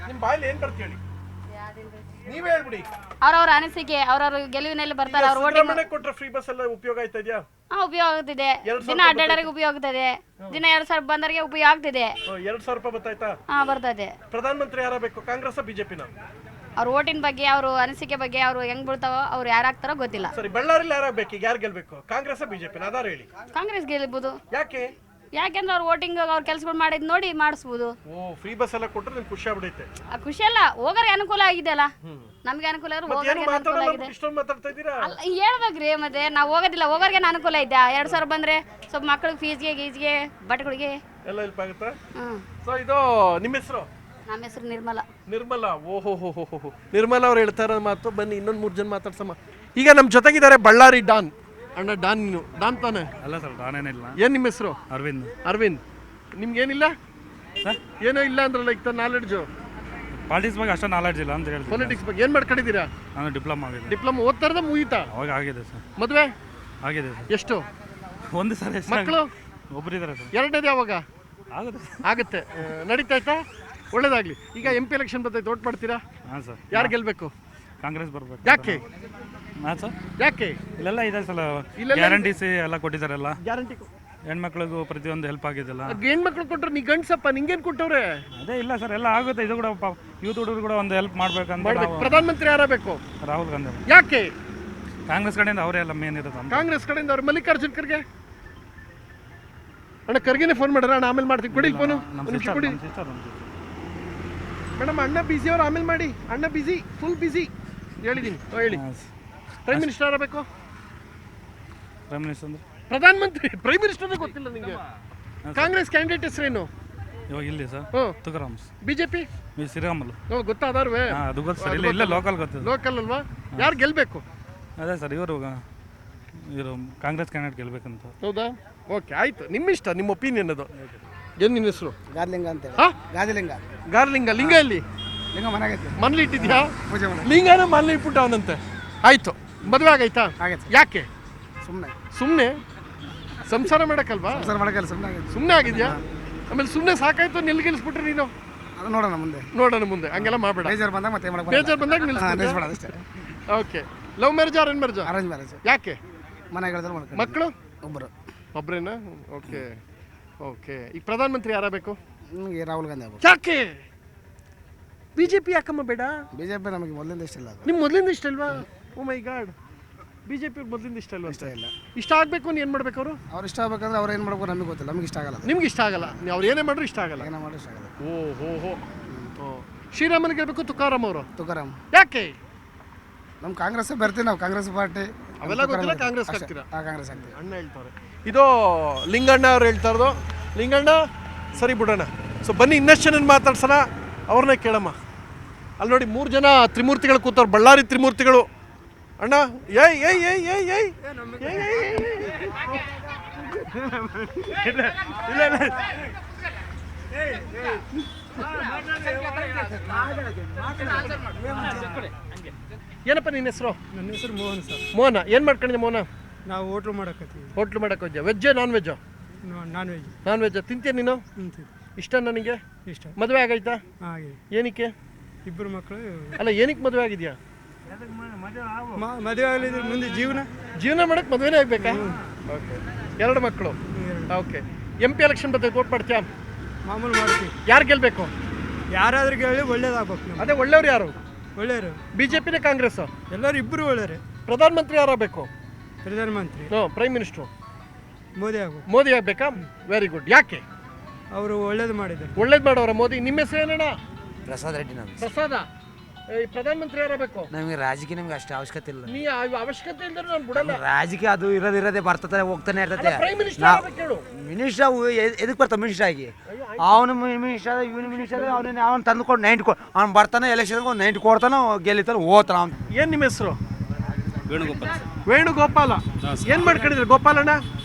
ನಿಮ್ಮ ಬಾಯಲ್ಲಿ ಏನ್ ಬರ್ತಿ ಹೇಳಿ, ನೀವೇ ಹೇಳ್ಬಿಡಿ. ಅವ್ರವ್ರ ಅನಿಸಿಕೆ, ಅವ್ರವ್ರ ಗೆಲುವಿನಲ್ಲಿ ಬರ್ತಾರೆ. ಅವ್ರ ಸಿದ್ದರಾಮಯ್ಯ ಕೊಟ್ರೆ ಫ್ರೀ ಬಸ್ ಎಲ್ಲ ಉಪಯೋಗ ಆಯ್ತಾ ಇದೆಯಾ? ಉಪಯೋಗ ಆಗ್ತಿದೆ. ದಿನ ಅಡ್ಡಾಡೋರಿಗೆ ಉಪಯೋಗ ಆಗ್ತದೆ. ದಿನ 2,000 ಬಂದವರಿಗೆ ಉಪಯೋಗ ಆಗ್ತಿದೆ. 2,000 ರೂಪಾಯಿ ಬರ್ತಾಯ್ತಾ? ಬರ್ತದೆ. ಪ್ರಧಾನಮಂತ್ರಿ ಯಾರಾಗಬೇಕು? ಕಾಂಗ್ರೆಸ್ ಬಿಜೆಪಿನ? ಅವ್ರ ಓಟಿನ ಬಗ್ಗೆ, ಅವ್ರ ಅನಿಸಿಕೆ ಬಗ್ಗೆ, ಅವ್ರು ಹೆಂಗ್ ಬೀಳ್ತಾವೋ, ಅವ್ರು ಯಾರಾಗ್ತಾರೋ ಗೊತ್ತಿಲ್ಲ. ಸರಿ, ಬಳ್ಳಾರಿಲಿ ಯಾರಾಗಬೇಕು? ಈಗ ಯಾರು ಗೆಲ್ಬೇಕು? ಕಾಂಗ್ರೆಸ್ ಬಿಜೆಪಿನ? ಅದಾರ ಹೇಳಿ. ಕಾಂಗ್ರೆಸ್ ಗೆಲ್ಬಹುದು. ಯಾಕೆ? ಯಾಕೆಂದ್ರೆ ಅವ್ರ ವೋಟಿಂಗ್, ಅವ್ರ ಕೆಲ್ಸಗಳು ಮಾಡಿದ್ ನೋಡಿ ಮಾಡಿಸ್ಬೋದು. ಫ್ರೀ ಬಸ್ ಎಲ್ಲ ಕೊಟ್ರೆ ನಿಮ್ಗೆ ಖುಷಿ ಆಗ್ಬಿಡೈತೆ. ಖುಷಿ ಅಲ್ಲ, ಹೋಗೋರಿಗೆ ಅನುಕೂಲ ಆಗಿದೆ ಅಲ್ಲ. ನಮ್ಗೆ ಅನುಕೂಲ ಇರೋರು ಹೋಗೋರಿಗೆ ಅನುಕೂಲ ಆಗಿದೆ. ಇಷ್ಟೊಂದು ಮಾತಾಡ್ತಾ ಇದ್ದೀರಾ? ಹೇಳ್ಬೇಕ್ರಿ, ಮತ್ತೆ ನಾವು ಹೋಗೋದಿಲ್ಲ, ಹೋಗೋರಿಗೆ ಅನುಕೂಲ ಐತೆ. 2,000 ಬಂದ್ರೆ ಸ್ವಲ್ಪ ಮಕ್ಳಿಗೆ ಫೀಸ್ಗೆ, ಗೀಸ್ಗೆ, ಬಟ್ಟೆಗಳಿಗೆ ಎಲ್ಲ ಹೆಲ್ಪ್ ಆಗುತ್ತಾ? ಸೊ ಇದು ನಿಮ್ಮ ಹೆಸರು? ನಮ್ಮ ಹೆಸರು ನಿರ್ಮಲಾ. ಓಹೋ, ನಿರ್ಮಲಾ ಅವ್ರು ಹೇಳ್ತಾ ಇರೋ ಮಾತು. ಬನ್ನಿ ಇನ್ನೊಂದು 3 ಜನ ಮಾತಾಡ್ಸಮ್ಮ. ಈಗ ನಮ್ಮ ಜೊತೆಗಿದ್ದಾರೆ ಬಳ್ಳಾರಿ ಡಾನ್. ಅಣ್ಣ ಡಾನ್, ನೀನು ಡಾನ್ ತಾನೆ? ಅಲ್ಲ ಸರ್, ನಾನೇನಿಲ್ಲ. ಏನ್ ನಿಮ್ಮ ಹೆಸರು? ಅರವಿಂದ್. ನಿಮ್ಗೇನಿಲ್ಲ? ಏನೋ ಇಲ್ಲ ಅಂದ್ರಲ್ಲ, ಈಗ ನಾಲೆಡ್ಜು ಪಾಲಿಟಿಕ್ಸ್ ಬಗ್ಗೆ ಅಷ್ಟೊಂದು ನಾಲೆಡ್ಜ್ ಇಲ್ಲ ಅಂತ ಹೇಳ್ತೀನಿ. ಪೊಲಿಟಿಕ್ಸ್ ಬಗ್ಗೆ ಏನ್ ಮಾಡ್ಕೊಂಡಿದ್ದೀರಾ? ನಾನು ಡಿಪ್ಲೊಮಾ ಆಗಿದೆ. ಡಿಪ್ಲೊಮಾ ಓದ್ತಾ ಇರೋದ ಮುಗೀತಾ? ಅವಾಗ ಆಗಿದೆ ಸರ್. ಮದುವೆ ಆಗಿದೆ ಸರ್. ಎಷ್ಟು? ಒಂದು ಸರ್. ಮಕ್ಕಳು? ಒಬ್ಬರಿದ್ದಾರೆ ಸರ್. ಎರಡನೇದು ಯಾವಾಗ ಆಗುತ್ತೆ? ನಡೀತಾಯ್ತಾ? ಒಳ್ಳೇದಾಗ್ಲಿ. ಈಗ MP ಎಲೆಕ್ಷನ್ ಬರ್ತೈತೆ, ವೋಟ್ ಮಾಡ್ತೀರಾ? ಹಾಂ ಸರ್. ಯಾರು ಗೆಲ್ಬೇಕು? ಕಾಂಗ್ರೆಸ್ ಬರ್ಬೇಕು. ಯಾಕೆ? ಹಾಂ ಸರ್. ಯಾಕೆ? ಇಲ್ಲೆಲ್ಲ ಇದೆ ಸಲ ಗ್ಯಾರಂಟೀಸ್ ಎಲ್ಲ ಕೊಟ್ಟಿದ್ದಾರಲ್ಲ. ಗ್ಯಾರಂಟಿ ಹೆಣ್ಮಕ್ಳಿಗೂ ಪ್ರತಿಯೊಂದು ಹೆಲ್ಪ್ ಆಗಿದೆಲ್ಲ. ಹೆಣ್ಮಕ್ಳು ಕೊಟ್ಟರು, ನೀ ಗಂಡ್ಸಪ್ಪ, ನಿಂಗೇನು ಕೊಟ್ಟವ್ರೆ? ಅದೇ ಇಲ್ಲ ಸರ್, ಎಲ್ಲ ಆಗುತ್ತೆ. ಇದು ಕೂಡ ಯೂತ್ ಹುಡುಗರು ಕೂಡ ಒಂದು ಹೆಲ್ಪ್ ಮಾಡ್ಬೇಕಂತ. ಪ್ರಧಾನಮಂತ್ರಿ ಯಾರಾಗಬೇಕು? ರಾಹುಲ್ ಗಾಂಧಿ. ಯಾಕೆ? ಕಾಂಗ್ರೆಸ್ ಕಡೆಯಿಂದ ಅವರೇ ಎಲ್ಲ ಮೇನ್ ಇರೋದು. ಕಾಂಗ್ರೆಸ್ ಕಡೆಯಿಂದ ಅವ್ರು. ಮಲ್ಲಿಕಾರ್ಜುನ್ ಖರ್ಗೆ ಅಣ್ಣ, ಖರ್ಗೆನೇ ಫೋನ್ ಮಾಡ್ರ? ಅಣ್ಣ ಆಮೇಲೆ ಮಾಡ್ತೀನಿ, ಕೊಡಿ ಫೋನು. ಕೊಡಿ ಮೇಡಮ್. ಅಣ್ಣ ಬಿಸಿ ಅವ್ರು, ಆಮೇಲೆ ಮಾಡಿ. ಅಣ್ಣ ಬಿಸಿ, ಫುಲ್ ಬಿಸಿ ಹೇಳಿದ್ದೀನಿ. ಹೇಳಿ. ಪ್ರೈಮ್ ಮಿನಿಸ್ಟರ್ ಯಾರಬೇಕು? ಪ್ರೈಮ್ ಮಿನಿಸ್ಟರ್ ಅಂದ್ರೆ ಪ್ರಧಾನಮಂತ್ರಿ. ಪ್ರೈಮ್ ಮಿನಿಸ್ಟರ್ ಗೊತ್ತಿಲ್ಲ ನಿಮಗೆ? ಕಾಂಗ್ರೆಸ್ ಕ್ಯಾಂಡಿಡೇಟ್ ಹೆಸರೇನು? ಇವಾಗ ಇಲ್ಲಿ ಸರ್ ತುಕಾರಾಮ್. ಬಿಜೆಪಿ ಶ್ರೀರಾಮುಲು. ಗೊತ್ತಾದಾರ್ವೇ? ಅದು ಗೊತ್ತು ಸರ್. ಇಲ್ಲ ಲೋಕಲ್ ಗೊತ್ತಿಲ್ಲ. ಲೋಕಲ್ ಅಲ್ವಾ? ಯಾರು ಗೆಲ್ಬೇಕು? ಅದೇ ಸರ್, ಇವರು ಕಾಂಗ್ರೆಸ್ ಕ್ಯಾಂಡಿಡೇಟ್ ಗೆಲ್ಬೇಕಂತ. ಹೌದಾ? ಓಕೆ, ಆಯ್ತು, ನಿಮ್ಮ ಇಷ್ಟ, ನಿಮ್ಮ ಒಪಿನಿಯನ್ ಅದು. ಏನು ನಿನ್ನ ಹೆಸರು? ಗಾರ್ಲಿಂಗ ಅಂತ. ಗಾರ್ಲಿಂಗ. ಲಿಂಗ ಎಲ್ಲಿ? ಲಿಂಗ ಮನೆಗೈತೆ. ಮನೇಲಿ ಇಟ್ಟಿದ್ಯಾ? ಲಿಂಗನ ಮನೇಲಿ ಇಟ್ಬಿಟ್ಟು ಅವನಂತೆ. ಆಯ್ತು, ಮದುವೆ ಆಗೈತಾ? ಯಾಕೆ? ಸುಮ್ಮನೆ ಸಂಸಾರ ಮಾಡಕ್ಕಲ್ವಾ? ಸುಮ್ಮನೆ ಆಗಿದ್ಯಾ? ಆಮೇಲೆ ಸುಮ್ಮನೆ ಸಾಕಾಯ್ತು, ನಿಲ್ಗಿಲ್ಸ್ಬಿಟ್ರೆ ನೀನು? ನೋಡೋಣ ಮುಂದೆ. ಹಂಗೆಲ್ಲ ಮಾಡಬೇಡ. ಬೇಜಾರು ಬಂದಾಗ ನಿಲ್ಲಿಸ್ಬೇಡ. Okay. Love marriage arrange marriage? Arrange marriage. ಯಾಕೆ? ಮಕ್ಕಳು ಒಬ್ಬರೇನಾ? ಓಕೆ. ಈಗ ಪ್ರಧಾನಮಂತ್ರಿ ಯಾರಾಗಬೇಕು? ರಾಹುಲ್ ಗಾಂಧಿ. ಯಾಕೆ? ಬಿಜೆಪಿ ಯಾಕಮ್ಮ ಬೇಡ? ಬಿಜೆಪಿ ನಮಗೆ ಮೊದಲಿಂದ ಇಷ್ಟ ಇಲ್ಲ. ನಿಮ್ಗೆ ಮೊದಲಿಂದ ಇಷ್ಟ ಅಲ್ವಾ? ಓ ಮೈ ಗಾಡ್, ಬಿಜೆಪಿ ಮೊದಲಿಂದ ಇಷ್ಟ ಅಲ್ವಾ? ಇಷ್ಟ ಇಲ್ಲ. ಇಷ್ಟ ಆಗ್ಬೇಕು ಅಂದ್ರೆ ಏನು ಮಾಡ್ಬೇಕು? ಅವ್ರು ಇಷ್ಟ ಆಗ್ಬೇಕಂದ್ರೆ ಅವ್ರು ಏನು ಮಾಡ್ಬೇಕು ನಮಗೆ ಗೊತ್ತಿಲ್ಲ. ನಮ್ಗೆ ಇಷ್ಟ ಆಗಲ್ಲ. ನಿಮ್ಗೆ ಇಷ್ಟ ಆಗಲ್ಲ? ಅವ್ರು ಏನೇ ಮಾಡ್ರು ಇಷ್ಟ ಆಗಲ್ಲ? ಏನೋ ಮಾಡಿ ಇಷ್ಟ ಆಗಲ್ಲ. ಓ ಶ್ರೀರಾಮನ್ ಗೆಲ್ಬೇಕು? ತುಕಾರಾಮ್ ಅವರು? ತುಕಾರಾಮ್. ಯಾಕೆ? ನಮ್ಮ ಕಾಂಗ್ರೆಸ್ ಬರ್ತೀವಿ, ನಾವು ಕಾಂಗ್ರೆಸ್ ಪಾರ್ಟಿ. ಅವೆಲ್ಲ ಗೊತ್ತಿಲ್ಲ, ಕಾಂಗ್ರೆಸ್ ಆಗ್ತೀರಾ? ಕಾಂಗ್ರೆಸ್ ಆಗ್ತೀವಿ. ಅಣ್ಣ ಹೇಳ್ತಾರೆ. ಇದು ಲಿಂಗಣ್ಣ ಅವ್ರು ಹೇಳ್ತಾ ಇರೋದು. ಲಿಂಗಣ್ಣ, ಸರಿ ಬಿಡೋಣ. ಸೊ ಬನ್ನಿ ಇನ್ನಷ್ಟು ಜನ ಮಾತಾಡ್ಸೋಣ, ಅವ್ರನ್ನೇ ಕೇಳಮ್ಮ. ಅಲ್ಲಿ ನೋಡಿ 3 ಜನ ತ್ರಿಮೂರ್ತಿಗಳು ಕೂತವ್ರು, ಬಳ್ಳಾರಿ ತ್ರಿಮೂರ್ತಿಗಳು. ಅಣ್ಣ ಏಯ್ ಏಯ್ ಏಯ್ ಏಯ್ ಏಯ್ ಏನಪ್ಪ ನಿನ್ನ ಹೆಸರು? ನನ್ನ ಹೆಸರು ಮೋಹನ್ ಸರ್. ಮೋಹನ. ಏನು ಮಾಡ್ಕೊಂಡಿದ್ದೆ ಮೋಹನ? ನಾವು ಹೋಟ್ಲು ಮಾಡಕತ್ತೀವಿ. ಹೋಟ್ಲು ಮಾಡಕ್ಕೆ ಹೋದ್ಯಾ? ವೆಜ್ಜಾ ನಾನ್ ವೆಜ್ಜಾ? ನಾನ್ ವೆಜ್ಜಾ ತಿಂತೀಯ ನೀನು? ಇಷ್ಟ ನನಗೆ. ಇಷ್ಟ. ಮದುವೆ ಆಗೈತಾ? ಆಗಿದೆ. ಏನಕ್ಕೆ? ಇಬ್ಬರು ಮಕ್ಕಳು. ಅಲ್ಲ, ಏನಕ್ಕೆ ಮದುವೆ ಆಗಿದ್ಯಾ? ಮದುವೆ ಆಗಲಿದ್ರೆ ಮುಂದೆ ಜೀವನ ಮಾಡಕ್ಕೆ ಮದುವೆನೇ ಆಗ್ಬೇಕಾ? ಓಕೆ. 2 ಮಕ್ಕಳು. ಓಕೆ. MP ಎಲೆಕ್ಷನ್ ಬರ್ತೈತೆ, ವೋಟ್ ಮಾಡ್ತೀಯಾ? ಮಾಮೂಲು ಮಾಡ್ತೀವಿ. ಯಾರು ಗೆಲ್ಬೇಕು? ಯಾರಾದ್ರೂ ಕೇಳಿ ಒಳ್ಳೇದಾಗ್ಬೇಕು. ಅದೇ ಒಳ್ಳೆಯವ್ರು ಯಾರು? ಒಳ್ಳೆಯವರು BJPನೇ ಕಾಂಗ್ರೆಸ್? ಎಲ್ಲರೂ ಇಬ್ಬರು ಒಳ್ಳೆಯರು. ಪ್ರಧಾನಮಂತ್ರಿ ಯಾರಾಗಬೇಕು? ಪ್ರಧಾನಮಂತ್ರಿ ಪ್ರೈಮ್ ಮಿನಿಸ್ಟ್ರು ಮೋದಿ ಆಗ್ಬೇಕು. ಮೋದಿ ಆಗ್ಬೇಕಾ? Very good. ಯಾಕೆ? ಅವರು ಒಳ್ಳೇದು ಮಾಡಿದ್ದಾರೆ. ಒಳ್ಳೇದು ಮಾಡೋರ ಮೋದಿ. ನಿಮ್ಮ ಹೆಸರು ಏನಣ್ಣ? ಪ್ರಸಾದ್ ರೆಡ್ಡಿ ನಮ್ಗೆ. ಪ್ರಸಾದ. ಈ ಪ್ರಧಾನಮಂತ್ರಿ ಯಾರಾಗಬೇಕು? ನಮಗೆ ರಾಜಕೀಯ ನಮ್ಗೆ ಅಷ್ಟು ಅವಶ್ಯಕತೆ ಇಲ್ಲ. ನೀ ಅವಶ್ಯಕತೆ ಇಲ್ದ್ರೆ ನಾನು ಬಿಡಲ್ಲ. ರಾಜಕೀಯ ಅದು ಇರೋದೇ ಬರ್ತಾನೆ ಹೋಗ್ತಾನೆ ಇರ್ತದೆ. ಪ್ರೈಮ್ ಮಿನಿಸ್ಟರ್ ಕೇಳು. ಮಿನಿಸ್ಟರ್ ಎದಕ್ಕೆ ಬರ್ತಾವ ಮಿನಿಸ್ಟರ್ ಆಗಿ? ಅವನು ಮಿನಿಸ್ಟರ್ ಇವನು ಮಿನಿಸ್ಟರ್ ಅವನು ತಂದುಕೊಂಡು 90 ಅವ್ನು ಬರ್ತಾನೆ ಎಲೆಕ್ಷನ್ಗೆ ಒಂದು 90 ಕೊಡ್ತಾನೆ, ಗೆಲ್ಲಿತಾನೆ, ಹೋಗ್ತಾನೆ ಅವ್ನು. ಏನು ನಿಮ್ಮ ಹೆಸರು? ವೇಣುಗೋಪಾಲ್. ವೇಣುಗೋಪಾಲ. ಏನು ಮಾಡ್ಕೊಂಡಿದ್ರಿ ಗೋಪಾಲಣ್ಣ?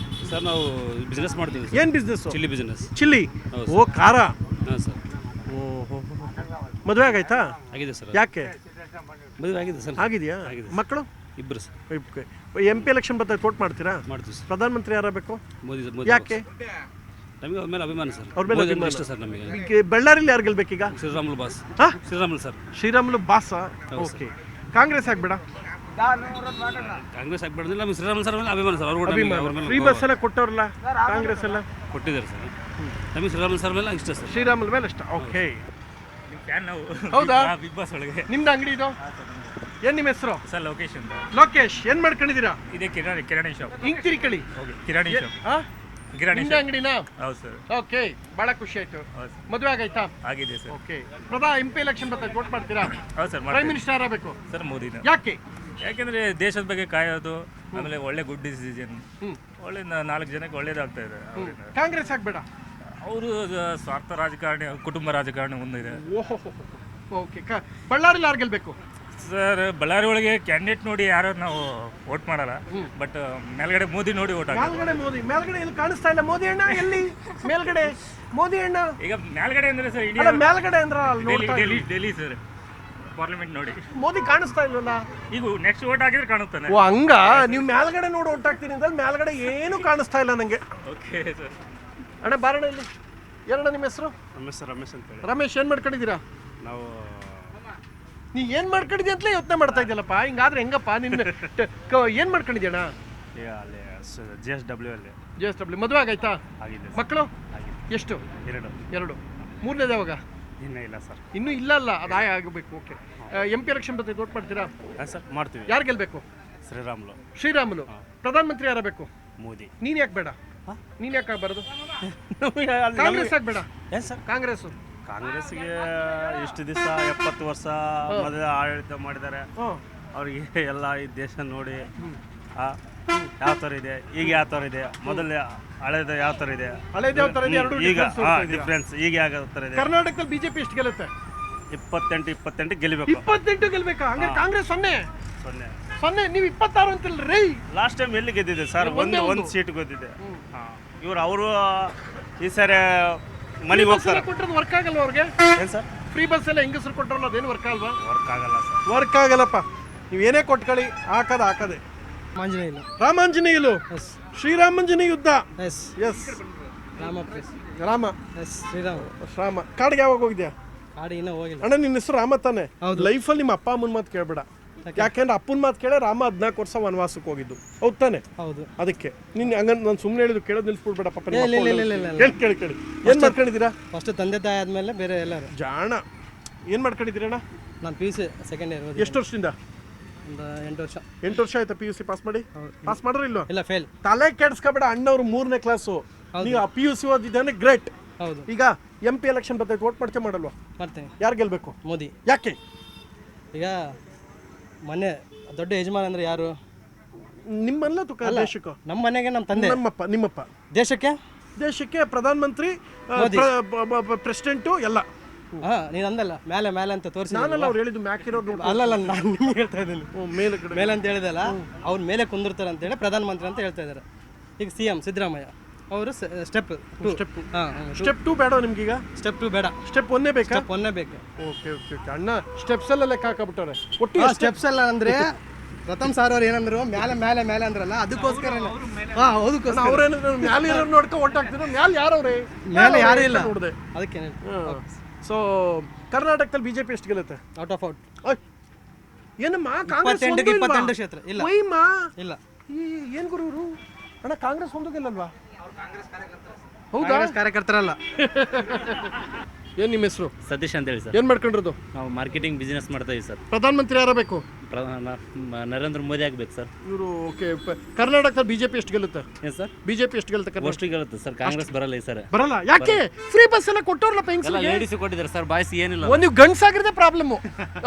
ಸರ್ ನಾವು ಬಿಸ್ನೆಸ್ ಮಾಡ್ತೀವಿ. ಏನು ಬಿಸ್ನೆಸ್? Chilli business. ಚಿಲ್ಲಿ. ಓ, ಖಾರ. ಹಾಂ ಸರ್. ಮದುವೆ ಆಗೈತಾ? ಆಗಿದೆ ಸರ್. ಯಾಕೆ ಮದುವೆ ಆಗಿದೆ ಸರ್. ಆಗಿದೆಯಾ? ಮಕ್ಕಳು? ಇಬ್ಬರು ಸರ್. MP ಎಲೆಕ್ಷನ್ ಬರ್ತೈತೆ, ವೋಟ್ ಮಾಡ್ತೀರಾ? ಮಾಡ್ತೀವಿ ಸರ್. ಪ್ರಧಾನಮಂತ್ರಿ ಯಾರಾಗಬೇಕು? ಮೋದಿ. ಯಾಕೆ? ನಮಗೆ ಅವ್ರ ಮೇಲೆ ಅಭಿಮಾನ ಸರ್. ಅವ್ರ ಮೇಲೆ ಮೋದಿ ಇಷ್ಟ ಸರ್ ನಮಗೆ. ಬಳ್ಳಾರಿಲಿ ಯಾರು ಗೆಲ್ಬೇಕೀಗ? Sriramulu boss. Sriramulu sir. Sriramulu boss. Okay. Congress ಆಗ್ಬೇಡ? ಕಾಂಗ್ರೆಸ್ ಆಗ್ಬೇಡ್ದಿಲ್ಲ, ನಮಗೆ ಶ್ರೀರಾಮುಲು ಸರ್ ಮೇಲೆ ಅಭಿಮಾನ ಸರ್. ಅವ್ರ ಫ್ರೀ ಬಸ್ ಎಲ್ಲ ಕೊಟ್ಟವ್ರಲ್ಲ ಕಾಂಗ್ರೆಸ್ ಎಲ್ಲ? ಕೊಟ್ಟಿದ್ದಾರೆ ಸರ್. ನಮಗೆ ಶ್ರೀರಾಮುಲು ಸರ್ ಮೇಲೆ ಇಷ್ಟ ಸರ್. ಶ್ರೀರಾಮುಲು ಮೇಲೆ ಇಷ್ಟ. ಓಕೆ. ಹೌದಾ? ಬಿಗ್ ಬಾಸ್ ಒಳಗೆ ನಿಮ್ದು ಅಂಗಡಿ ಇದು? ಏನ್ ನಿಮ್ಮ ಹೆಸರು? ಸರ್ ಲೊಕೇಶ್ ಅಂತ. ಲೋಕೇಶ್. ಏನ್ ಮಾಡ್ಕೊಂಡಿದ್ದೀರಾ? ಇದೇ ಕಿರಾಣಿ ಶಾಪ್. ಹಿಂಗ್ ತಿರ್ಕಳಿ. ಕಿರಾಣಿ ಶಾಪ್. ಕಿರಾಣಿ ನಿಮ್ದು ಅಂಗಡಿನಾ? ಹೌದು ಸರ್. ಓಕೆ. ಬಹಳ ಖುಷಿ ಆಯ್ತು. ಮದುವೆ ಆಗೈತಾ? ಆಗಿದೆ ಸರ್. ಓಕೆ. MP ಎಲೆಕ್ಷನ್ ಬರ್ತೈತೆ, ವೋಟ್ ಮಾಡ್ತೀರಾ? ಹೌದು ಸರ್. ಪ್ರೈಮ್ ಮಿನಿಸ್ಟರ್ ಯಾರಾಗಬೇಕು? ಸರ್ ಮೋದಿನ. ಯಾಕೆ? ಯಾಕೆಂದ್ರೆ ದೇಶದ ಬಗ್ಗೆ ಕಾಯೋದು, ಆಮೇಲೆ ಒಳ್ಳೆ ಗುಡ್ ಡಿಸಿಷನ್, ಒಳ್ಳೆ 4 ಜನಕ್ಕೆ ಒಳ್ಳೇದಾಗ್ತಾ ಇದೆ. ಕಾಂಗ್ರೆಸ್ ಆಗ್ಬೇಡ? ಅವರು ಸ್ವಾರ್ಥ ರಾಜಕಾರಣಿ, ಕುಟುಂಬ ರಾಜಕಾರಣಿ ಮುಂದಿದೆ. ಓಹೋ. ಓಕೆ. ಬಳ್ಳಾರಿಲಿ ಯಾರು ಗೆಲ್ಬೇಕು? ಸರ್ ಬಳ್ಳಾರಿ ಒಳಗೆ ಕ್ಯಾಂಡಿಡೇಟ್ ನೋಡಿ ಯಾರು ನಾವು ವೋಟ್ ಮಾಡಲ್ಲ, ಬಟ್ ಮೇಲ್ಗಡೆ ಮೋದಿ ನೋಡಿ ವೋಟ್ ಹಾಕಿ. ಮೇಲ್ಗಡೆ ಮೋದಿ. ಮೇಲ್ಗಡೆ ಎಲ್ಲಿ ಕಾಣಿಸ್ತಾ ಇಲ್ಲ ಮೋದಿ ಅಣ್ಣ? ಎಲ್ಲಿ ಮೇಲ್ಗಡೆ ಮೋದಿ ಅಣ್ಣ? ಈಗ ಮೇಲ್ಗಡೆ ಅಂದ್ರೆ ಸರ್ ಇಂಡಿಯಾ ಮೇಲ್ಗಡೆ ಅಂದ್ರೆ ಡೆಲ್ಲಿ ಸರ್ ಪಾರ್ಲಿಮೆಂಟ್ ನೋಡಿ ಮೋದಿ ಕಾಣಿಸ್ತಾ ಇಲ್ವಲ್ಲ? ಈಗ ನೆಕ್ಸ್ಟ್ ವೋಟ್ ಹಾಕಿದ್ರೆ ಕಾಣುತ್ತಾನೆ. ಓ ಹಂಗ. ನೀವು ಮೇಲ್ಗಡೆ ನೋಡಿ ವೋಟ್ ಹಾಕ್ತೀನಿ ಅಂದ್ರೆ ಮೇಲ್ಗಡೆ ಏನು ಕಾಣಿಸ್ತಾ ಇಲ್ಲ ನಂಗೆ. Okay sir. ಅಣ್ಣ ಬಾರಣ ಇಲ್ಲಿ. ಏನಣ್ಣ ನಿಮ್ಮ ಹೆಸರು? ರಮೇಶ್ ಅಂತ ಹೇಳಿ. ರಮೇಶ್. ಏನು ಮಾಡ್ಕೊಂಡಿದ್ದೀರಾ? ನಾವು ನೀ ಏನು ಮಾಡ್ಕೊಂಡಿದ್ಯಾ ಅಂತಲೇ ಯೋಚನೆ ಮಾಡ್ತಾ ಇದೆಯಲ್ಲಪ್ಪ. ಹಿಂಗಾದ್ರೆ ಹೆಂಗಪ್ಪ ನಿನ್ನ? ಏನು ಮಾಡ್ಕೊಂಡಿದ್ಯಣ್ಣ? ಈಗ ಅಲ್ಲಿ JSW ಅಲ್ಲಿ. JSW. ಮದುವೆ ಆಗೈತಾ? ಆಗಿದೆ. ಮಕ್ಕಳು ಎಷ್ಟು? 2. ಮೂರನೇದು ಯಾವಾಗ? ಇನ್ನೂ ಇಲ್ಲ ಸರ್. ಇನ್ನೂ ಇಲ್ಲ ಅಲ್ಲ, ಅದು ಆಗಬೇಕು. ಓಕೆ. MP ಎಲೆಕ್ಷನ್ ಬರ್ತೈತೆ, ವೋಟ್ ಮಾಡ್ತೀರಾ? ಸರ್ ಮಾಡ್ತೀವಿ. ಯಾರು ಗೆಲ್ಬೇಕು? ಶ್ರೀರಾಮುಲು. ಶ್ರೀರಾಮುಲು. ಪ್ರಧಾನಮಂತ್ರಿ ಯಾರಾಗಬೇಕು? ಮೋದಿ. ನೀನು ಯಾಕೆ ಬೇಡ? ನೀನು ಯಾಕೆ ಆಗಬಾರ್ದು? ಕಾಂಗ್ರೆಸ್ ಆಗಬೇಡ? ಏನು ಸರ್? ಕಾಂಗ್ರೆಸ್ಸು. ಕಾಂಗ್ರೆಸ್ಗೆ ಇಷ್ಟು ದಿವಸ 70 ವರ್ಷ ಮೊದಲ ಆಡಳಿತ ಮಾಡಿದ್ದಾರೆ. ಅವ್ರಿಗೆ ಎಲ್ಲ ಈ ದೇಶ ನೋಡಿ ಯಾವ ಥರ ಇದೆ, ಈಗ ಯಾವ ಥರ ಇದೆ, ಮೊದಲು ಹಳೇದು ಯಾವ ಥರ ಇದೆ, ಈಗ ಡಿಫ್ರೆನ್ಸ್ ಈಗ ಯಾವ ಥರ ಇದೆ. ಕರ್ನಾಟಕದಲ್ಲಿ BJP ಎಷ್ಟು ಗೆಲ್ಲುತ್ತೆ? 28 ಗೆಲ್ಲಬೇಕು. 28 ಗೆಲ್ಬೇಕಾ? ಹಂಗಾರೆ ಕಾಂಗ್ರೆಸ್ 0. ನೀವು 26 ಅಂತಿಲ್ಲ ರೈ. ಲಾಸ್ಟ್ ಟೈಮ್ ಎಲ್ಲಿ ಗೆದ್ದಿದೆ ಸರ್? ಒಂದು ಸೀಟ್ ಗೆದ್ದಿದೆ. ಅವರು ಈ ಸಾರಿ ಮನೆಗೆ ಹೋಗ್ತಾರೆ. ಕೊಟ್ಟರೆ ವರ್ಕ್ ಆಗಲ್ಲ ಅವ್ರಿಗೆ? ಏನು ಸರ್? ಫ್ರೀ ಬಸ್ ಎಲ್ಲ ಹೆಂಗಸರು ಕೊಟ್ಟರಲ್ಲ, ಅದೇನು ವರ್ಕ್ ಆಗಲ್ವಾ? ವರ್ಕ್ ಆಗಲ್ಲ ಸರ್. ವರ್ಕ್ ಆಗಲ್ಲಪ್ಪ. ನೀವು ಏನೇ ಕೊಟ್ಕೊಳ್ಳಿ, ಹಾಕದೆ. ರಾಮಾಂಜನೇಯಲು. ಶ್ರೀರಾಮಾಂಜನೇಯ ಯುದ್ಧ. ಎಸ್. ರಾಮ. ಶ್ರಾಮ. ಕಾಡಿಗೆ ಯಾವಾಗ ಹೋಗಿದ್ಯಾ? ಅಣ್ಣ ನಿನ್ನ ಹೆಸರು ರಾಮ ತಾನೆ? ಲೈಫಲ್ಲಿ ನಿಮ್ಮ ಅಪ್ಪ ಅಮ್ಮನ ಮಾತು ಕೇಳಬೇಡ. ಯಾಕೆಂದ್ರೆ ಅಪ್ಪನ ಮಾತು ಕೇಳಿ ರಾಮ 14 ವರ್ಷ ವನವಾಸಕ್ಕೆ ಹೋಗಿದ್ದು. ಹೌದು ತಾನೆ? ಅದಕ್ಕೆ ನೀನು ಹಂಗಂತ ನಾನು ಸುಮ್ಮನೆ ಹೇಳಿದ್ದು ಕೇಳೋದು ನಿಲ್ಸ್ಬಿಡ್ಬೇಡ ಪಾಪ. ಕೇಳಿ. ಏನು ಮಾಡ್ಕೊಂಡಿದ್ದೀರಾ? ಫಸ್ಟ್ ತಂದೆ ತಾಯಿ ಆದ್ಮೇಲೆ ಬೇರೆ ಎಲ್ಲರೂ. ಜಾಣ. ಏನು ಮಾಡ್ಕೊಂಡಿದ್ದೀರಣ್ಣ? ನಾನು PUC ಸೆಕೆಂಡ್ ಇಯರ್. ಎಷ್ಟು ವರ್ಷದಿಂದ? 8 ವರ್ಷ. 8 ವರ್ಷ ಆಯ್ತಾ PUC ಪಾಸ್ ಮಾಡಿ? ಪಾಸ್ ಮಾಡ್ರಿ ಇಲ್ವಾ? ಇಲ್ಲ, ಫೇಲ್. ತಲೆ ಕೆಡ್ಸ್ಕೊಬೇಡ. ಅಣ್ಣವ್ರು 3ನೇ ಕ್ಲಾಸು, ನೀವು PUC ಓದಿದ್ದಾನೆ, ಗ್ರೇಟ್. ಹೌದು. ಈಗ MP ಎಲೆಕ್ಷನ್ ಬರ್ತೈತೆ, ವೋಟ್ ಮಾಡ್ತೇ ಮಾಡಲ್ವಾ? ಮಾಡ್ತೇನೆ. ಯಾರು ಗೆಲ್ಬೇಕು? ಮೋದಿ. ಯಾಕೆ? ಈಗ ಮನೆ ದೊಡ್ಡ ಯಜಮಾನ ಅಂದ್ರೆ ಯಾರು? ನಿಮ್ಮಲ್ಲ ದೇಶಕ್ಕೆ? ನಮ್ಮ ಮನೆಗೆ ನಮ್ಮ ತಂದೆ. ನಿಮ್ಮಪ್ಪ. ದೇಶಕ್ಕೆ ಪ್ರಧಾನಮಂತ್ರಿ, ಪ್ರೆಸಿಡೆಂಟು ಎಲ್ಲ. ನೀನು ಅಂದಲ್ಲ ಮೇಲೆ ಅಂತ ತೋರಿಸಿ. ನಾನಲ್ಲ ಅವ್ರು ಹೇಳಿದ್ದು ಮ್ಯಾಕಿರೋದು. ಅಲ್ಲಲ್ಲ, ನಾನು ನಿಮ್ಗೆ ಹೇಳ್ತಾ ಇದ್ದೀನಿ. ಮೇಲೆ ಅಂತ ಹೇಳಿದಲ್ಲ, ಅವ್ರ ಮೇಲೆ ಕುಂದಿರ್ತಾರೆ ಅಂತೇಳಿ ಪ್ರಧಾನಮಂತ್ರಿ ಅಂತ ಹೇಳ್ತಾ ಇದ್ದಾರೆ. ಈಗ CM ಸಿದ್ದರಾಮಯ್ಯ ಅವರು ಸ್ಟೆಪ್ 2 ಬೇಡ ನಿಮ್ಗೀಗ? ಸ್ಟೆಪ್ 2 ಬೇಡ, ಸ್ಟೆಪ್ 1 ಬೇಕಾ? ಸ್ಟೆಪ್ 1 ಬೇಕು. ಓಕೆ. ಅಣ್ಣ ಸ್ಟೆಪ್ಸ್ ಎಲ್ಲ ಲೆಕ್ಕ ಹಾಕಬಿಟ್ಟವ್ರೆ. ಒಟ್ಟು ಸ್ಟೆಪ್ಸ್ ಎಲ್ಲ ಅಂದ್ರೆ ಪ್ರಥಮ್ ಸಾರ್ ಅವ್ರು ಏನಂದ್ರು, ಮೇಲೆ ಅಂದ್ರಲ್ಲ, ಅದಕ್ಕೋಸ್ಕರ. ಹೌದಕ್ಕೋಸ್ಕರ ಅವ್ರೇನು ಮ್ಯಾಲೆ ಇರೋರು ನೋಡ್ಕೊಂಡು ಒಟ್ಟು ಹಾಕ್ತಿದ್ರು. ಮ್ಯಾಲೆ ಯಾರವ್ರೆ? ಮೇಲೆ ಯಾರು ಇಲ್ಲ ನೋಡಿದೆ. ಅದಕ್ಕೆ. ಸೊ ಕರ್ನಾಟಕದಲ್ಲಿ BJP ಎಷ್ಟು ಗೆಲ್ಲುತ್ತೆ? ಔಟ್ ಆಫ್ ಏನಮ್ಮ? ಕಾಂಗ್ರೆಸ್ 22 ಕ್ಷೇತ್ರ ಇಲ್ಲ. ಇಲ್ಲ. ಏನು ಗುರು? ಅಣ್ಣ ಕಾಂಗ್ರೆಸ್ ಒಂದು ಗೆಲ್ಲಲ್ವಾ? ಹೌದಾ? ಕಾರ್ಯಕರ್ತರಲ್ಲ. ಏನ್ ನಿಮ್ಮ ಹೆಸರು? ಸತೀಶ್ ಅಂತ ಹೇಳಿ ಸರ್. ಏನ್ ಮಾಡ್ಕೊಂಡಿರೋದು? ನಾವು ಮಾರ್ಕೆಟಿಂಗ್ ಬಿಸ್ನೆಸ್ ಮಾಡ್ತಾ ಇದೀವಿ ಸರ್. ಪ್ರಧಾನಮಂತ್ರಿ ಯಾರಬೇಕು? ನರೇಂದ್ರ ಮೋದಿ ಆಗ್ಬೇಕು ಸರ್. ಇವರು ಓಕೆ. ಕರ್ನಾಟಕದಲ್ಲಿ ಬಿಜೆಪಿ ಎಷ್ಟು ಗೆಲ್ಲುತ್ತೆ? ಏನು ಸರ್? ಬಿಜೆಪಿ ಎಷ್ಟು ಗೆಲ್ಲುತ್ತೆ? ಅಷ್ಟು ಗೆಲ್ಲುತ್ತೆ ಸರ್. ಕಾಂಗ್ರೆಸ್ ಬರಲ್ಲ ಈ ಸರ್. ಬರಲ್ಲ. ಯಾಕೆ? ಫ್ರೀ ಬಸ್ ಎಲ್ಲ ಕೊಟ್ಟವ್ರಲ್ಲಪ್ಪ ಎಲ್ಲ ಹೆಂಗಸರಿಗೆ. ಲೇಡೀಸ್ ಕೊಟ್ಟಿದ್ದಾರೆ ಸರ್, ಬಾಯ್ಸ್ ಏನಿಲ್ಲ. ನೀವು ಗಂಡ್ಸಾಗಿರದೆ ಪ್ರಾಬ್ಲಮ್.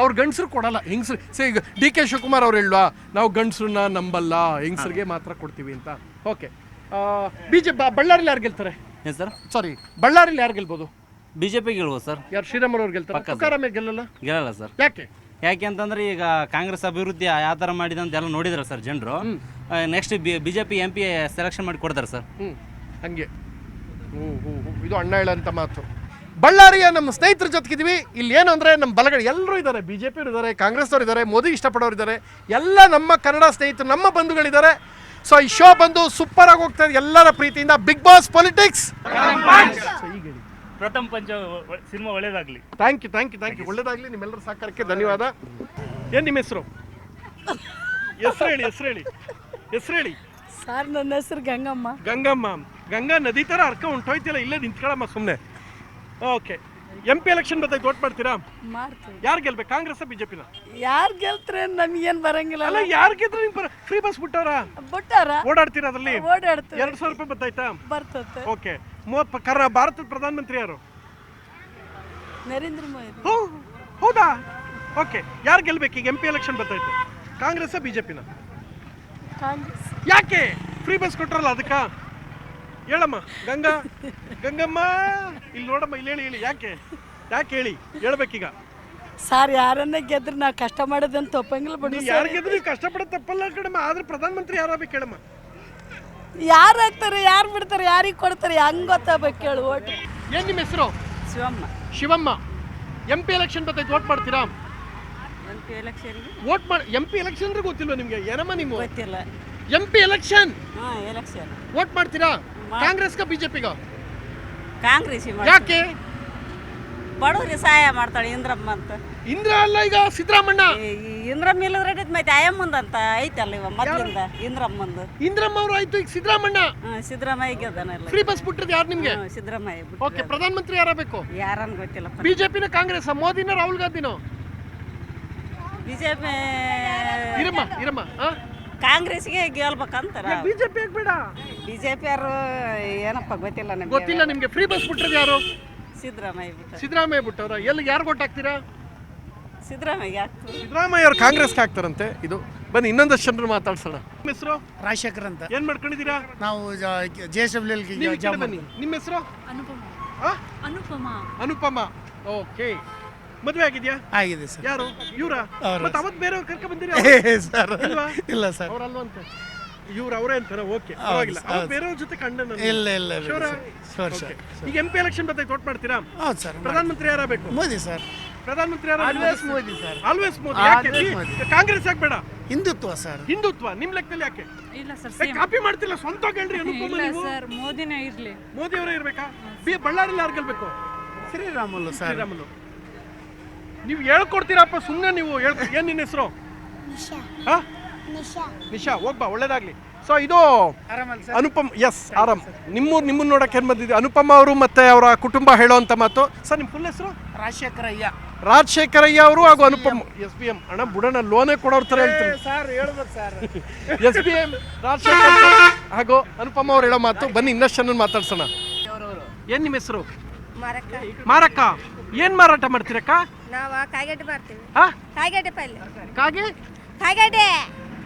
ಅವ್ರು ಗಂಡಸರು ಕೊಡಲ್ಲ, ಹೆಂಗಸರು. ಈಗ DK ಶಿವಕುಮಾರ್ ಅವ್ರು ಹೇಳುವ ನಾವು ಗಂಡಸ್ರನ್ನ ನಂಬಲ್ಲ, ಹೆಂಗಸರಿಗೆ ಮಾತ್ರ ಕೊಡ್ತೀವಿ ಅಂತ. ಓಕೆ. ಬಿಜೆಪಿ ಬಳ್ಳಾರಿಲಿ ಯಾರು ಗೆಲ್ತಾರೆ? ಏನು ಸರ್? ಸಾರಿ, ಬಳ್ಳಾರಿಲಿ ಯಾರು ಗೆಲ್ಬೋದು? BJP ಗೆಲ್ಬೋದು sir. ಯಾರು? ಶ್ರೀರಾಮುಲು ಅವ್ರು ಗೆಲ್ತಾರೆ? ತುಕಾರಾಮ್ ಗೆಲ್ಲಲ್ಲ? ಗೆಲ್ಲಲ್ಲ ಸರ್. ಯಾಕೆ? ಯಾಕೆ ಅಂತಂದ್ರೆ ಈಗ ಕಾಂಗ್ರೆಸ್ ಅಭಿವೃದ್ಧಿ ಯಾವ ಥರ ಮಾಡಿದೆ ಅಂತ ಎಲ್ಲ ನೋಡಿದ್ರೆ ಸರ್ ಜನರು. ನೆಕ್ಸ್ಟ್ ಬಿಜೆಪಿ MP ಸೆಲೆಕ್ಷನ್ ಮಾಡಿ ಕೊಡ್ತಾರೆ ಸರ್. ಹಂಗೆ. ಇದು ಅಣ್ಣ ಹೇಳಂತ ಮಾತು. ಬಳ್ಳಾರಿಯ ನಮ್ಮ ಸ್ನೇಹಿತರ ಜೊತೆಗಿದ್ದೀವಿ. ಇಲ್ಲಿ ಏನು ಅಂದರೆ ನಮ್ಮ ಬಲಗಡೆ ಎಲ್ಲರೂ ಇದ್ದಾರೆ. BJP ಇದ್ದಾರೆ, ಕಾಂಗ್ರೆಸ್ನವ್ರು ಇದ್ದಾರೆ, ಮೋದಿ ಇಷ್ಟಪಡೋರು ಇದ್ದಾರೆ, ಎಲ್ಲ ನಮ್ಮ ಕನ್ನಡ ಸ್ನೇಹಿತರು, ನಮ್ಮ ಬಂಧುಗಳಿದ್ದಾರೆ. ಸೊ ಈ ಶೋ ಬಂದು ಸೂಪರ್ ಆಗಿ ಹೋಗ್ತಾ ಇದೆ ಎಲ್ಲರ ಪ್ರೀತಿಯಿಂದ. Bigg Boss politics. ಈಗ ಹೇಳಿ. ಪ್ರಥಮ ಪಂಚ ಸಿನಿಮಾ ಒಳ್ಳೇದಾಗಲಿ. Thank you. ಒಳ್ಳೇದಾಗಲಿ. ನಿಮ್ಮೆಲ್ಲರ ಸಹಕಾರಕ್ಕೆ ಧನ್ಯವಾದ. ಏನು ನಿಮ್ಮ ಹೆಸರು? ಹೆಸರು ಹೇಳಿ. ಸರ್ ನನ್ನ ಹೆಸರು ಗಂಗಮ್ಮ. ಗಂಗಾ ನದಿ ಥರ ಅರ್ಕ ಹೊಂಟೋಯ್ತಿಲ್ಲ, ಇಲ್ಲೇ ನಿಂತ್ಕೊಳ್ಳಮ್ಮ ಸುಮ್ಮನೆ. ಓಕೆ. MP ಎಲೆಕ್ಷನ್ ಬರ್ತೈತೆ, ವೋಟ್ ಮಾಡ್ತೀರಾ? ಮಾಡ್ತೀವಿ. ಯಾರು ಗೆಲ್ಬೇಕು, ಕಾಂಗ್ರೆಸ್ ಬಿಜೆಪಿನ? ಯಾರು ಗೆಲ್ತಾರೆ ನಮಗೇನು ಬರಂಗಿಲ್ಲ. ಅಲ್ಲ, ಯಾರು ಗೆದ್ರೆ ನಿಮ್ಗೆ ಫ್ರೀ ಬಸ್ ಬಿಟ್ಟಾರ? ಓಡಾಡ್ತೀರಾ ಅದ್ರಲ್ಲಿ? ಓಡಾಡ್ತೀವಿ. 2,000 ರೂಪಾಯಿ ಬರ್ತೈತಾ? ಬರ್ತದೆ. ಓಕೆ. ಭಾರತದ ಪ್ರಧಾನಮಂತ್ರಿ ಯಾರು? ನರೇಂದ್ರ ಮೋದಿ. ಹೌದಾ? ಓಕೆ. ಯಾರು ಗೆಲ್ಬೇಕು ಈಗ? MP ಎಲೆಕ್ಷನ್ ಬರ್ತೈತೆ, ಕಾಂಗ್ರೆಸ್ ಬಿಜೆಪಿನ? ಕಾಂಗ್ರೆಸ್. ಯಾಕೆ? ಫ್ರೀ ಬಸ್ ಕೊಟ್ರಲ್ಲ ಅದಕ್ಕ? ಹೇಳಮ್ಮ ಗಂಗಮ್ಮ, ಇಲ್ಲಿ ನೋಡಮ್ಮ, ಇಲ್ಲಿ ಹೇಳಿ. ಯಾಕೆ ಹೇಳಿ, ಹೇಳ್ಬೇಕೀಗ. ಸರ್ ಯಾರನ್ನ ಗೆದ್ರೆ ನಾ ಕಷ್ಟ ಮಾಡೋದಂತ ತಪ್ಪಂಗಿಲ್ಲ ಬಿಡಿ. ಯಾರು ಗೆದ್ರು ಕಷ್ಟಪಡೋ ತಪ್ಪಲ್ಲ ಕಣಮ್ಮ, ಆದ್ರೆ ಪ್ರಧಾನಮಂತ್ರಿ ಯಾರಾಗಬೇಕು ಹೇಳಮ್ಮ? ಯಾರು ಹಾಕ್ತಾರೆ, ಯಾರು ಬಿಡ್ತಾರೆ, ಯಾರಿಗೆ ಕೊಡ್ತಾರೆ, ಹಂಗೆ ಗೊತ್ತಾಗಬೇಕು ಕೇಳು. ಓಟ್. ಏನು ನಿಮ್ಮ ಹೆಸರು? ಶಿವಮ್ಮ. MP ಎಲೆಕ್ಷನ್ ಬರ್ತೈತೆ, ವೋಟ್ ಮಾಡ್ತೀರಾ? ವೋಟ್ ಮಾಡಿ. MP ಎಲೆಕ್ಷನ್ ಅಂದ್ರೆ ಗೊತ್ತಿಲ್ವಾ ನಿಮ್ಗೆ? ಏನಮ್ಮ ನೀವು? ಗೊತ್ತಿಲ್ಲ. MP ಎಲೆಕ್ಷನ್ ಎಲೆಕ್ಷನ್ ವೋಟ್ ಮಾಡ್ತೀರಾ? ಕಾಂಗ್ರೆಸ್ಗ ಬಿಜೆಪಿಗ? ಕಾಂಗ್ರೆಸ್. ಯಾಕೆ? ಬಡವ್ರಿಗೆ ಸಹಾಯ ಮಾಡ್ತಾಳೆ ಇಂದ್ರಮ್ಮ ಅಂತ. ಇಂದ್ರ ಅಲ್ಲ, ಈಗ ಸಿದ್ದರಾಮಣ್ಣ. ಇಂದ್ರಮ್ಮ ಇಲ್ಲದ್ರೆ ಮತ್ತೆ ಅಯ್ಯಮ್ಮಂದ ಅಂತ ಐತಲ್ಲ ಇವ ಮೊದಲಿಂದ. ಇಂದ್ರಮ್ಮ ಅವರು ಆಯ್ತು, ಈಗ ಸಿದ್ದರಾಮಣ್ಣ. ಸಿದ್ದರಾಮಯ್ಯ ಗೆದ್ದಾನಲ್ಲ. ಫ್ರೀ ಬಸ್ ಬಿಟ್ಟದ್ದು ಯಾರು ನಿಮ್ಗೆ? ಸಿದ್ದರಾಮಯ್ಯ. ಓಕೆ. ಪ್ರಧಾನಮಂತ್ರಿ ಯಾರಬೇಕು? ಯಾರನ್ನ ಗೊತ್ತಿಲ್ಲ. ಬಿಜೆಪಿನ ಕಾಂಗ್ರೆಸ್? ಮೋದಿನ ರಾಹುಲ್ ಗಾಂಧಿನೋ? ಬಿಜೆಪಿ. ಇರಮ್ಮ. ಕಾಂಗ್ರೆಸ್ಗೆ ಗೆಲ್ಬೇಕಂತಾರ. ಬಿಜೆಪಿ ಬೇಡ. ಬಿಜೆಪಿ ಯಾರು ಏನಪ್ಪ ಗೊತ್ತಿಲ್ಲ ನಿಮ್ಗೆ. ಫ್ರೀ ಬಸ್ ಬಿಟ್ಟದ್ದು ಯಾರು? ಸಿದ್ದರಾಮಯ್ಯ ಬಿಟ್ಟವ್ರ? ಎಲ್ಲಿ ಯಾರು ವೋಟ್ ಹಾಕ್ತೀರಾ? ಸಿದ್ದರಾಮಯ್ಯ ಅವ್ರು ಕಾಂಗ್ರೆಸ್ಗೆ ಹಾಕ್ತಾರಂತೆ. ಇದು ಬನ್ನಿ, ಇನ್ನೊಂದಷ್ಟು ಜನರು ಮಾತಾಡ್ಸೋಣ. ನಿಮ್ಮ ಹೆಸರು? ರಾಜಶೇಖರ್ ಅಂತ. ಏನ್ ಮಾಡ್ಕೊಂಡಿದ್ದೀರಾ? ನಾವು JSW. ನಿಮ್ಮ ಹೆಸರು? ಅನುಪಮ. ಓಕೆ. ಮದುವೆ ಆಗಿದ್ಯಾ? ಆಗಿದೆ ಸರ್. ಯಾರು? ಇವ್ರ? ಮತ್ತೆ ಅವತ್ತು ಬೇರೆಯವ್ರು ಕರ್ಕ ಬಂದಿರಿ? ಇಲ್ಲ ಸರ್. ಅವರಲ್ವಂತ? ಇವ್ರು ಅವರೇ ಅಂತಾರ? ಓಕೆ, ಪರವಾಗಿಲ್ಲ. ಬೇರೆಯವ್ರ ಜೊತೆ ಕಂಡ? ಇಲ್ಲ. ಈಗ MP ಎಲೆಕ್ಷನ್ ಬರ್ತೈತೆ, ವೋಟ್ ಮಾಡ್ತೀರಾ? ಹೌದು ಸರ್. ಪ್ರಧಾನಮಂತ್ರಿ ಯಾರಬೇಕು? ಮೋದಿ ಸರ್. ಪ್ರಧಾನಮಂತ್ರಿ always Modi sir. Always Modi. Congress ಯಾಕೆ ಬೇಡ? ಹಿಂದುತ್ವ ಸರ್. ಹಿಂದುತ್ವ ನಿಮ್ಮ ಲೆಕ್ಕದಲ್ಲಿ ಯಾಕೆ? ಇಲ್ಲ ಸರ್. ಕಾಪಿ ಮಾಡ್ತಿಲ್ಲ, ಸ್ವಂತ ಹೇಳ್ರಿ. ಅನುಪಮ ನೀವು? ಸರ್ ಮೋದಿನೇ ಇರ್ಲಿ. ಮೋದಿ ಅವರೇ ಇರ್ಬೇಕಾ? ಬಳ್ಳಾರಿಲಿ ಯಾರು ಗೆಲ್ಬೇಕು? ಶ್ರೀರಾಮುಲು ಸರ್. ಶ್ರೀರಾಮುಲು. ನೀವು ಹೇಳ್ಕೊಡ್ತೀರಪ್ಪ ಸುಮ್ಮನೆ. ನೀವು ಏನ್ ನಿನ್ನ ಹೆಸರು? ನಿಶಾ. ಹೋಗ್ಬಾ, ಒಳ್ಳೇದಾಗ್ಲಿ. ಸೊ ಇದು ಅನುಪಮ್. ಎಸ್, ಆರಾಮ್. ನಿಮ್ಮನ್ನ ನೋಡಕ್ಕೆ ಏನ್ ಬಂದಿದೆ? ಅನುಪಮ ಅವರು ಮತ್ತೆ ಅವರ ಕುಟುಂಬ ಹೇಳೋಂತ ಮಾತು. ಸರ್ ನಿಮ್ಮ ಫುಲ್ ಹೆಸರು? ರಾಜಶೇಖರಯ್ಯ ಅವರು ಹಾಗೂ ಅನುಪಮ್. SBM. ಅಣ್ಣ ಬುಡಣ ಲೋನೇ ಕೊಡೋರ್ ತರ ಹೇಳ್ತಾರೆ ಸರ್. ಹೇಳ್ಬೇಕು ಸರ್. SBM ರಾಜಶೇಖರ್ ಹಾಗೂ ಅನುಪಮ ಅವ್ರು ಹೇಳೋ ಮಾತು. ಬನ್ನಿ, ಇನ್ನಷ್ಟು ಜನ ಮಾತಾಡ್ಸೋಣ. ಏನ್ ನಿಮ್ಮ ಹೆಸರು? ಮಾರಕ್ಕ. ಏನ್ ಮಾರಾಟ ಮಾಡ್ತೀರಕ್ಕ? ನಾವು ಕಾಯಿಗಡ್ಡೆ ಮಾಡ್ತೀವಿ. ಕಾಯಿಗಡ್ಡೆ ಪಲ್ಯ. ಕಾಗೆ.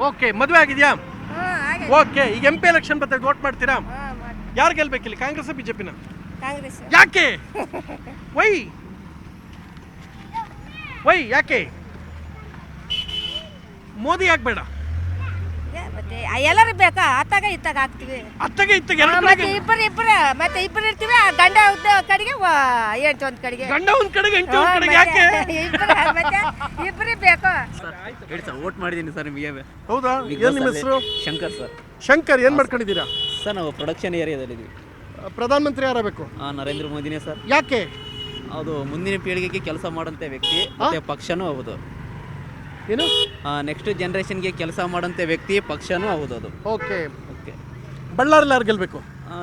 ಓಕೆ. ಮದುವೆ ಆಗಿದ್ಯಾ? ಓಕೆ. ಈಗ MP ಎಲೆಕ್ಷನ್ ಬರ್ತೈತೆ, ವೋಟ್ ಮಾಡ್ತೀರಾ? ಯಾರು ಗೆಲ್ಬೇಕಿಲ್ಲ, ಕಾಂಗ್ರೆಸ್ ಬಿಜೆಪಿನ? ಕಾಂಗ್ರೆಸ್. ಯಾಕೆ? ವೈ ಯಾಕೆ? ಮೋದಿ ಯಾಕೆ ಬೇಡ? ಎಲ್ಲರೂ ಬೇಕಾ? ಅತ್ತಾಗ ಇತ್ತಾಗ ಹಾಕ್ತಿವಿ. ಅತ್ತಗೆ ಇತ್ತಗೆ ಮತ್ತೆ ಇಬ್ಬರು ಇರ್ತೀವಿ. ಗಂಡ ಕಡೆಗೆ ಹೆಂಡತಿ ಒಂದ್ ಕಡೆಗೆ. ಗಂಡ ಒಂದ್ ಕಡೆಗೆ ಹೆಂಡತಿ ಒಂದ್ ಕಡೆಗೆ. ಯಾಕೆ? ಮತ್ತೆ ಇಬ್ಬರೇ ಬೇಕು. ಹೇಳಿ ಸರ್, ವೋಟ್ ಮಾಡಿದ್ದೀನಿ ಸರ್ ನಿಮಗೆ. ಹೌದಾ? ಏನ್ ನಿಮ್ಮ ಹೆಸರು? ಶಂಕರ್ ಸರ್. ಶಂಕರ್. ಏನ್ ಮಾಡ್ಕೊಂಡಿದ್ದೀರಾ? ಸರ್ ನಾವು ಪ್ರೊಡಕ್ಷನ್ ಏರಿಯಾದಲ್ಲಿದ್ದೀವಿ. ಪ್ರಧಾನಮಂತ್ರಿ ಯಾರಬೇಕು? ನರೇಂದ್ರ ಮೋದಿನೇ ಸರ್. ಯಾಕೆ? ಅದು ಮುಂದಿನ ಪೀಳಿಗೆಗೆ ಕೆಲಸ ಮಾಡೋಂಥ ವ್ಯಕ್ತಿ, ಮತ್ತೆ ಪಕ್ಷನೂ ಹೌದು. ಏನು? ನೆಕ್ಸ್ಟ್ ಜನರೇಷನ್ಗೆ ಕೆಲಸ ಮಾಡೋಂಥ ವ್ಯಕ್ತಿ, ಪಕ್ಷನೂ ಹೌದು ಅದು. ಓಕೆ. ಬಳ್ಳಾರಿಲಿ ಯಾರು ಗೆಲ್ಬೇಕು?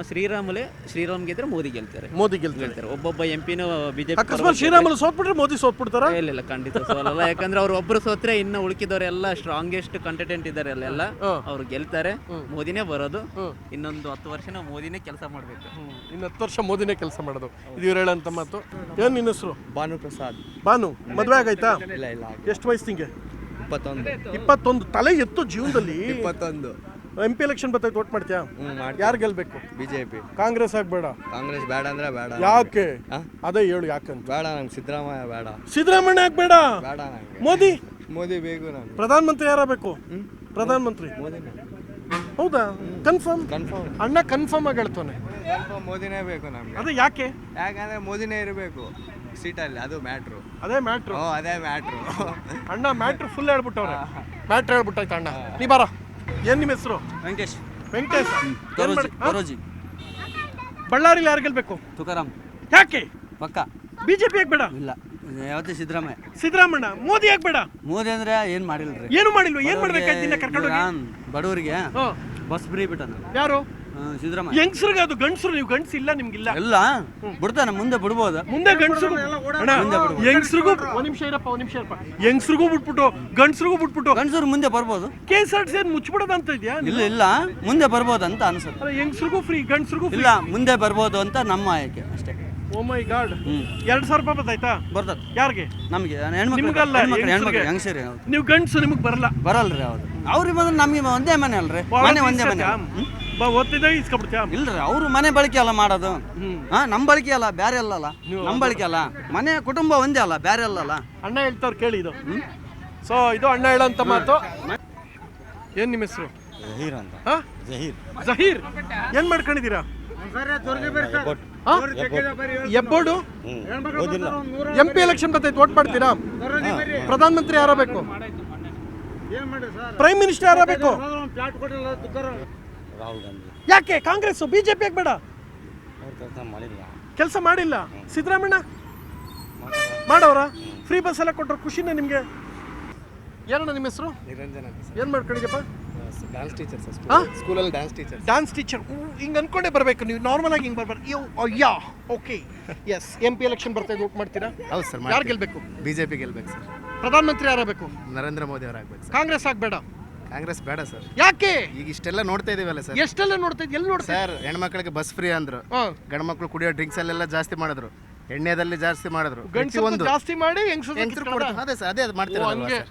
ಶ್ರೀರಾಮ್ ಗೆದ್ರೆ ಮೋದಿ ಗೆಲ್ತಾರೆ. ಮೋದಿ ಗೆಲ್ತಾರೆ. ಒಬ್ಬೊಬ್ಬ ಎಂಪಿನೂ ಬಿಜೆಪಿ ಅಕಸ್ಮಾತ್ ಶ್ರೀರಾಮುಲು ಸೋತ್ಬಿಟ್ರೆ ಮೋದಿ ಸೋತ್ಬಿಡ್ತಾರ? ಇಲ್ಲ ಖಂಡಿತ ಸೋಲಲ್ಲ. ಯಾಕಂದ್ರೆ ಅವ್ರು ಒಬ್ರು ಸೋತ್ರೆ ಇನ್ನು ಉಳ್ಕಿದವರೆಲ್ಲ ಸ್ಟ್ರಾಂಗೆಸ್ಟ್ ಕಂಟೆಂಟ್ ಇದ್ದಾರೆ ಅಲ್ಲೆಲ್ಲ ಅವ್ರು ಗೆಲ್ತಾರೆ. ಮೋದಿನೇ ಬರೋದು. ಇನ್ನೊಂದು 10 ವರ್ಷ ನಾವು ಮೋದಿನೇ ಕೆಲಸ ಮಾಡ್ಬೇಕು. ಇನ್ನು 10 ವರ್ಷ ಮೋದಿನೇ ಕೆಲಸ ಮಾಡೋದು. ಇದು ಇವ್ರು ಹೇಳಂತ ಮಾತು. ಏನ್ ನಿನ್ನ ಹೆಸರು? ಭಾನು ಪ್ರಸಾದ್. ಭಾನು, ಮದುವೆ ಆಗೈತಾ? ಇಲ್ಲ ಇಲ್ಲ. ಎಷ್ಟು ವಯಸ್ಸು ನಿಂಗೆ? 21. 21. ತಲೆ ಎತ್ತು ಜೀವನದಲ್ಲಿ. 21. MP ಎಲೆಕ್ಷನ್ ಬರ್ತೈತೆ, ವೋಟ್ ಮಾಡ್ತೀಯಾ? ಯಾರು ಗೆಲ್ಬೇಕು? ಬಿಜೆಪಿ. ಕಾಂಗ್ರೆಸ್ ಆಗ್ಬೇಡ? ಕಾಂಗ್ರೆಸ್ ಬೇಡ ಅಂದ್ರೆ ಬೇಡ. ಯಾಕೆ? ಅದೇ ಹೇಳು ಯಾಕಂತ. ಬೇಡ ನಂಗೆ ಸಿದ್ದರಾಮಯ್ಯ ಬೇಡ. ಸಿದ್ದರಾಮಯ್ಯ ಆಗ್ಬೇಡ? ಬೇಡ ನಂಗೆ. ಮೋದಿ? ಮೋದಿ ಬೇಕು ನಂಗೆ. ಪ್ರಧಾನ ಮಂತ್ರಿ ಯಾರಬೇಕು? ಪ್ರಧಾನ ಮಂತ್ರಿ ಮೋದಿನೇ. ಹೌದಾ? ಕನ್ಫರ್ಮ್? ಕನ್ಫರ್ಮ್. ಅಣ್ಣ ಕನ್ಫರ್ಮ್ ಆಗಿ ಹೇಳ್ತಾನೆ. ಕನ್ಫರ್ಮ್ ಮೋದಿನೇ ಬೇಕು ನಮ್ಗೆ. ಅದೇ ಯಾಕೆ? ಯಾಕಂದ್ರೆ ಮೋದಿನೇ ಇರಬೇಕು ಸೀಟಲ್ಲಿ, ಅದು ಮ್ಯಾಟ್ರು. ಅದೇ ಮ್ಯಾಟ್ರು. ಅದೇ ಮ್ಯಾಟ್ರು. ಅಣ್ಣ ಮ್ಯಾಟ್ರು ಫುಲ್ ಹೇಳ್ಬಿಟ್ಟವ್ರೆ. ಮ್ಯಾಟ್ರ್ ಹೇಳ್ಬಿಟ್ಟಾಯ್ತು ಅಣ್ಣ. ನೀ ಬಾರ. ಏನ್ ನಿಮ್ಮ ಹೆಸರು? ವೆಂಕಟೇಶ್. ವೆಂಕಟೇಶ್. ದರೋಜಿ. ಬಳ್ಳಾರಿಲಿ ಯಾರು ಗೆಲ್ಬೇಕು? ತುಕಾರಾಮ್. ಯಾಕೆ? ಪಕ್ಕ. ಬಿಜೆಪಿ ಆಗ್ಬೇಡ? ಇಲ್ಲ ಯಾವತ್ತೇ ಸಿದ್ದರಾಮಯ್ಯ. ಸಿದ್ದರಾಮಣ್ಣ. ಮೋದಿ ಆಗ್ಬೇಡ? ಮೋದಿ ಅಂದ್ರೆ ಏನ್ ಮಾಡಿಲ್ರಿ. ಏನು ಮಾಡಿಲ್ವ? ಏನ್ ಮಾಡ್ಬೇಕಾಯ್ತು ನಿನ್ನ ಕರ್ಕೊಂಡು ಹೋಗಿ? ಬಡವರಿಗೆ ಬಸ್ ಫ್ರೀ ಬಿಟ್ಟನ. ಯಾರು? ಸಿದ್ದರಾಮಯ್ಯ. ಹೆಂಗಸ್ರಿಗೆ ಅದು ಗಂಡಸರು. ನೀವು ಗಂಡಸ ಇಲ್ಲ ನಿಮ್ಗಿಲ್ಲ. ಇಲ್ಲ ಬಿಡ್ತಾನೆ, ಮುಂದೆ ಬಿಡ್ಬೋದು. ಮುಂದೆ ಗಂಡಸರು ಹೆಂಗಸ್ರಿಗೂ ಒಂದ್ ನಿಮಿಷ ಇರಪ್ಪ. ಹೆಂಗಸ್ರಿಗೂ ಬಿಟ್ಬಿಟ್ಟು ಗಂಡಸ್ರಿಗೂ ಬಿಟ್ಬಿಟ್ಟು ಗಂಡಸರು ಮುಂದೆ ಬರ್ಬೋದು. KSRTC ಮುಚ್ಚಿಬಿಡೋದಂತ ಇದೆಯಾ? ಇಲ್ಲ ಮುಂದೆ ಬರ್ಬೋದು ಅಂತ ಅನ್ಸುತ್ತೆ. ಹೆಂಗಸ್ರಿಗೂ ಫ್ರೀ, ಗಂಡಸ್ರಿಗೂ ಇಲ್ಲ ಮುಂದೆ ಬರ್ಬೋದು ಅಂತ ನಮ್ಮ ಆಯ್ಕೆ ಅಷ್ಟೇ. ಓ ಮೈ ಗಾಡ್. 2,000 ರೂಪಾಯಿ ಬರ್ತಾಯ್ತಾ? ಬರ್ತದೆ. ಯಾರಿಗೆ? ನಮಗೆ ನಿಮ್ಗಲ್ಲ, ಹೆಂಗಸರಿ. ನೀವು ಗಂಡಸು, ನಿಮಗೆ ಬರಲ್ಲ. ಬರಲ್ರಿ ಅವ್ರು. ಅವ್ರಿಗೆ ಬಂದ್ರೆ ನಮಗೆ ಒಂದೇ ಮನೆ ಅಲ್ರಿ. ಮನೆ ಒಂದೇ ಮನೆ. ಓದ್ತಿದ್ದ ಇಸ್ಕೊಬಿಡ್ತೀಯ? ಇಲ್ರಿ, ಅವ್ರು ಮನೆ ಬಳಕೆ ಅಲ್ಲ ಮಾಡೋದು. ನಮ್ಮ ಬಳಕೆ ಅಲ್ಲ, ಬೇರೆ ಅಲ್ಲಲ್ಲ. ನಮ್ಮ ಬಳಕೆ ಅಲ್ಲ, ಮನೆ ಕುಟುಂಬ ಒಂದೇ ಅಲ್ಲ, ಬೇರೆ ಅಲ್ಲಲ್ಲ. ಅಣ್ಣ ಹೇಳ್ತಾವ್ರು ಕೇಳಿ ಇದು. ಸೊ ಇದು ಅಣ್ಣ ಹೇಳಂತ ಮಾತು. ಏನ್ ನಿಮ್ಮ ಹೆಸರು? ಜಹೀರ್ ಅಂತ. ಜಹೀರ್. ಏನ್ ಮಾಡ್ಕೊಂಡಿದ್ದೀರಾ? ಎಬ್ಬೋಡು. MP ಎಲೆಕ್ಷನ್ ಬರ್ತೈತೆ, ವೋಟ್ ಮಾಡ್ತೀರಾ? ಪ್ರಧಾನ ಮಂತ್ರಿ ಯಾರಬೇಕು? ಪ್ರೈಮ್ ಮಿನಿಸ್ಟರ್ ಯಾರಬೇಕು? ರಾಹುಲ್ ಗಾಂಧಿ. ಯಾಕೆ? ಕಾಂಗ್ರೆಸ್. ಬಿಜೆಪಿ ಆಗ್ಬೇಡ? ಕೆಲಸ ಮಾಡಿಲ್ಲ. ಸಿದ್ದರಾಮಣ್ಣ ಮಾಡವ್ರ? ಫ್ರೀ ಬಸ್ ಎಲ್ಲ ಕೊಟ್ಟರು, ಖುಷಿನೇ ನಿಮ್ಗೆ? ಏನಣ್ಣ ನಿಮ್ಮ ಹೆಸರು? ನಿರಂಜನ. ಏನ್ ಮಾಡ್ಕೊಂಡಿದ್ಯಪ್ಪ? ಡ್ಯಾನ್ಸ್ ಟೀಚರ್ ಸ್ಕೂಲಲ್ಲಿ. Dance teacher. ಹಿಂಗೆ ಅನ್ಕೊಂಡೇ ಬರಬೇಕು ನೀವು. ನಾರ್ಮಲ್ ಆಗಿ ಹಿಂಗೆ ಬರ್ಬಾರ್ದು. ಅಯ್ಯಾ. ಓಕೆ. ಎಸ್. MP ಎಲೆಕ್ಷನ್ ಬರ್ತಾ ಇದೆ, ವೋಟ್ ಮಾಡ್ತೀರಾ? ಹೌದು ಸರ್. ಯಾರು ಗೆಲ್ಬೇಕು? ಬಿಜೆಪಿ ಗೆಲ್ಬೇಕು ಸರ್. ಪ್ರಧಾನ ಮಂತ್ರಿ ಯಾರಬೇಕು? ನರೇಂದ್ರ ಮೋದಿ ಅವರಾಗಬೇಕು ಸರ್. ಕಾಂಗ್ರೆಸ್ ಆಗ್ಬೇಡ? ಕಾಂಗ್ರೆಸ್ ಬೇಡ ಸರ್. ಯಾಕೆ? ಈಗ ಇಷ್ಟೆಲ್ಲ ನೋಡ್ತಾ ಇದೀವಲ್ಲ ಸರ್. ಎಷ್ಟೆಲ್ಲ ನೋಡ್ತಾ ಇದ್ದೀವಿ? ಎಲ್ಲಿ ನೋಡ್ತಾ ಸರ್, ಹೆಣ್ಮಕ್ಳಿಗೆ ಬಸ್ ಫ್ರೀ ಅಂದ್ರು, ಗಂಡು ಮಕ್ಳು ಕುಡಿಯೋ ಡ್ರಿಂಕ್ಸ್ ಅಲ್ಲೆಲ್ಲ ಜಾಸ್ತಿ ಮಾಡಿದ್ರು, ಎಣ್ಣೆದಲ್ಲಿ ಜಾಸ್ತಿ ಮಾಡಿದ್ರು, ಗಂಡಸರು ಜಾಸ್ತಿ ಮಾಡಿ ಹೆಂಗಸರು. ಅದೇ ಸರ್, ಅದೇ ಮಾಡ್ತೀವಿ.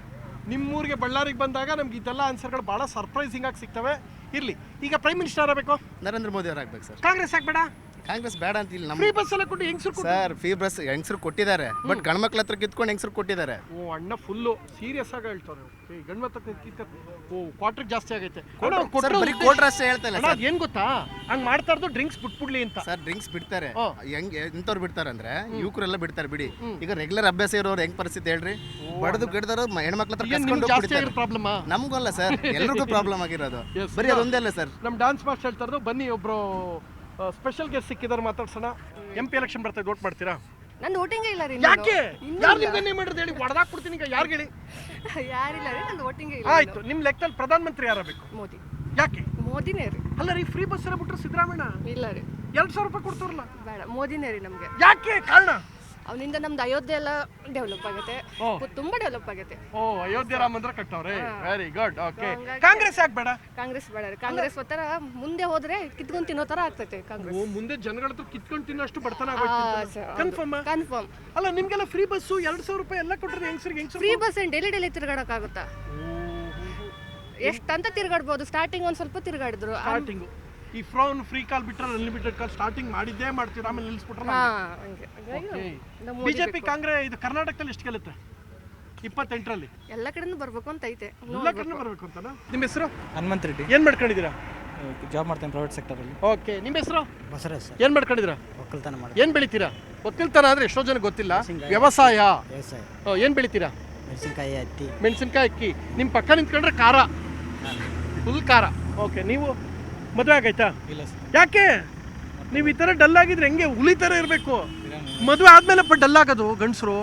ನಿಮ್ಮೂರಿಗೆ ಬಳ್ಳಾರಿಗೆ ಬಂದಾಗ ನಮ್ಗೆ ಇದೆಲ್ಲ ಆನ್ಸರ್ಗಳು ಭಾಳ ಸರ್ಪ್ರೈಸಿಂಗ್ ಆಗಿ ಸಿಗ್ತವೆ. ಇರ್ಲಿ. ಈಗ ಪ್ರೈಮ್ ಮಿನಿಸ್ಟರ್ ಆಗಬೇಕು? ನರೇಂದ್ರ ಮೋದಿ ಅವರಾಗಬೇಕು ಸರ್. ಕಾಂಗ್ರೆಸ್ ಆಗ್ಬೇಡ? ಕಾಂಗ್ರೆಸ್ ಬೇಡ ಅಂತ ಇಲ್ಲ. ಫ್ರೀ ಬಸ್ ಎಲ್ಲ ಕೊಟ್ಟು ಹೆಂಗಸರು ಸರ್, ಫ್ರೀ ಬಸ್ ಹೆಂಗಸರು ಕೊಟ್ಟಿದ್ದಾರೆ, ಬಟ್ ಗಂಡ್ಮಕ್ಳ ಹತ್ರ ಕಿತ್ಕೊಂಡು ಹೆಂಗಸರು ಕೊಟ್ಟಿದ್ದಾರೆ. ಓ ಅಣ್ಣ ಫುಲ್ಲು ಸೀರಿಯಸ್ ಆಗಿ ಹೇಳ್ತಾರೆ. ಗಂಡು ಮತ್ತ ಕ್ವಾರ್ಟರ್ ಜಾಸ್ತಿ ಆಗೈತೆ. ಕೋಟ್ರ ಅಷ್ಟೇ ಹೇಳ್ತಾರೆ ಸರ್. ಏನ್ ಗೊತ್ತಾ, ಹಂಗ್ ಮಾಡ್ತಾ ಇರೋದು ಡ್ರಿಂಕ್ಸ್ ಬಿಟ್ಬಿಡ್ಲಿ ಅಂತ. ಸರ್, ಡ್ರಿಂಕ್ಸ್ ಬಿಡ್ತಾರೆ. ಹೆಂಗ್ ಎಂತವ್ರು ಬಿಡ್ತಾರೆ ಅಂದ್ರೆ ಯುವಕರೆಲ್ಲ ಬಿಡ್ತಾರೆ ಬಿಡಿ. ಈಗ ರೆಗ್ಯುಲರ್ ಅಭ್ಯಾಸ ಇರೋರು ಹೆಂಗ್ ಪರಿಸ್ಥಿತಿ ಹೇಳ್ರಿ? ಬಡದು ಗಿಡದವರು ಹೆಣ್ಮಕ್ಳ ಹತ್ರ ಪ್ರಾಬ್ಲಮ್. ನಮಗಲ್ಲ ಸರ್, ಎಲ್ರಿಗೂ ಪ್ರಾಬ್ಲಮ್ ಆಗಿರೋದು. ಬರೀ ಅದೊಂದೇ ಅಲ್ಲ ಸರ್. ನಮ್ ಡಾನ್ಸ್ ಮಾಸ್ಟರ್ ಹೇಳ್ತಾ ಇರೋದು, ಬನ್ನಿ ಒಬ್ರು ಸ್ಪೆಷಲ್ ಗೆಸ್ಟ್ ಸಿಕ್ಕಿದಾರೆ, ಮಾತಾಡ್ಸೋಣ. MP ಎಲೆಕ್ಷನ್ ಬರ್ತಾ ಇದೆ, ವೋಟ್ ಮಾಡ್ತೀರಾ? ನಂದು ವೋಟಿಂಗ್ ಇಲ್ಲ ರೀ. ಯಾಕೆ? ಯಾರು ನಿಮ್ಗೆ ಮಾಡಿದ್ರೆ ಹೇಳಿ, ಹೊಡೆದಾಕ್ಬಿಡ್ತೀನಿ. ಈಗ ಯಾರು ಹೇಳಿ? ಯಾರಿಲ್ಲ ರೀ, ನಂದು ವೋಟಿಂಗ್ ಇಲ್ಲ. ಆಯ್ತು, ನಿಮ್ ಲೆಕ್ಕದಲ್ಲಿ ಪ್ರಧಾನ ಮಂತ್ರಿ ಯಾರಬೇಕು? ಮೋದಿ. ಯಾಕೆ? ಮೋದಿನೇ ರೀ. ಅಲ್ಲ ರೀ, ಫ್ರೀ ಬಸ್ ಎಲ್ಲ ಬಿಟ್ರೆ ಸಿದ್ದರಾಮಣ್ಣ ಇಲ್ಲ ರೀ. 2,000 ರೂಪಾಯಿ ಕೊಡ್ತಾರಲ್ಲ? ಬೇಡ, ಮೋದಿನೇ ರೀ ನಮ್ಗೆ. ಯಾಕೆ? ಕಾರಣ? ಅವನಿಂದ ನಮ್ದು ಅಯೋಧ್ಯೆ ಎಲ್ಲ ಡೆವಲಪ್ ಆಗುತ್ತೆ, ತುಂಬಾ ಡೆವಲಪ್ ಆಗುತ್ತೆ. ಓ, ಅಯೋಧ್ಯೆ ರಾಮ ಮಂದಿರ ಕಟ್ಟವ್ರೆ. Very good. ಓಕೆ. ಕಾಂಗ್ರೆಸ್ ಆಗ್ಬೇಡ? ಕಾಂಗ್ರೆಸ್ ಬೇಡ ರೀ. ಕಾಂಗ್ರೆಸ್ ತರ ಮುಂದೆ ಹೋದ್ರೆ ಕಿತ್ಕೊಂಡ್ ತಿನ್ನೋ ತರ ಆಗ್ತೈತೆ ಕಾಂಗ್ರೆಸ್. ಓ, ಮುಂದೆ ಜನಗಳ ಹತ್ರ ಕಿತ್ಕೊಂಡು ತಿನ್ನೋಷ್ಟು ಬಡತನ ಆಗೋಯ್ತು. ಕನ್ಫರ್ಮ್? ಕನ್ಫರ್ಮ್. ಅಲ್ಲ, ನಿಮ್ಗೆಲ್ಲ ಫ್ರೀ ಬಸ್ಸು 2,000 ರೂಪಾಯಿ ಎಲ್ಲ ಕೊಟ್ಟರೆ ಹೆಂಗಸರಿಗೆ ಫ್ರೀ ಬಸ್ ಏನ್ ಡೈಲಿ ತಿರ್ಗಾಡಕ್ ಆಗುತ್ತಾ? ಎಷ್ಟಂತ ತಿರ್ಗಾಡ್ಬೋದು. ಸ್ಟಾರ್ಟಿಂಗ್ ಒಂದ್ ಸ್ವಲ್ಪ ತಿರ್ಗಾಡಿದ್ರು. ಸ್ಟಾರ್ಟಿಂಗ್ ಈ ಫ್ರೀ ಕಾಲ್ ಬಿಟ್ರೆ ಅನ್ಲಿಮಿಟೆಡ್ ಕಾಲ್ ಸ್ಟಾರ್ಟಿಂಗ್ ಮಾಡಿದ್ದೇ ಮಾಡ್ತೀರಾ, ಆಮೇಲೆ ನಿಲ್ಲಿಸ್ಬಿಟ್ರೆ. ಬಿಜೆಪಿ ಕಾಂಗ್ರೆಸ್ ಇದು ಕರ್ನಾಟಕದಲ್ಲಿ ಎಷ್ಟು ಗೆಲ್ಲುತ್ತೆ 28ರಲ್ಲಿ? ಎಲ್ಲ ಕಡೆನೂ ಬರ್ಬೇಕು ಅಂತ ಐತೆ. ಎಲ್ಲ ಕಡೆನೂ ಬರ್ಬೇಕು ಅಂತ. ನಿಮ್ಮ ಹೆಸರು? ಹನುಮಂತ್ ರೆಡ್ಡಿ. ಏನ್ ಮಾಡ್ಕೊಂಡಿದ್ದೀರಾ? ಜಾಬ್ ಮಾಡ್ತೇನೆ ಪ್ರೈವೇಟ್ ಸೆಕ್ಟರಲ್ಲಿ. ಓಕೆ. ನಿಮ್ಮ ಹೆಸರು? ಬಸವರಾಜ್. ಏನ್ ಮಾಡ್ಕೊಂಡಿದ್ದೀರಾ? ಒಕ್ಕಲ್ತನ ಮಾಡಿ. ಏನ್ ಬೆಳಿತೀರಾ? ಒಕ್ಕಲ್ತನ ಅಂದ್ರೆ ಎಷ್ಟೋ ಜನ ಗೊತ್ತಿಲ್ಲ. ವ್ಯವಸಾಯ. ಏನ್ ಬೆಳಿತೀರಾ? ಮೆಣಸಿನ್ಕಾಯಿ, ಹತ್ತಿ. ಮೆಣಸಿನ್ಕಾಯಿ, ಅಕ್ಕಿ. ನಿಮ್ಮ ಪಕ್ಕ ನಿಂತ್ಕೊಂಡ್ರೆ ಖಾರ, ಫುಲ್ ಖಾರ. ಓಕೆ. ನೀವು ಮದುವೆ ಆಗೈತಾ? ಇಲ್ಲ ಸರ್. ಯಾಕೆ? ನೀವು ಈ ಥರ ಡಲ್ ಆಗಿದ್ರೆ ಹೆಂಗೆ? ಹುಲಿ ಥರ ಇರಬೇಕು. ಮದುವೆ ಆದ್ಮೇಲೆ ಡಲ್ ಆಗೋದು ಗಂಡಸರು.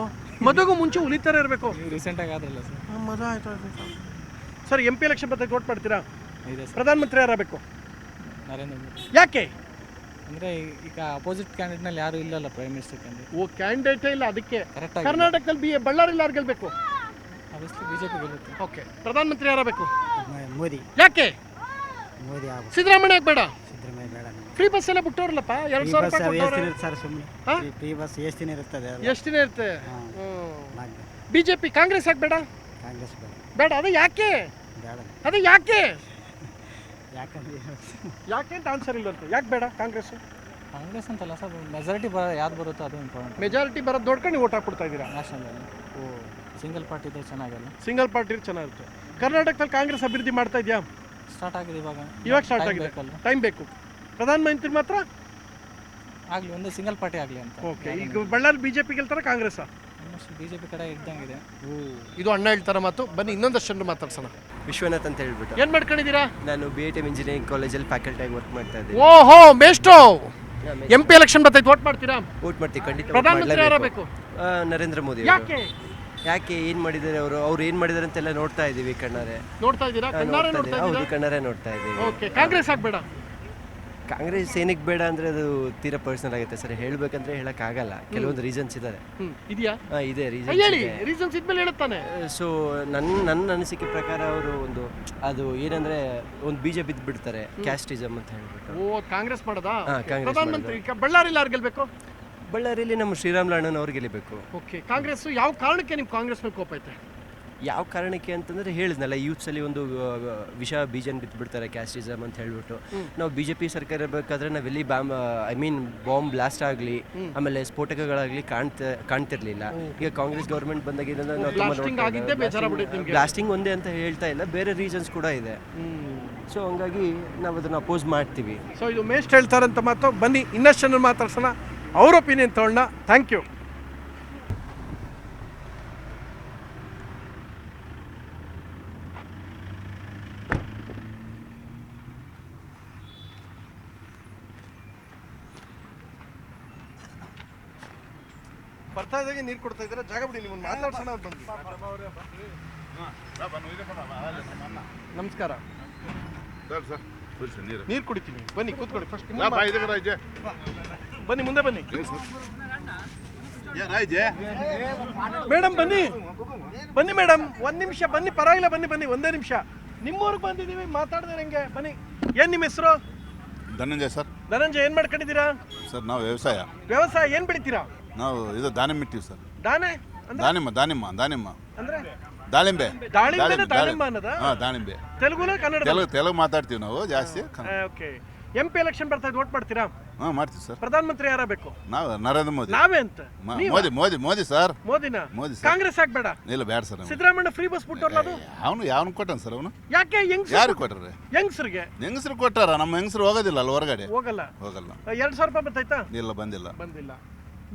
ಮದುವೆಗೂ ಮುಂಚೆ ಹುಲಿ ಥರ ಇರಬೇಕು. ರೀಸೆಂಟಾಗಿ ಆದ್ರಲ್ಲ ಸರ್. ಮದುವೆ ಆಯ್ತು ಸರ್. MP ಎಲೆಕ್ಷನ್ ಬರ್ತೈತೆ, ವೋಟ್ ಮಾಡ್ತೀರಾ? ಇದೆ ಸರ್. ಪ್ರಧಾನ ಮಂತ್ರಿ ಯಾರಬೇಕು? ನರೇಂದ್ರ ಮೋದಿ. ಯಾಕೆ? ಅಂದರೆ ಈಗ ಅಪೋಸಿಟ್ ಕ್ಯಾಂಡಿಡೇಟ್ನಲ್ಲಿ ಯಾರು ಇಲ್ಲಲ್ಲ ಪ್ರೈಮ್ ಮಿನಿಸ್ಟರ್ ಕ್ಯಾಂಡಿಡೇಟ್. ಓ ಕ್ಯಾಂಡಿಡೇಟೇ ಇಲ್ಲ, ಅದಕ್ಕೆ ಕರೆಕ್ಟಾಗಿ ಕರ್ನಾಟಕದಲ್ಲಿ ಬಳ್ಳಾರಿಯಲ್ಲಿ ಯಾರು ಗೆಲ್ಬೇಕು? Obviously BJP ಗೆಲ್ಲುತ್ತೆ. ಓಕೆ, ಪ್ರಧಾನಮಂತ್ರಿ ಯಾರಬೇಕು? ಮೋದಿ. ಯಾಕೆ? ಮೋದಿ ಆಗ್ಬೇಕು. ಸಿದ್ದರಾಮಯ್ಯ ಬೇಡ? ಸಿದ್ದರಾಮಯ್ಯ ಬೇಡ. ಫ್ರೀ ಬಸ್ ಎಲ್ಲ ಬಿಟ್ಟವ್ರಲ್ಲಪ್ಪ, 2,000 ರೂಪಾಯಿ ಕೊಟ್ಟವ್ರೆ. ಸರ್ ಸುಮ್ಮನೆ ಫ್ರೀ ಬಸ್ ಎಷ್ಟು ದಿನ ಇರ್ತದೆ? ಎಷ್ಟು ದಿನ ಇರುತ್ತೆ? ಬಿಜೆಪಿ, ಕಾಂಗ್ರೆಸ್ ಯಾಕೆ ಬೇಡ? ಕಾಂಗ್ರೆಸ್ ಬೇಡ. ಬೇಡ, ಅದು ಯಾಕೆ? ಬೇಡ. ಅದು ಯಾಕೆ? ಯಾಕಂದ್ರೆ ಯಾಕೆ ಅಂತ ಆನ್ಸರ್ ಇಲ್ಲಂತೆ. ಯಾಕೆ ಬೇಡ ಕಾಂಗ್ರೆಸ್? ಕಾಂಗ್ರೆಸ್ ಅಂತಲ್ಲ ಸರ್, ಮೆಜಾರಿಟಿ ಯಾವ್ದು ಬರುತ್ತೋ ಅದು ಇಂಪಾರ್ಟೆಂಟ್. ಮೆಜಾರಿಟಿ ಬರೋದು ನೋಡ್ಕೊಂಡು ನೀವು ಓಟ್ ಹಾಕ್ಬಿಡ್ತಾ ಇದ್ದೀರಾ? ನ್ಯಾಷನಲಲ್ಲಿ ಸಿಂಗಲ್ ಪಾರ್ಟಿ ಇದೆ ಚೆನ್ನಾಗಲ್ಲ. ಸಿಂಗಲ್ ಪಾರ್ಟಿ ಚೆನ್ನಾಗಿರುತ್ತೆ. ಕರ್ನಾಟಕದಲ್ಲಿ ಕಾಂಗ್ರೆಸ್ ಅಭಿವೃದ್ಧಿ ಮಾಡ್ತಾ ಇದೆಯಾ? ಸ್ಟಾರ್ಟ್ ಆಗಿದೆ ಇವಾಗ ಸ್ಟಾರ್ಟ್ ಆಗಿದೆ, ಟೈಮ್ ಬೇಕು. ಪ್ರಧಾನಮಂತ್ರಿ ಮಾತ್ರ ಆಗಲಿ, ಒಂದು ಸಿಂಗಲ್ ಪಾರ್ಟಿ ಆಗಲಿ ಅಂತ. ಓಕೆ, ಈಗ ಬಳ್ಳಾರಿ ಬಿಜೆಪಿ ಗೆಲ್ತಾರ ಕಾಂಗ್ರೆಸ್? BJP ಕಡೆ ಇದ್ದಂಗಿದೆ. ಇದು ಅಣ್ಣ ಹೇಳ್ತಾರ ಮಾತು. ಬನ್ನಿ ಇನ್ನೊಂದಷ್ಟು ಜನರು ಮಾತಾಡ್ಸೋಣ. ವಿಶ್ವನಾಥ್ ಅಂತ ಹೇಳ್ಬಿಟ್ಟು. ಏನ್ ಮಾಡ್ಕೊಂಡಿದ್ದೀರಾ? ನಾನು BITM ಇಂಜಿನಿಯರಿಂಗ್ ಕಾಲೇಜಲ್ಲಿ ಫ್ಯಾಕಲ್ಟಿ ಆಗಿ ವರ್ಕ್ ಮಾಡ್ತಾ ಇದ್ದೀನಿ. ಓಹೋ, ಮೇಸ್ಟ್ರೋ. MP ಎಲೆಕ್ಷನ್ ಬರ್ತೈತೆ, ವೋಟ್ ಮಾಡ್ತೀರಾ? ವೋಟ್ ಮಾಡ್ತೀವಿ, ಖಂಡಿತ. ಪ್ರಧಾನಮಂತ್ರಿ ಯಾರಬೇಕು? ನರೇಂದ್ರ ಮೋದಿ. ಯಾಕೆ ಏನ್ ಮಾಡಿದ್ದಾರೆ ಅವ್ರು ಏನ್ ಮಾಡಿದ್ದಾರೆ ಅಂತೆಲ್ಲ ನೋಡ್ತಾ ಇದೀವಿ ಕಣ್ಣಾರೆ. ನೋಡ್ತಾ ಇದ್ದೀರಾ? ಕಣ್ಣಾರೆ ನೋಡ್ತಾ ಇದ್ದೀರಾ? ಹೌದು, ಕಣ್ಣಾರೆ ನೋಡ್ತಾ ಇದೀವಿ. ಓಕೆ, ಕಾಂಗ್ರೆಸ್ ಆಗ್ಬೇಡ? ಕಾಂಗ್ರೆಸ್ ಏನಕ್ಕೆ ಬೇಡ ಅಂದ್ರೆ ಅದು ತೀರಾ ಪರ್ಸನಲ್ ಆಗುತ್ತೆ ಸರ್. ಹೇಳ್ಬೇಕಂದ್ರೆ ಹೇಳಕ್ ಆಗಲ್ಲ, ಕೆಲವೊಂದು ರೀಸನ್ಸ್ ಇದಾರೆ. ಇದೆಯಾ? ಇದೆ ಹೇಳಿ, ರೀಸನ್ಸ್ ಇದ್ಮೇಲೆ ಹೇಳುತ್ತಾನೆ. ಸೊ ನನ್ನ ಅನಿಸಿಕೆ ಪ್ರಕಾರ ಅವರು ಅದು ಏನಂದ್ರೆ ಒಂದು ಬೀಜ ಬಿದ್ದು ಬಿಡ್ತಾರೆ, ಕ್ಯಾಸ್ಟಿಸಮ್ ಅಂತ ಹೇಳ್ಬಿಟ್ಟು. ಓ, ಕಾಂಗ್ರೆಸ್ ಮಾಡೋದಾ? ಕಾಂಗ್ರೆಸ್ ಪ್ರಧಾನಮಂತ್ರಿ ಬಳ್ಳಾರಿಯಲ್ಲಿ ಯಾರು ಗೆಲ್ಬೇಕು? ಬಳ್ಳಾರಿಯಲ್ಲಿ ನಮ್ಮ ಶ್ರೀರಾಮ್ ಅಣ್ಣನ್ ಅವ್ರು ಗೆಲ್ಲಬೇಕು. ಓಕೆ, ಕಾಂಗ್ರೆಸ್ ಯಾವ ಕಾರಣಕ್ಕೆ ನಿಮ್ಗೆ ಕಾಂಗ್ರೆಸ್ ಮೇಲೆ ಕೋಪ ಐತೆ? ಯಾವ ಕಾರಣಕ್ಕೆ ಅಂತಂದ್ರೆ ಹೇಳಿದ್ನಲ್ಲ, ಯೂತ್ಸಲ್ಲಿ ಒಂದು ವಿಷ ಬೀಜನ ಬಿಟ್ಬಿಡ್ತಾರೆ, ಕ್ಯಾಸ್ಟಿಸಮ್ ಅಂತ ಹೇಳ್ಬಿಟ್ಟು. ನಾವು BJP ಸರ್ಕಾರ ಇರಬೇಕಾದ್ರೆ ನಾವೆಲ್ಲಿ ಬಾಂಬ್ ಬ್ಲಾಸ್ಟ್ ಆಗಲಿ, ಆಮೇಲೆ ಸ್ಫೋಟಕಗಳಾಗಲಿ ಕಾಣ್ತಿರ್ಲಿಲ್ಲ. ಈಗ ಕಾಂಗ್ರೆಸ್ ಗೌರ್ಮೆಂಟ್ ಬಂದಾಗಿಂದ ನಾವು ಬ್ಲಾಸ್ಟಿಂಗ್ ಒಂದೇ ಅಂತ ಹೇಳ್ತಾ ಇಲ್ಲ, ಬೇರೆ ರೀಸನ್ಸ್ ಕೂಡ ಇದೆ. ಸೊ ಹಂಗಾಗಿ ನಾವು ಅದನ್ನು ಅಪೋಸ್ ಮಾಡ್ತೀವಿ. ಸೊ ಇದು ಮೇಸ್ಟ್ ಹೇಳ್ತಾರಂತ ಮಾತು. ಬನ್ನಿ ಇನ್ನಷ್ಟು ಜನ ಮಾತಾಡ್ಸೋಣ, ಅವ್ರ ಒಪಿನಿಯನ್ ತಗೊಳ್ಳೋಣ. Thank you. ಬರ್ತಾ ಇದ್ದಾಗೆ ನೀರು ಕೊಡ್ತಾ ಇದ್ದೀರಾ, ಜಾಗ ಬಿಡಿ, ನಿಮ್ಮನ್ನು ಮಾತಾಡ್ಸೋಣ ಅಂತ ಬಂದ್ವಿ. ನಮಸ್ಕಾರ. ನೀರು ಕುಡಿತೀನಿ, ಬನ್ನಿ ಕೂತ್ಕೊಳ್ಳಿ. ಫಸ್ಟ್ ಬನ್ನಿ, ಮುಂದೆ ಬನ್ನಿ. ಮೇಡಮ್ ಬನ್ನಿ, ಬನ್ನಿ ಮೇಡಮ್, ಒಂದ್ ನಿಮಿಷ ಬನ್ನಿ, ಪರವಾಗಿಲ್ಲ, ಬನ್ನಿ ಬನ್ನಿ, ಒಂದೇ ನಿಮಿಷ. ನಿಮ್ಮೂರಿಗೆ ಬಂದಿದ್ದೀವಿ, ಮಾತಾಡಿದ್ರೆ ಹೆಂಗೆ? ಬನ್ನಿ. ಏನ್ ನಿಮ್ಮ ಹೆಸರು? ಧನಂಜಯ ಸರ್. ಧನಂಜಯ, ಏನ್ ಮಾಡ್ಕೊಂಡಿದ್ದೀರಾ ಸರ್ ನಾವು ವ್ಯವಸಾಯ. ವ್ಯವಸಾಯ ಏನ್ ಬೆಳಿತೀರಾ? ನಾವು ಇದು ದಾನಿಮ್ಮ ಇಟ್ಟಿವಿ ಸರ್. ದಾನಿಮ್ಮ ಅಂದ್ರೆ ದಾಳಿಂಬೆ. ದಾಳಿಂಬೆ ಅನ್ನೋದಾ? ದಾಳಿಂಬೆ. ತೆಲುಗುನ ಕನ್ನಡ? ತೆಲುಗು ಮಾತಾಡ್ತೀವಿ ನಾವು ಜಾಸ್ತಿ. ಓಕೆ, MP ಎಲೆಕ್ಷನ್ ಬರ್ತಾ ಇದೆ, ವೋಟ್ ಮಾಡ್ತೀರಾ? ಮಾಡ್ತೀವಿ ಸರ್. ಪ್ರಧಾನಮಂತ್ರಿ ಯಾರಬೇಕು? ನಾವು ನರೇಂದ್ರ ಮೋದಿ. ನಾವೇ ಅಂತ? ಮೋದಿ ಸರ್. ಮೋದಿನ? ಮೋದಿ. ಕಾಂಗ್ರೆಸ್ ಆಗ್ಬೇಡ? ಇಲ್ಲ, ಬೇಡ ಸರ್. ಸಿದ್ದರಾಮಯ್ಯ ಫ್ರೀ ಬಸ್ ಬಿಟ್ಟವ್ರಲ್ಲ, ಅದು ಯಾವನು ಕೊಟ್ಟಾನ ಸರ್? ಅವನು ಯಾಕೆ? ಯಾರು ಕೊಟ್ಟಾರೆ? ಹೆಂಗಸರು ಕೊಟ್ಟಾರ. ನಮ್ಮ ಹೆಂಗಸರು ಹೋಗೋದಿಲ್ಲ ಅಲ್ಲ, ಹೊರಗಡೆ ಹೋಗಲ್ಲ. 2,000 ರೂಪಾಯಿ ಬರ್ತಾಯ್ತಾ? ಇಲ್ಲ, ಬಂದಿಲ್ಲ.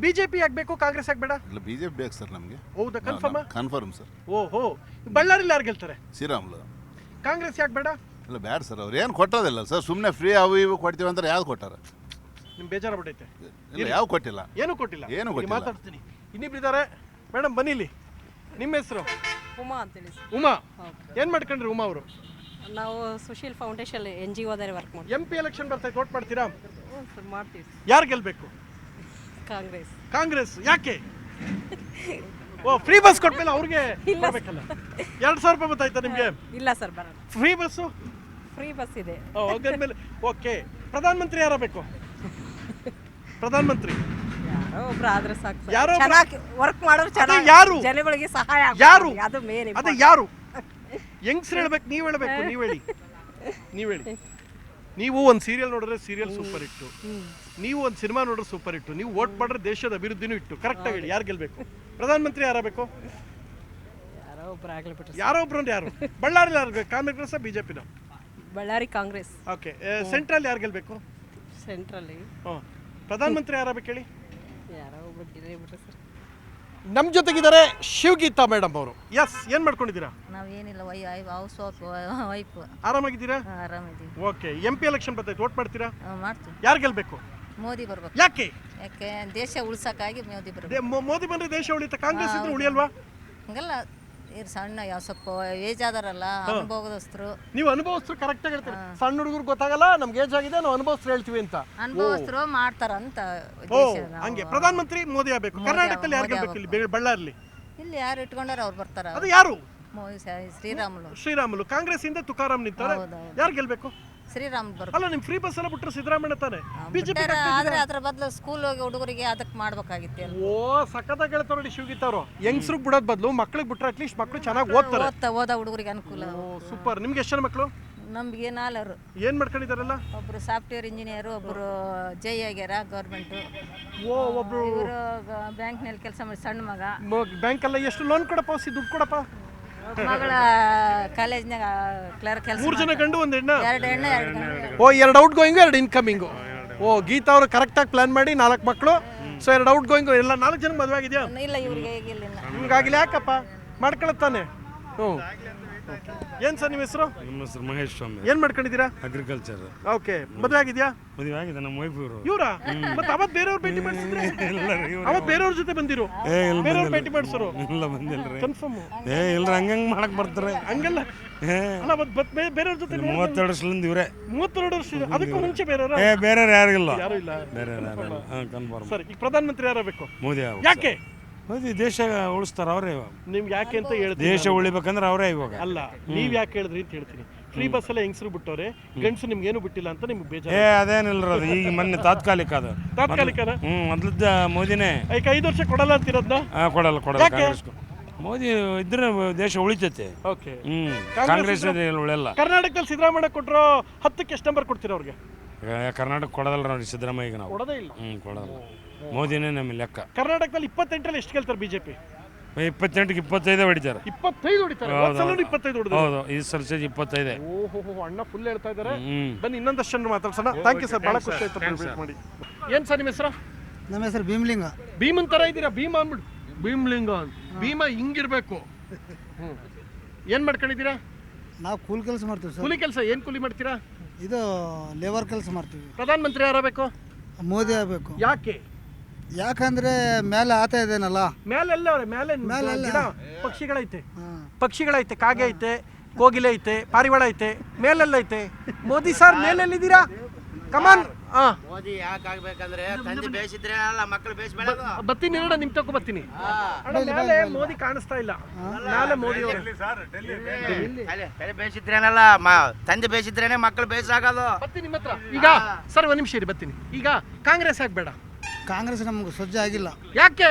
BJP ಆಗ್ಬೇಕು, ಕಾಂಗ್ರೆಸ್ ಆಗ್ಬೇಡ? ಇಲ್ಲ, BJP ಬೇಕು ಸರ್ ನಮಗೆ. ಹೌದಾ? Confirm sir. ಓಹೋ, ಬಳ್ಳಾರಿಲಿ ಯಾರು ಗೆಲ್ತಾರೆ? ಶ್ರೀರಾಮ್ಲು. ಕಾಂಗ್ರೆಸ್ ಯಾಕೆ ಬೇಡ? ಇಲ್ಲ, ಬೇಡ ಸರ್. ಅವ್ರು ಏನು ಕೊಟ್ಟೋದಿಲ್ಲ ಸರ್, ಸುಮ್ಮನೆ ಫ್ರೀ ಅವು ಇವು ಕೊಡ್ತೀವಿ ಅಂದ್ರೆ ಯಾವ್ದು ಕೊಟ್ಟಾರ? ನಿಮ್ ಬೇಜಾರ ಬಿಟ್ಟೈತೆ? ಇಲ್ಲ, ಯಾವ ಕೊಟ್ಟಿಲ್ಲ. ಏನು ಕೊಟ್ಟಿಲ್ಲ? ಮಾತಾಡ್ತೀನಿ. ಇನ್ನಿಬ್ರಿದ್ದಾರೆ, ಮೇಡಮ್ ಬನ್ನಿ ಇಲ್ಲಿ. ನಿಮ್ಮ ಹೆಸರು? ಉಮಾ ಅಂತೇಳಿ. ಉಮಾ, ಏನ್ ಮಾಡ್ಕೊಂಡ್ರಿ ಉಮಾ ಅವರು? ನಾವು ಸುಶೀಲ್ ಫೌಂಡೇಶನ್ NGOದಲ್ಲಿ ವರ್ಕ್ ಮಾಡ್ತೀವಿ. MP ಎಲೆಕ್ಷನ್ ಬರ್ತೈತೆ, ವೋಟ್ ಮಾಡ್ತೀರಾ? ಮಾಡ್ತೀವಿ. ಯಾರು ಗೆಲ್ಬೇಕು? ಕಾಂಗ್ರೆಸ್. ಯಾಕೆ? ಓ, ಫ್ರೀ ಬಸ್ ಕೊಟ್ಮೇಲೆ ಅವ್ರಿಗೆ ಕೊಡ್ಬೇಕಲ್ಲ? 2,000 ರೂಪಾಯಿ ಬರ್ತಾಯ್ತಾ ನಿಮ್ಗೆ? ಇಲ್ಲ ಸರ್, ಬರಲ್ಲ. Free bus? ಫ್ರೀ ಬಸ್ ಇದೆ. ಹೋದ್ಮೇಲೆ ಓಕೆ. ಪ್ರಧಾನಮಂತ್ರಿ ಯಾರಬೇಕು? ಪ್ರಧಾನಮಂತ್ರಿ ಒಬ್ರು ಆದ್ರೆ ಸಾಕು. ಯಾರೋ ಚೆನ್ನಾಗಿ ವರ್ಕ್ ಮಾಡೋರು, ಚೆನ್ನಾಗಿ ಯಾರು ಜನಗಳಿಗೆ ಸಹಾಯ ಯಾರು? ಅದು ಮೇನ್. ಅದೇ ಯಾರು? ಹೆಂಗ್ಸ್ರು ಹೇಳ್ಬೇಕು, ನೀವ್ ಹೇಳ್ಬೇಕು. ನೀವ್ ಹೇಳಿ. ನೀವು ಒಂದು ಸೀರಿಯಲ್ ನೋಡಿದ್ರೆ ಸೀರಿಯಲ್ ಸೂಪರ್ ಹಿಟ್ಟು, ನೀವು ಒಂದು ಸಿನಿಮಾ ನೋಡಿದ್ರೆ ಸೂಪರ್ ಹಿಟ್ಟು, ನೀವು ವೋಟ್ ಮಾಡಿದ್ರೆ ದೇಶದ ಅಭಿವೃದ್ಧಿನೂ ಇಟ್ಟು. ಕರೆಕ್ಟ್ ಆಗಿ ಹೇಳಿ, ಯಾರು ಗೆಲ್ಬೇಕು? ಪ್ರಧಾನಮಂತ್ರಿ ಯಾರಬೇಕು? ಯಾರೋ ಒಬ್ರು ಅಂದ್ರೆ ಯಾರು? ಬಳ್ಳಾರಿ ಯಾರು? Congress BJP? Ballari Congress. Okay, central ಯಾರು ಗೆಲ್ಬೇಕು? ಸೆಂಟ್ರಲ್ಲಿ ಪ್ರಧಾನಮಂತ್ರಿ ಯಾರಬೇಕು ಹೇಳಿ? ಯಾರೋ ಒಬ್ರು ಗೆಲ್ಲಬಿಟ್ರೆ ಸರ್. ನಮ್ಮ ಜೊತೆಗಿದ್ದಾರೆ ಶಿವಗೀತಾ ಮೇಡಮ್ ಅವರು. ಎಸ್, ಏನ್ ಮಾಡ್ಕೊಂಡಿದ್ದೀರಾ? ನಾವೇನಿಲ್ಲ, ಹೌಸ್ ವೈಫ್. ಆರಾಮಾಗಿದ್ದೀರಾ? ಆರಾಮಿದ್ದೀವಿ. ಓಕೆ, MP ಎಲೆಕ್ಷನ್ ಬರ್ತೈತೆ, ವೋಟ್ ಮಾಡ್ತೀರಾ? ಮಾಡ್ತೀವಿ. ಯಾರು ಗೆಲ್ಬೇಕು? ಮೋದಿ ಬರ್ಬೇಕು. ಯಾಕೆ? ದೇಶ ಉಳ್ಸಕ್ಕಾಗಿ ಮೋದಿ ಬರ್ಬೇಕು. ಮೋದಿ ಬಂದ್ರೆ ದೇಶ ಉಳಿತ, ಕಾಂಗ್ರೆಸ್ ಇದ್ರೆ ಉಳಿಯಲ್ವಾ? ಹಂಗಲ್ಲ, ಇವ್ರು ಸಣ್ಣ ಯಾವ ಸ್ವಲ್ಪ ಏಜ್ ಆದಾರಲ್ಲ ಅನುಭವದಸ್ತರು. ನೀವು ಅನುಭವಸ್ಥರು ಕರೆಕ್ಟ್ ಆಗಿ ಹೇಳ್ತೀರಿ. ಸಣ್ಣ ಹುಡುಗರು ಗೊತ್ತಾಗಲ್ಲ, ನಮ್ಗೆ ಏಜ್ ಆಗಿದೆ, ನಾವು ಅನುಭವಸ್ಥರು ಹೇಳ್ತೀವಿ ಅಂತ. ಅನುಭವಸ್ಥರು ಮಾಡ್ತಾರಂತ ಓ ಹಂಗೆ. ಪ್ರಧಾನಮಂತ್ರಿ ಮೋದಿ ಆಗ್ಬೇಕು. ಕರ್ನಾಟಕದಲ್ಲಿ ಯಾರು ಗೆಲ್ಬೇಕು? ಇಲ್ಲಿ ಬಳ್ಳಾರಿಲಿ ಇಲ್ಲಿ ಯಾರು ಇಟ್ಕೊಂಡಾರ ಅವ್ರು ಬರ್ತಾರ. ಅದು ಯಾರು? ಶ್ರೀರಾಮುಲು. ಶ್ರೀರಾಮುಲು. ಕಾಂಗ್ರೆಸ್ ಇಂದ ತುಕಾರಾಮ್ ನಿಂತಾರೆ. ಯಾರು ಗೆಲ್ಬೇಕು? ಶ್ರೀರಾಮುಲು ಬರ್ತಾರೆ. ಅಲ್ಲ, ನಿಮ್ ಫ್ರೀ ಬಸ್ ಎಲ್ಲ ಬಿಟ್ಟರೆ ಸಿದ್ದರಾಮಯ್ಯ ತಾನೆ. ಬಿಜೆಪಿ ಆದ್ರೆ ಅದ್ರ ಬದಲು ಸ್ಕೂಲ್ ಹುಡುಗರಿಗೆ ಅದಕ್ಕೆ ಮಾಡ್ಬೇಕಾಗಿತ್ತು. ಓ ಸಖತ್ತಾಗಿ ಹೇಳ್ತಾರ ನೋಡಿ ಶಿವಗೀತವ್ರು. ಹೆಂಗ್ಸ್ರಿಗೆ ಬಿಡೋದ್ ಬದಲು ಮಕ್ಳಿಗೆ ಬಿಟ್ರೆ ಅಟ್ಲೀಸ್ಟ್ ಮಕ್ಳು ಚೆನ್ನಾಗಿ ಓದ್ತಾರೆ. ಓದ ಹುಡುಗರಿಗೆ ಅನುಕೂಲ. ಸೂಪರ್. ನಿಮ್ಗೆ ಎಷ್ಟು ಜನ ಮಕ್ಕಳು? ನಮ್ಗೆ 4. ಏನ್ ಮಾಡ್ಕೊಂಡಿದಾರಲ್ಲ? ಒಬ್ರು ಸಾಫ್ಟ್ವೇರ್ ಇಂಜಿನಿಯರ್, ಒಬ್ರು ಜೈ ಆಗ್ಯಾರ ಗೌರ್ಮೆಂಟ್. ಓ ಒಬ್ರು ಇವರು ಬ್ಯಾಂಕ್ನಲ್ಲಿ ಕೆಲಸ ಮಾಡಿ ಸಣ್ಣ ಮಗ. ಬ್ಯಾಂಕ್ ಎಲ್ಲ ಎಷ್ಟು ಲೋನ್ ಕೊಡಪ್ಪ? ದುಡ್ಡು ಕೊಡಪ್ಪ. ಮಗಳ ಕಾಲೇಜ್ನಾಗ ಕ್ಲರ್ಕ್ ಕೆಲಸ. 3 ಜನ ಗಂಡು 1 ಹೆಣ್ಣ? 2 ಹೆಣ್ಣು 2 ಗಂಡು. ಓ 2 ಔಟ್ ಗೋಯಿಂಗು 2 ಇನ್ಕಮಿಂಗು. ಓ ಗೀತಾ ಅವರು ಕರೆಕ್ಟಾಗಿ ಪ್ಲಾನ್ ಮಾಡಿ 4 ಮಕ್ಕಳು. So 2 out going. ಎಲ್ಲ 4 ಜನ ಮದುವೆ ಆಗಿದೆಯಾ? ಇಲ್ಲ ಇವ್ರಿಗೆ ಹೇಗಿಲ್ಲ. ನಿಮ್ಗಾಗಿಲ್ಲ ಯಾಕಪ್ಪ? ಮಾಡ್ಕೊಳತ್ತಾನೆ. ಹ್ಞೂ. ಏನ್ ಸರ್ ನಿಮ್ಮ ಹೆಸರು? ನಮ್ಮ ಹೆಸರು ಮಹೇಶ್ ಸ್ವಾಮಿ. ಏನ್ ಮಾಡ್ಕೊಂಡಿದ್ದೀರಾ? ಅಗ್ರಿಕಲ್ಚರ್. ಓಕೆ. ಮದುವೆ ಆಗಿದೆಯಾ? ಮದುವೆ ಆಗಿದೆ. ನಮ್ಮ ವೈಫ್ ಇವರು. ಇವ್ರಾ? ಮತ್ತೆ ಅವತ್ತು ಬೇರೆಯವ್ರು ಭೇಟಿ ಮಾಡಿಸಿದ್ರೆ? ಅವತ್ತು ಬೇರೆಯವ್ರ ಜೊತೆ ಬಂದಿರು? ಬೇರೆಯವ್ರು ಭೇಟಿ ಮಾಡಿಸೋರು? ಇಲ್ಲ ಬಂದಿಲ್ರಿ. ಕನ್ಫರ್ಮ್? ಇಲ್ರಿ, ಹಂಗಂಗ್ ಮಾಡಕ್ ಬರ್ತಾರೆ. ಹಂಗಲ್ಲ. ಅಲ್ಲ ಮತ್ತೆ ಬೇರೆಯವ್ರ ಜೊತೆ 32 ವರ್ಷದಿಂದ ಇವರೇ. 32 ವರ್ಷ. ಅದಕ್ಕೂ ಮುಂಚೆ ಬೇರೆಯವ್ರ? ಬೇರೆ ಯಾರಿಗಿಲ್ಲ. ಯಾರು ಇಲ್ಲ. ಬೇರೆ ಕನ್ಫರ್ಮ್. ಸರಿ, ಈಗ ಪ್ರಧಾನಮಂತ್ರಿ ಯಾರಬೇಕು? ಮೋದಿ. ಯಾಕೆ? ಮೋದಿ ದೇಶ ಉಳಿಸ್ತಾರ ಅವರೇ. ನಿಮ್ಗೆ ಯಾಕೆ ಅಂತ ಹೇಳ್ತೀನಿ. ದೇಶ ಉಳಿಬೇಕಂದ್ರೆ ಅವರೇ ಇವಾಗ. ಅಲ್ಲ, ನೀವ್ ಯಾಕೆ ಹೇಳಿದ್ರಿ ಅಂತ ಹೇಳ್ತೀನಿ. ಫ್ರೀ ಬಸ್ ಎಲ್ಲ ಹೆಂಗಸರು ಬಿಟ್ಟವ್ರೆ, ಗಂಡಸು ನಿಮ್ಗೆ ಏನು ಬಿಟ್ಟಿಲ್ಲ ಅಂತ ನಿಮ್ಗೆ ಬೇಜಾರು. ಅದೇನಿಲ್ಲ, ಅದು ಈಗ ಮೊನ್ನೆ ತಾತ್ಕಾಲಿಕ. ಅದು ತಾತ್ಕಾಲಿಕನ? ಮೊದ್ಲದ ಮೋದಿನೇ. ಈಗ 5 ವರ್ಷ ಕೊಡಲ್ಲ ಅಂತಿರೋದ್ನ? ಕೊಡಲ್ಲ. ಕಾಂಗ್ರೆಸ್ ಮೋದಿ ಇದ್ರೆ ದೇಶ ಉಳಿತೈತೆ. ಓಕೆ. ಕಾಂಗ್ರೆಸ್ ಉಳಿಯಲ್ಲ. ಕರ್ನಾಟಕದಲ್ಲಿ ಸಿದ್ದರಾಮಯ್ಯ ಕೊಟ್ಟರು 10ಕ್ಕೆ ಎಷ್ಟು ನಂಬರ್ ಕೊಡ್ತೀರಾ ಅವ್ರಿಗೆ? ಕರ್ನಾಟಕ ಕೊಡೋದಲ್ಲ ನೋಡಿ ಸಿದ್ದರಾಮಯ್ಯಗೆ ನಾವು. ಕೊಡೋದೇ ಇಲ್ಲ. ಕೊಡೋಲ್ಲ. ಮೋದಿನೇ ನಮ್ಮ ಲೆಕ್ಕ. ಕರ್ನಾಟಕದಲ್ಲಿ 28ರಲ್ಲಿ ಎಷ್ಟು ಗೆಲ್ತಾರೆ ಬಿಜೆಪಿ? 28ಕ್ಕೆ 25 ಹೊಡಿತಾರೆ. 25 ಹೊಡಿತಾರೆ. 25 ಹೊಡಿದ್ರು. ಹೌದು, ಈ ಸಲ 25. ಓಹೋ, ಅಣ್ಣ ಫುಲ್ ಹೇಳ್ತಾ ಇದ್ದಾರೆ. ಬನ್ನಿ ಇನ್ನೊಂದಷ್ಟು ಜನ ಮಾತಾಡ್ಸೋಣ. ಥ್ಯಾಂಕ್ ಯು ಸರ್, ಬಹಳ ಖುಷಿ ಆಯ್ತು ಭೇಟಿ ಮಾಡಿ. ಏನ್ ಸರ್ ನಿಮ್ಮ ಹೆಸರು? ನಮ್ಮ ಹೆಸರು ಭೀಮಲಿಂಗ. ಭೀಮನ್ ತರ ಇದ್ದೀರಾ? ಭೀಮ ಅಂದ್ಬಿಡು. ಭೀಮಲಿಂಗ. ಭೀಮ ಹಿಂಗಿರ್ಬೇಕು. ಏನ್ ಮಾಡ್ಕೊಂಡಿದ್ದೀರಾ? ನಾವು ಕೂಲಿ ಕೆಲಸ ಮಾಡ್ತೀವಿ ಸರ್. ಕೂಲಿ ಕೆಲಸ? ಏನ್ ಕೂಲಿ ಮಾಡ್ತೀರಾ? ಇದು ಲೇಬರ್ ಕೆಲಸ ಮಾಡ್ತೀವಿ. ಪ್ರಧಾನಮಂತ್ರಿ ಯಾರಬೇಕು? ಮೋದಿ ಆಗಬೇಕು. ಯಾಕೆ? ಯಾಕಂದ್ರೆ ಮೇಲೆ ಆತ ಇದೇನಲ್ಲ. ಮೇಲೆಲ್ಲ ಮೇಲೆ ಗಿಡ ಪಕ್ಷಿಗಳೈತೆ, ಕಾಗೆ ಐತೆ, ಕೋಗಿಲೆ ಐತೆ, ಪಾರಿವಾಳ ಐತೆ, ಮೇಲೆಲ್ಲ ಐತೆ. ಮೋದಿ ಸರ್ ಮೇಲೆಲ್ಲಿದ್ದೀರಾ? ಕಮಾನ್. ಮೋದಿ ಯಾಕೆ ಆಗ್ಬೇಕಂದ್ರೆ ತಂದೆ ಬೇಯಿಸಿದ್ರೆ ಮಕ್ಕಳು ಬೇಯಿಸ್ಬೇಡ. ಬರ್ತೀನಿ ನೋಡ, ನಿಮ್ ತಗೋ ಬರ್ತೀನಿ. ಮೇಲೆ ಮೋದಿ ಕಾಣಿಸ್ತಾ ಇಲ್ಲ. ಮೇಲೆ ಮೋದಿ ಬೇಯಿಸಿದ್ರೇನಲ್ಲ, ತಂದೆ ಬೇಯಿಸಿದ್ರೇನೆ ಮಕ್ಕಳು ಬೇಯಿಸಾಗೋದು. ಬರ್ತೀನಿ ನಿಮ್ಮ ಹತ್ರ. ಈಗ ಸರ್ ಒಂದ್ ನಿಮಿಷ ಇರಿ, ಬರ್ತೀನಿ. ಈಗ ಕಾಂಗ್ರೆಸ್ ಆಗ್ಬೇಡ. ಕಾಂಗ್ರೆಸ್ ನಮ್ಗೆ ಸಜ್ಜೆ ಆಗಿಲ್ಲ. ಯಾಕೆ?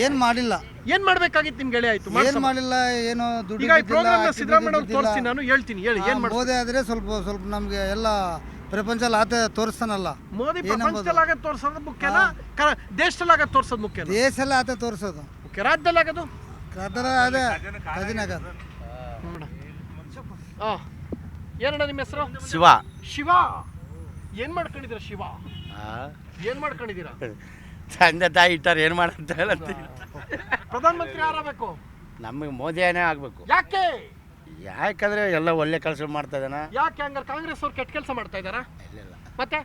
ಏನ್ ಮಾಡಿಲ್ಲ. ಏನ್ ಮಾಡ್ಬೇಕಾಗಿತ್ತು ನಿಮ್ಗೆ? ಹೇಳಿ ಆಯ್ತು. ಏನ್ ಮಾಡಿಲ್ಲ. ಏನೋ ದುಡ್ಡು. ಈಗ ಈ ಪ್ರೋಗ್ರಾಮ್ ಸಿದ್ದರಾಮಯ್ಯ ಅವ್ರು ತೋರಿಸ್ತೀನಿ, ನಾನು ಹೇಳ್ತೀನಿ. ಹೇಳಿ ಏನ್ ಮಾಡಿ. ಮೋದಿ ಆದ್ರೆ ಸ್ವಲ್ಪ ನಮ್ಗೆ ಎಲ್ಲ ಪ್ರಪಂಚದಲ್ಲಿ ಆತ ತೋರಿಸ್ತಾನಲ್ಲ. ಮೋದಿ ಪ್ರಪಂಚದಲ್ಲಿ ಆಗದ್ ತೋರ್ಸೋದು ಮುಖ್ಯನಾ, ದೇಶದಲ್ಲಿ ಆಗದ್ ತೋರ್ಸೋದು ಮುಖ್ಯ? ದೇಶ ಎಲ್ಲ ಆತ ತೋರಿಸೋದು. ರಾಜ್ಯದಲ್ಲಿ ಆಗೋದು ಅದೇ ಖಜಾನೆ ಆಗೋದು. ಏನಣ್ಣ ನಿಮ್ಮ ಹೆಸರು? ಶಿವ. ಶಿವ. ಏನ್ ಮಾಡ್ಕೊಂಡಿದ್ದೀರಾ ಶಿವ? ಏನ್ ಮಾಡ್ಕೊಂಡಿದ್ದೀರಾ? ತಂದೆ ತಾಯಿ ಇಟ್ಟಾರ ಏನ್ ಮಾಡಂತ ಹೇಳಂತ. ಪ್ರಧಾನಮಂತ್ರಿ ಯಾರಬೇಕು? ನಮಗೆ ಮೋದಿಯೇ ಆಗ್ಬೇಕು. ಯಾಕೆ? ಯಾಕಂದ್ರೆ ಎಲ್ಲ ಒಳ್ಳೆ ಕೆಲಸ ಮಾಡ್ತಾ ಇದ್ದಾನ. ಯಾಕೆ ಹಂಗಾರೆ ಕಾಂಗ್ರೆಸ್ ಅವ್ರು ಕೆಟ್ಟ ಕೆಲಸ ಮಾಡ್ತಾ ಇದಾರ? ಮತ್ತೆ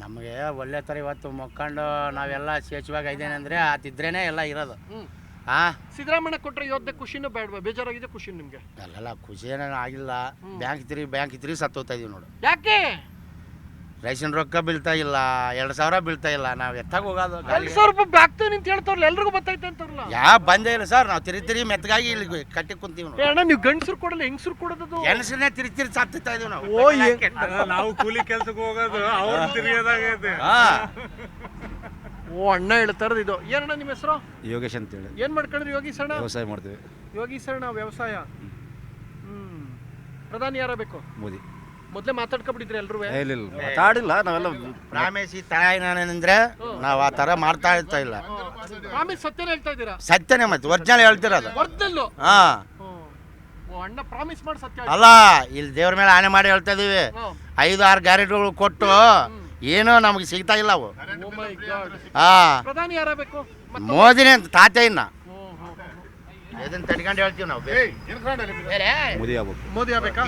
ನಮಗೆ ಒಳ್ಳೆ ಥರ ಇವತ್ತು ಮಕ್ಕೊಂಡು ನಾವೆಲ್ಲ ಸೇಚುವಾಗ ಇದ್ದೇನೆ ಅಂದ್ರೆ ಆತಿದ್ರೇನೆ ಎಲ್ಲ ಇರೋದು. ಸಿದ್ದರಾಮಯ್ಯ ಕೊಟ್ಟರೆ ಯೋಧೆ ಖುಷಿನೂ ಬೇಡವಾ? ಬೇಜಾರಾಗಿದೆ ಖುಷಿ ನಿಮ್ಗೆ? ಅಲ್ಲಲ್ಲ, ಖುಷಿ ಏನೇನು ಆಗಿಲ್ಲ. ಬ್ಯಾಂಕ್ ಇದ್ರಿ ಸತ್ತೋಗ್ತಾ ಇದೀವಿ ನೋಡು. ಯಾಕೆ? ರೇಷನ್ ರೊಕ್ಕ ಬೀಳ್ತಾ ಇಲ್ಲ, 2,000 ಬೀಳ್ತಾ ಇಲ್ಲ. ನಾವು ಎತ್ತಾಗ ಹೋಗೋದು. 2,000 ರೂಪಾಯಿ ಬ್ಯಾಗ್ತೇವೆ ನಿಂತ ಹೇಳ್ತಾರಲ್ಲ, ಎಲ್ರಿಗೂ ಬರ್ತೈತೆ ಅಂತಾರಲ್ಲ. ಬಂದೇ ಇಲ್ಲ ಸರ್. ನಾವು ತಿರಿ ಮೆತ್ತಗಾಗಿ ಇಲ್ಲಿ ಕಟ್ಟಿ ಕುಂತೀವಿ. ಅಣ್ಣ ನೀವು ಗಂಡಸರು ಕೊಡಲ್ಲ, ಹೆಂಗಸರು ಕೊಡೋದು? ಹೆಂಗಸರನ್ನೇ ತಿರಿ ಸತ್ತಾ ಇದೀವಿ ನಾವು. ನಾವು ಕೂಲಿ ಕೆಲ್ಸಕ್ಕೆ ಹೋಗೋದು, ಅವ್ರು ತಿರುಗೋದಾಗೈತೆ. ಓ ಅಣ್ಣ ಹೇಳ್ತಾರದು ಇದು. ಏನಣ್ಣ ನಿಮ್ಮ ಹೆಸರು? ಯೋಗೇಶ್ ಅಂತೇಳಿ. ಏನ್ ಮಾಡ್ಕೊಂಡ್ರಿ ಯೋಗೀಶ್ ಅಣ್ಣ? ವ್ಯವಸಾಯ ಮಾಡ್ತೀವಿ. ಯೋಗೀಶ್ ಅಣ್ಣ ವ್ಯವಸಾಯ. ಪ್ರಧಾನಿ ಯಾರಬೇಕು? ಮೋದಿ. ಮೊದಲೇ ಮಾತಾಡ್ಕೊಬಿಟ್ಟಿದ್ರೆ ಎಲ್ರೂ? ಮಾತಾಡಿಲ್ಲ, ನಾವೆಲ್ಲ ಪ್ರಾಮೇಶಿ ತಾಯಿನಾನಂದ್ರೆ ನಾವು ಆ ತರ ಮಾಡ್ತಾ ಇರ್ತಾ ಇಲ್ಲ. ಪ್ರಾಮಿಸ್ ಸತ್ಯನೇ ಹೇಳ್ತಾ ಇದ್ದೀರಾ? ಸತ್ಯನೇ, ಮತ್ತೆ ಒರಿಜಿನಲ್ ಹೇಳ್ತಿರೋದು. ಒರಿಜಿನಲ್? ಹಾ. ಅಣ್ಣ ಪ್ರಾಮಿಸ್ ಮಾಡಿ ಸತ್ಯ ಅಲ್ಲ, ಇಲ್ಲಿ ದೇವ್ರ ಮೇಲೆ ಆನೆ ಮಾಡಿ ಹೇಳ್ತಾ ಇದೀವಿ. 5-6 ಗ್ಯಾರಂಟಿಗಳು ಕೊಟ್ಟು ಏನೋ ನಮಗೆ ಸಿಗ್ತಾ ಇಲ್ಲ ಅವು. ಪ್ರಧಾನಿ ಯಾರಬೇಕು? ಮೋದಿನೇ ಅಂತ ತಾತ ಇನ್ನ ಇದನ್ನ ತಡ್ಕೊಂಡು ಹೇಳ್ತೀವಿ ನಾವು. ಮೋದಿ ಆಗ್ಬೇಕಾ?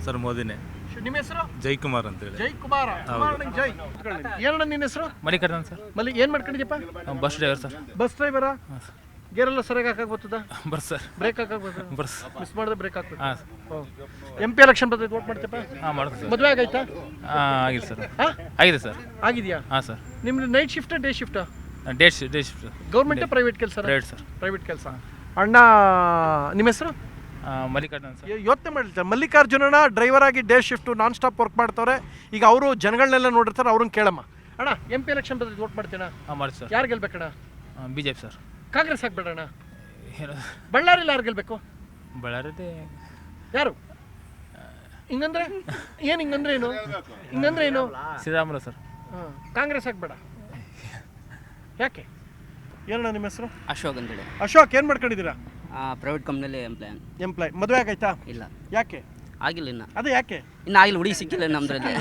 ಸರ್ ಮೋದಿನೇ. ನಿಮ್ಮ ಹೆಸರು? ಜೈಕುಮಾರ್ ಅಂತ ಹೇಳಿ. ಜೈಕುಮಾರ. ಜೈ. ಏನಣ್ಣ ನಿನ್ನ ಹೆಸರು? ಮಣಿಕರ್ಣನ್ ಸರ್. ಏನ್ ಮಾಡ್ಕೊಂಡಿದ್ಯಪ್ಪ? Bus driver sir. ಬಸ್ ಡ್ರೈವರಾ? ಗೇರೆಲ್ಲ ಸರಿಯಾಗಿ ಹಾಕಕ್ಕೆ ಬರ್ತದ? ಬರ್ಸ್ ಸರ್. ಬ್ರೇಕ್ ಹಾಕಕ್ಕೆ ಬರ್ತದ? ಬರ್ಸ್. ಮಿಸ್ ಮಾಡಿದ್ರೆ ಬ್ರೇಕ್ ಹಾಕ್ಬೇಕು. ಹಾಂ MP ಎಲೆಕ್ಷನ್ ಬರ್ತೈತೆ, ವೋಟ್ ಮಾಡ್ತೀಯಪ್ಪ? ಹಾಂ ಮಾಡ್ತೀನಿ ಸರ್. ಮದುವೆ ಆಗೈತಾ? ಆಗಿದೆ ಸರ್. ಹಾಂ ಆಗಿದೆ ಸರ್. ಆಗಿದೆಯಾ? ಹಾಂ ಸರ್. ನಿಮ್ದು ನೈಟ್ ಶಿಫ್ಟಾ ಡೇ ಶಿಫ್ಟಾ? Day shift. ಗೌರ್ಮೆಂಟ್ ಪ್ರೈವೇಟ್ ಕೆಲಸ? Private sir. ಪ್ರೈವೇಟ್ ಕೆಲಸ. ಅಣ್ಣ ನಿಮ್ಮ ಹೆಸರು? ಮಲ್ಲಿಕಾರ್ಜುನ್ ಸರ್. ಯೋಚನೆ ಮಾಡಿರ್ತಾರೆ, ಮಲ್ಲಿಕಾರ್ಜುನನ ಡ್ರೈವರ್ ಆಗಿ day shift non stop work ಮಾಡ್ತಾರೆ. ಈಗ ಅವರು ಜನಗಳನ್ನೆಲ್ಲ ನೋಡಿರ್ತಾರೆ, ಅವ್ರನ್ನ ಕೇಳಮ್ಮ. ಅಣ್ಣ MP ಎಲೆಕ್ಷನ್ ಬರ್ತೈತೆ, ವೋಟ್ ಮಾಡ್ತೀನಾ? ಹಾಂ ಮಾಡಿ ಸರ್. ಯಾರು ಗೆಲ್ಬೇಕಣ್ಣ? BJP sir. ಕಾಂಗ್ರೆಸ್ ಹಾಕ್ಬೇಡಣ್ಣ. ಬಳ್ಳಾರಿಲಿ ಯಾರು ಗೆಲ್ಬೇಕು? ಬಳ್ಳಾರಿ ಯಾರು? ಹಿಂಗಂದ್ರೆ ಏನು? ಹಿಂಗಂದ್ರೆ ಏನು? ಹಿಂಗಂದ್ರೆ ಏನು? ಶ್ರೀರಾಮುಲು ಸರ್. ಹಾಂ, ಕಾಂಗ್ರೆಸ್ ಹಾಕ್ಬೇಡ. ಯಾಕೆ? ಏನಣ್ಣ ನಿಮ್ಮ ಹೆಸರು? ಅಶೋಕ್ ಅಂತೇಳಿ. ಅಶೋಕ್, ಏನು ಮಾಡ್ಕೊಂಡಿದ್ದೀರಾ? ಪ್ರೈವೇಟ್ ಕಂಪ್ನಿಯಲ್ಲಿ ಎಂಪ್ಲಾಯ್. ಮದುವೆ ಆಗೈತಾ? ಇಲ್ಲ. ಯಾಕೆ? ಆಗಿಲ್ಲ ಇನ್ನು. ಅದೇ ಯಾಕೆ? ಇನ್ನು ಆಗಿಲ್ಲ, ಹುಡುಗಿ ಸಿಕ್ಕಿಲ್ಲ ನಮ್ದ್ರಲ್ಲಿ.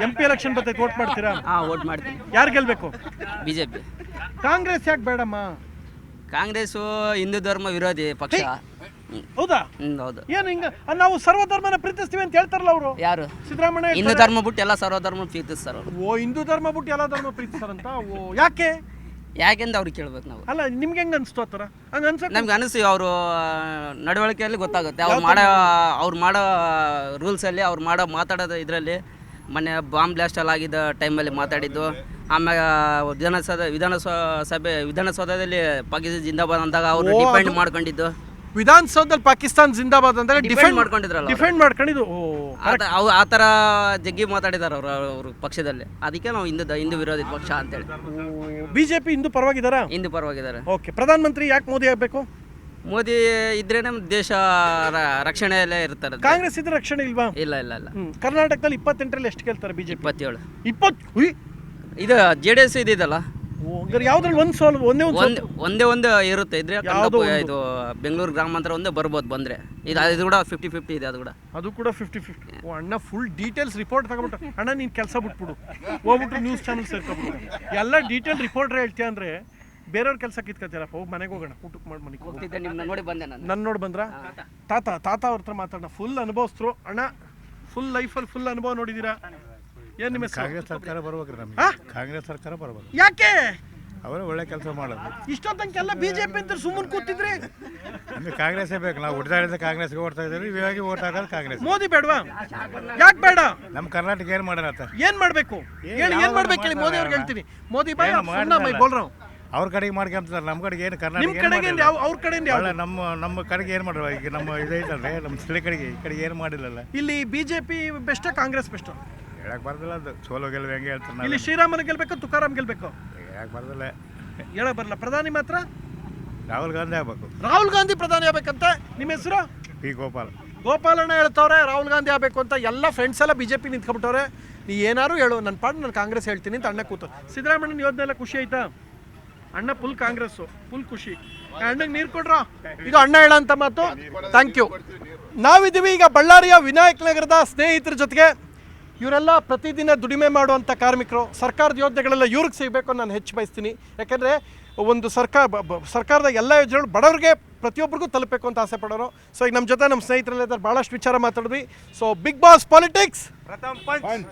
MP ಎಲೆಕ್ಷನ್ ಬರ್ತೈತೆ, ವೋಟ್ ಮಾಡ್ತೀರಾ? ಹಾಂ, ವೋಟ್ ಮಾಡ್ತೀನಿ. ಯಾರು ಗೆಲ್ಬೇಕು? BJP. ಕಾಂಗ್ರೆಸ್ ಯಾಕೆ ಬೇಡಮ್ಮ? ಕಾಂಗ್ರೆಸ್ಸು ಹಿಂದೂ ಧರ್ಮ ವಿರೋಧಿ ಪಕ್ಷ. ಹೌದಾ? ಹೌದು. ಏನು ಹಿಂಗ? ನಾವು ಸರ್ವಧರ್ಮನ ಪ್ರೀತಿಸ್ತೀವಿ ಅಂತ ಹೇಳ್ತಾರಲ್ಲ ಅವರು. ಯಾರು? ಸಿದ್ದರಾಮಯ್ಯ. ಹಿಂದೂ ಧರ್ಮ ಬಿಟ್ಟು ಎಲ್ಲ ಸರ್ವಧರ್ಮ ಪ್ರೀತಿಸ್ತಾರೆ ಅವರು. ಓ, ಹಿಂದೂ ಧರ್ಮ ಬಿಟ್ಟು ಎಲ್ಲ ಧರ್ಮ ಪ್ರೀತಿಸ್ತಾರಂತ? ಓ, ಯಾಕೆ? ಯಾಕೆಂದು ಅವ್ರಿಗೆ ಕೇಳ್ಬೇಕು ನಾವು. ಅಲ್ಲ, ನಿಮ್ಗೆ ಹೆಂಗೆ ಅನಿಸ್ತು ಆ ಥರ? ಹಂಗೆ ಅನ್ಸಕ್ಕೆ ನಮ್ಗೆ ಅನಿಸಿ ಅವರು ನಡವಳಿಕೆಯಲ್ಲಿ ಗೊತ್ತಾಗುತ್ತೆ. ಅವ್ರು ಮಾಡೋ ರೂಲ್ಸಲ್ಲಿ, ಅವ್ರು ಮಾತಾಡೋದು ಇದರಲ್ಲಿ. ಮೊನ್ನೆ ಬಾಂಬ್ ಬ್ಲಾಸ್ಟ್ ಎಲ್ಲ ಆಗಿದ್ದ ಟೈಮಲ್ಲಿ ಮಾತಾಡಿದ್ದು. ಆಮೇಲೆ ವಿಧಾನಸೌಧದಲ್ಲಿ ಪಾಕಿಸ್ತಾನ ಜಿಂದಾಬಾದ್ ಅಂದಾಗ ಅವರು ಡಿಪೆಂಡ್ ಮಾಡ್ಕೊಂಡಿದ್ದು. ವಿಧಾನಸೌಧದಲ್ಲಿ ಪಾಕಿಸ್ತಾನ್ ಜಿಂದಾಬಾದ್ ಅಂದ್ರೆ ಡಿಫೆಂಡ್ ಮಾಡ್ಕೊಂಡಿದ್ರಲ್ಲ, ಡಿಫೆಂಡ್ ಮಾಡ್ಕೊಂಡಿದ್ದು. ಆ ಥರ ಜಗ್ಗಿ ಮಾತಾಡಿದಾರೆ ಅವ್ರ ಪಕ್ಷದಲ್ಲಿ. ಅದಕ್ಕೆ ನಾವು ಹಿಂದೂ ವಿರೋಧಿ ಪಕ್ಷ ಅಂತೇಳಿ. BJP ಹಿಂದೂ ಪರವಾಗಿದ್ದಾರಾ? ಹಿಂದೂ ಪರವಾಗಿದ್ದಾರೆ. ಓಕೆ. ಪ್ರಧಾನಮಂತ್ರಿ ಯಾಕೆ ಮೋದಿ ಆಗಬೇಕು? ಮೋದಿ ಇದ್ರೇನೆ ದೇಶ ರಕ್ಷಣೆಯಲ್ಲೇ ಇರ್ತಾರೆ. ಕಾಂಗ್ರೆಸ್ ಇದ್ರೆ ರಕ್ಷಣೆ ಇಲ್ವಾ? ಇಲ್ಲ ಇಲ್ಲ ಇಲ್ಲ. ಕರ್ನಾಟಕದಲ್ಲಿ 28ರಲ್ಲಿ ಎಷ್ಟು ಗೆಲ್ತಾರೆ BJP? 27. 20? ಇದು JDS ಇದೆಯಲ್ಲ, ಯಾವ್ದ್ರಲ್ಲಿ ಒಂದೇ ಇರುತ್ತೆ. ಇದ್ರೆ ಇದು ಬೆಂಗಳೂರು ಗ್ರಾಮಾಂತರ ಒಂದೇ ಬರ್ಬೋದು ಬಂದ್ರೆ. ಇದು ಕೂಡ 50-50 ಇದೆ. ಅದು ಕೂಡ 50-50. ಓ ಅಣ್ಣ, ಫುಲ್ ಡೀಟೇಲ್ಸ್ ರಿಪೋರ್ಟ್ ತಗೊಬಿಟ್ಟು. ಅಣ್ಣ ನೀನು ಕೆಲಸ ಬಿಟ್ಬಿಡು, ಹೋಗ್ಬಿಟ್ಟು ನ್ಯೂಸ್ ಚಾನಲ್ ಸೇರ್ಕೊಬಿಡು. ಎಲ್ಲ ಡೀಟೇಲ್ ರಿಪೋರ್ಟ್ರೆ ಹೇಳ್ತೀಯ ಅಂದರೆ ಬೇರೆಯವ್ರ ಕೆಲಸ ಕಿತ್ಕೊತೀರಪ್ಪ. ಹೋಗಿ ಮನೆಗೆ ಹೋಗೋಣ, ಊಟಕ್ಕೆ ಮಾಡಿ ಮನೆಗೆ ಹೋಗ್ತಿದ್ದೆ. ನಿಮ್ಮನ್ನ ನೋಡಿ ಬಂದೆ ನಾನು. ನನ್ನ ನೋಡಿ ಬಂದ್ರ? ತಾತ ಅವ್ರ ಹತ್ರ ಮಾತಾಡೋಣ. ಫುಲ್ ಅನುಭವಿಸ್ತರು ಅಣ್ಣ, ಫುಲ್ ಲೈಫಲ್ಲಿ ಫುಲ್ ಅನುಭವ ನೋಡಿದ್ದೀರಾ. ಏನು ನಿಮ್ಮ ಹೆಸರು? ಕಾಂಗ್ರೆಸ್ ಸರ್ಕಾರ ಬರ್ಬೇಕ್ರಿ ನಮಗೆ. ಕಾಂಗ್ರೆಸ್ ಸರ್ಕಾರ ಬರ್ಬೇಕು. ಯಾಕೆ? ಅವರೇ ಒಳ್ಳೆ ಕೆಲಸ ಮಾಡೋದು. ಇಷ್ಟೊತ್ತಂಕೆಲ್ಲ BJP ಅಂತ ಸುಮ್ಮನೆ ಕೂತಿದ್ರೆ ನಮಗೆ ಕಾಂಗ್ರೆಸ್ಸೇ ಬೇಕು. ನಾವು ಹುಡ್ದಾಡಿದ ಕಾಂಗ್ರೆಸ್ಗೆ ಓಡ್ತಾ ಇದ್ದೀವಿ. ಇವಾಗ ಓಟ್ ಹಾಕೋದು ಕಾಂಗ್ರೆಸ್. ಮೋದಿ ಬೇಡವಾ? ಯಾಕೆ ಬೇಡ? ನಮ್ಮ ಕರ್ನಾಟಕ ಏನು ಮಾಡೋಣ? ಏನು ಮಾಡಬೇಕು ಹೇಳಿ? ಏನು ಮಾಡ್ಬೇಕು ಹೇಳಿ? ಮೋದಿ ಅವ್ರಿಗೆ ಹೇಳ್ತೀನಿ. ಮೋದಿ ಬಾಯ್ ಬೋಲ್ರ ಅವ್ರ ಕಡೆಗೆ ಮಾಡ್ಕೊಂತಾರೆ. ನಮ್ಮ ಕಡೆಗೆ ಏನು ಕರ್ನಾಟಕ ನಿಮ್ಮ ಕಡೆಗೆ ಅವ್ರ ಕಡೆಯಿಂದ ಅಲ್ಲ, ನಮ್ಮ ಕಡೆಗೆ ಏನು ಮಾಡಿಲ್ಲ. ಈಗ ನಮ್ಮ ಇದೈತಲ್ರಿ, ನಮ್ಮ ಸ್ಥಳೀಯ ಕಡೆಗೆ ಈ ಕಡೆಗೆ ಏನು ಮಾಡಿಲ್ಲಲ್ಲ. ಇಲ್ಲಿ BJP ಬೆಸ್ಟ್, ಕಾಂಗ್ರೆಸ್ ಬೆಸ್ಟ್? ಹೇಳಕ್ ಬರ್ದಿಲ್ಲ. ಅದು ಸೋಲೋ ಗೆಲುವು ಹೆಂಗೆ ಹೇಳ್ತಾರೆ. ಇಲ್ಲಿ ಶ್ರೀರಾಮನ್ ಗೆಲ್ಬೇಕು, ತುಕಾರಾಮ್ ಗೆಲ್ಬೇಕು? ಹೇಳಕ್ ಬರ್ದಿಲ್ಲ. ಹೇಳಕ್ ಬರಲ್ಲ. ಪ್ರಧಾನಿ ಮಾತ್ರ ರಾಹುಲ್ ಗಾಂಧಿ ಆಗ್ಬೇಕು. ರಾಹುಲ್ ಗಾಂಧಿ ಪ್ರಧಾನಿ ಆಗ್ಬೇಕಂತ. ನಿಮ್ಮ ಹೆಸರು? P. ಗೋಪಾಲ್. ಗೋಪಾಲಣ್ಣ ಹೇಳ್ತವ್ರೆ ರಾಹುಲ್ ಗಾಂಧಿ ಆಗಬೇಕು ಅಂತ. ಎಲ್ಲ ಫ್ರೆಂಡ್ಸ್ ಎಲ್ಲ BJP ನಿಂತ್ಕೊಬಿಟ್ಟವ್ರೆ. ನೀ ಏನಾರು ಹೇಳು, ನನ್ನ ಪಾಡು ನಾನು ಕಾಂಗ್ರೆಸ್ ಹೇಳ್ತೀನಿ ಅಂತ ಅಣ್ಣ ಕೂತು. ಸಿದ್ದರಾಮಯ್ಯನ ಯೋಜನೆ ಎಲ್ಲ ಖುಷಿ ಆಯ್ತಾ? ಅಣ್ಣ ಫುಲ್ ಕಾಂಗ್ರೆಸ್ಸು, ಫುಲ್ ಖುಷಿ. ಅಣ್ಣಗೆ ನೀರು ಕೊಡ್ರ? ಇದು ಅಣ್ಣ ಹೇಳೋಂಥ ಮಾತು. Thank you. ನಾವಿದ್ದೀವಿ ಈಗ ಬಳ್ಳಾರಿಯ ವಿನಾಯಕ್ ನಗರದ ಸ್ನೇಹಿತರ ಜೊತೆಗೆ. ಇವರೆಲ್ಲ ಪ್ರತಿದಿನ ದುಡಿಮೆ ಮಾಡುವಂಥ ಕಾರ್ಮಿಕರು. ಸರ್ಕಾರದ ಯೋಜನೆಗಳೆಲ್ಲ ಇವ್ರಿಗೆ ಸಿಗಬೇಕು ನಾನು ಹೆಚ್ಚು ಬಯಸ್ತೀನಿ. ಯಾಕೆಂದರೆ ಒಂದು ಸರ್ಕಾರದ ಎಲ್ಲ ಯೋಜನೆಗಳು ಬಡವರಿಗೆ ಪ್ರತಿಯೊಬ್ಬರಿಗೂ ತಲುಪಬೇಕು ಅಂತ ಆಸೆ ಪಡೋರು. ಸೊ ಈಗ ನಮ್ಮ ಜೊತೆ ನಮ್ಮ ಸ್ನೇಹಿತರೆಲ್ಲ ಇದ್ದಾರೆ, ಭಾಳಷ್ಟು ವಿಚಾರ ಮಾತಾಡಿದ್ವಿ. ಸೊ ಬಿಗ್ ಬಾಸ್ ಪಾಲಿಟಿಕ್ಸ್ ಪ್ರಥಮ್ ಪಂಚ್.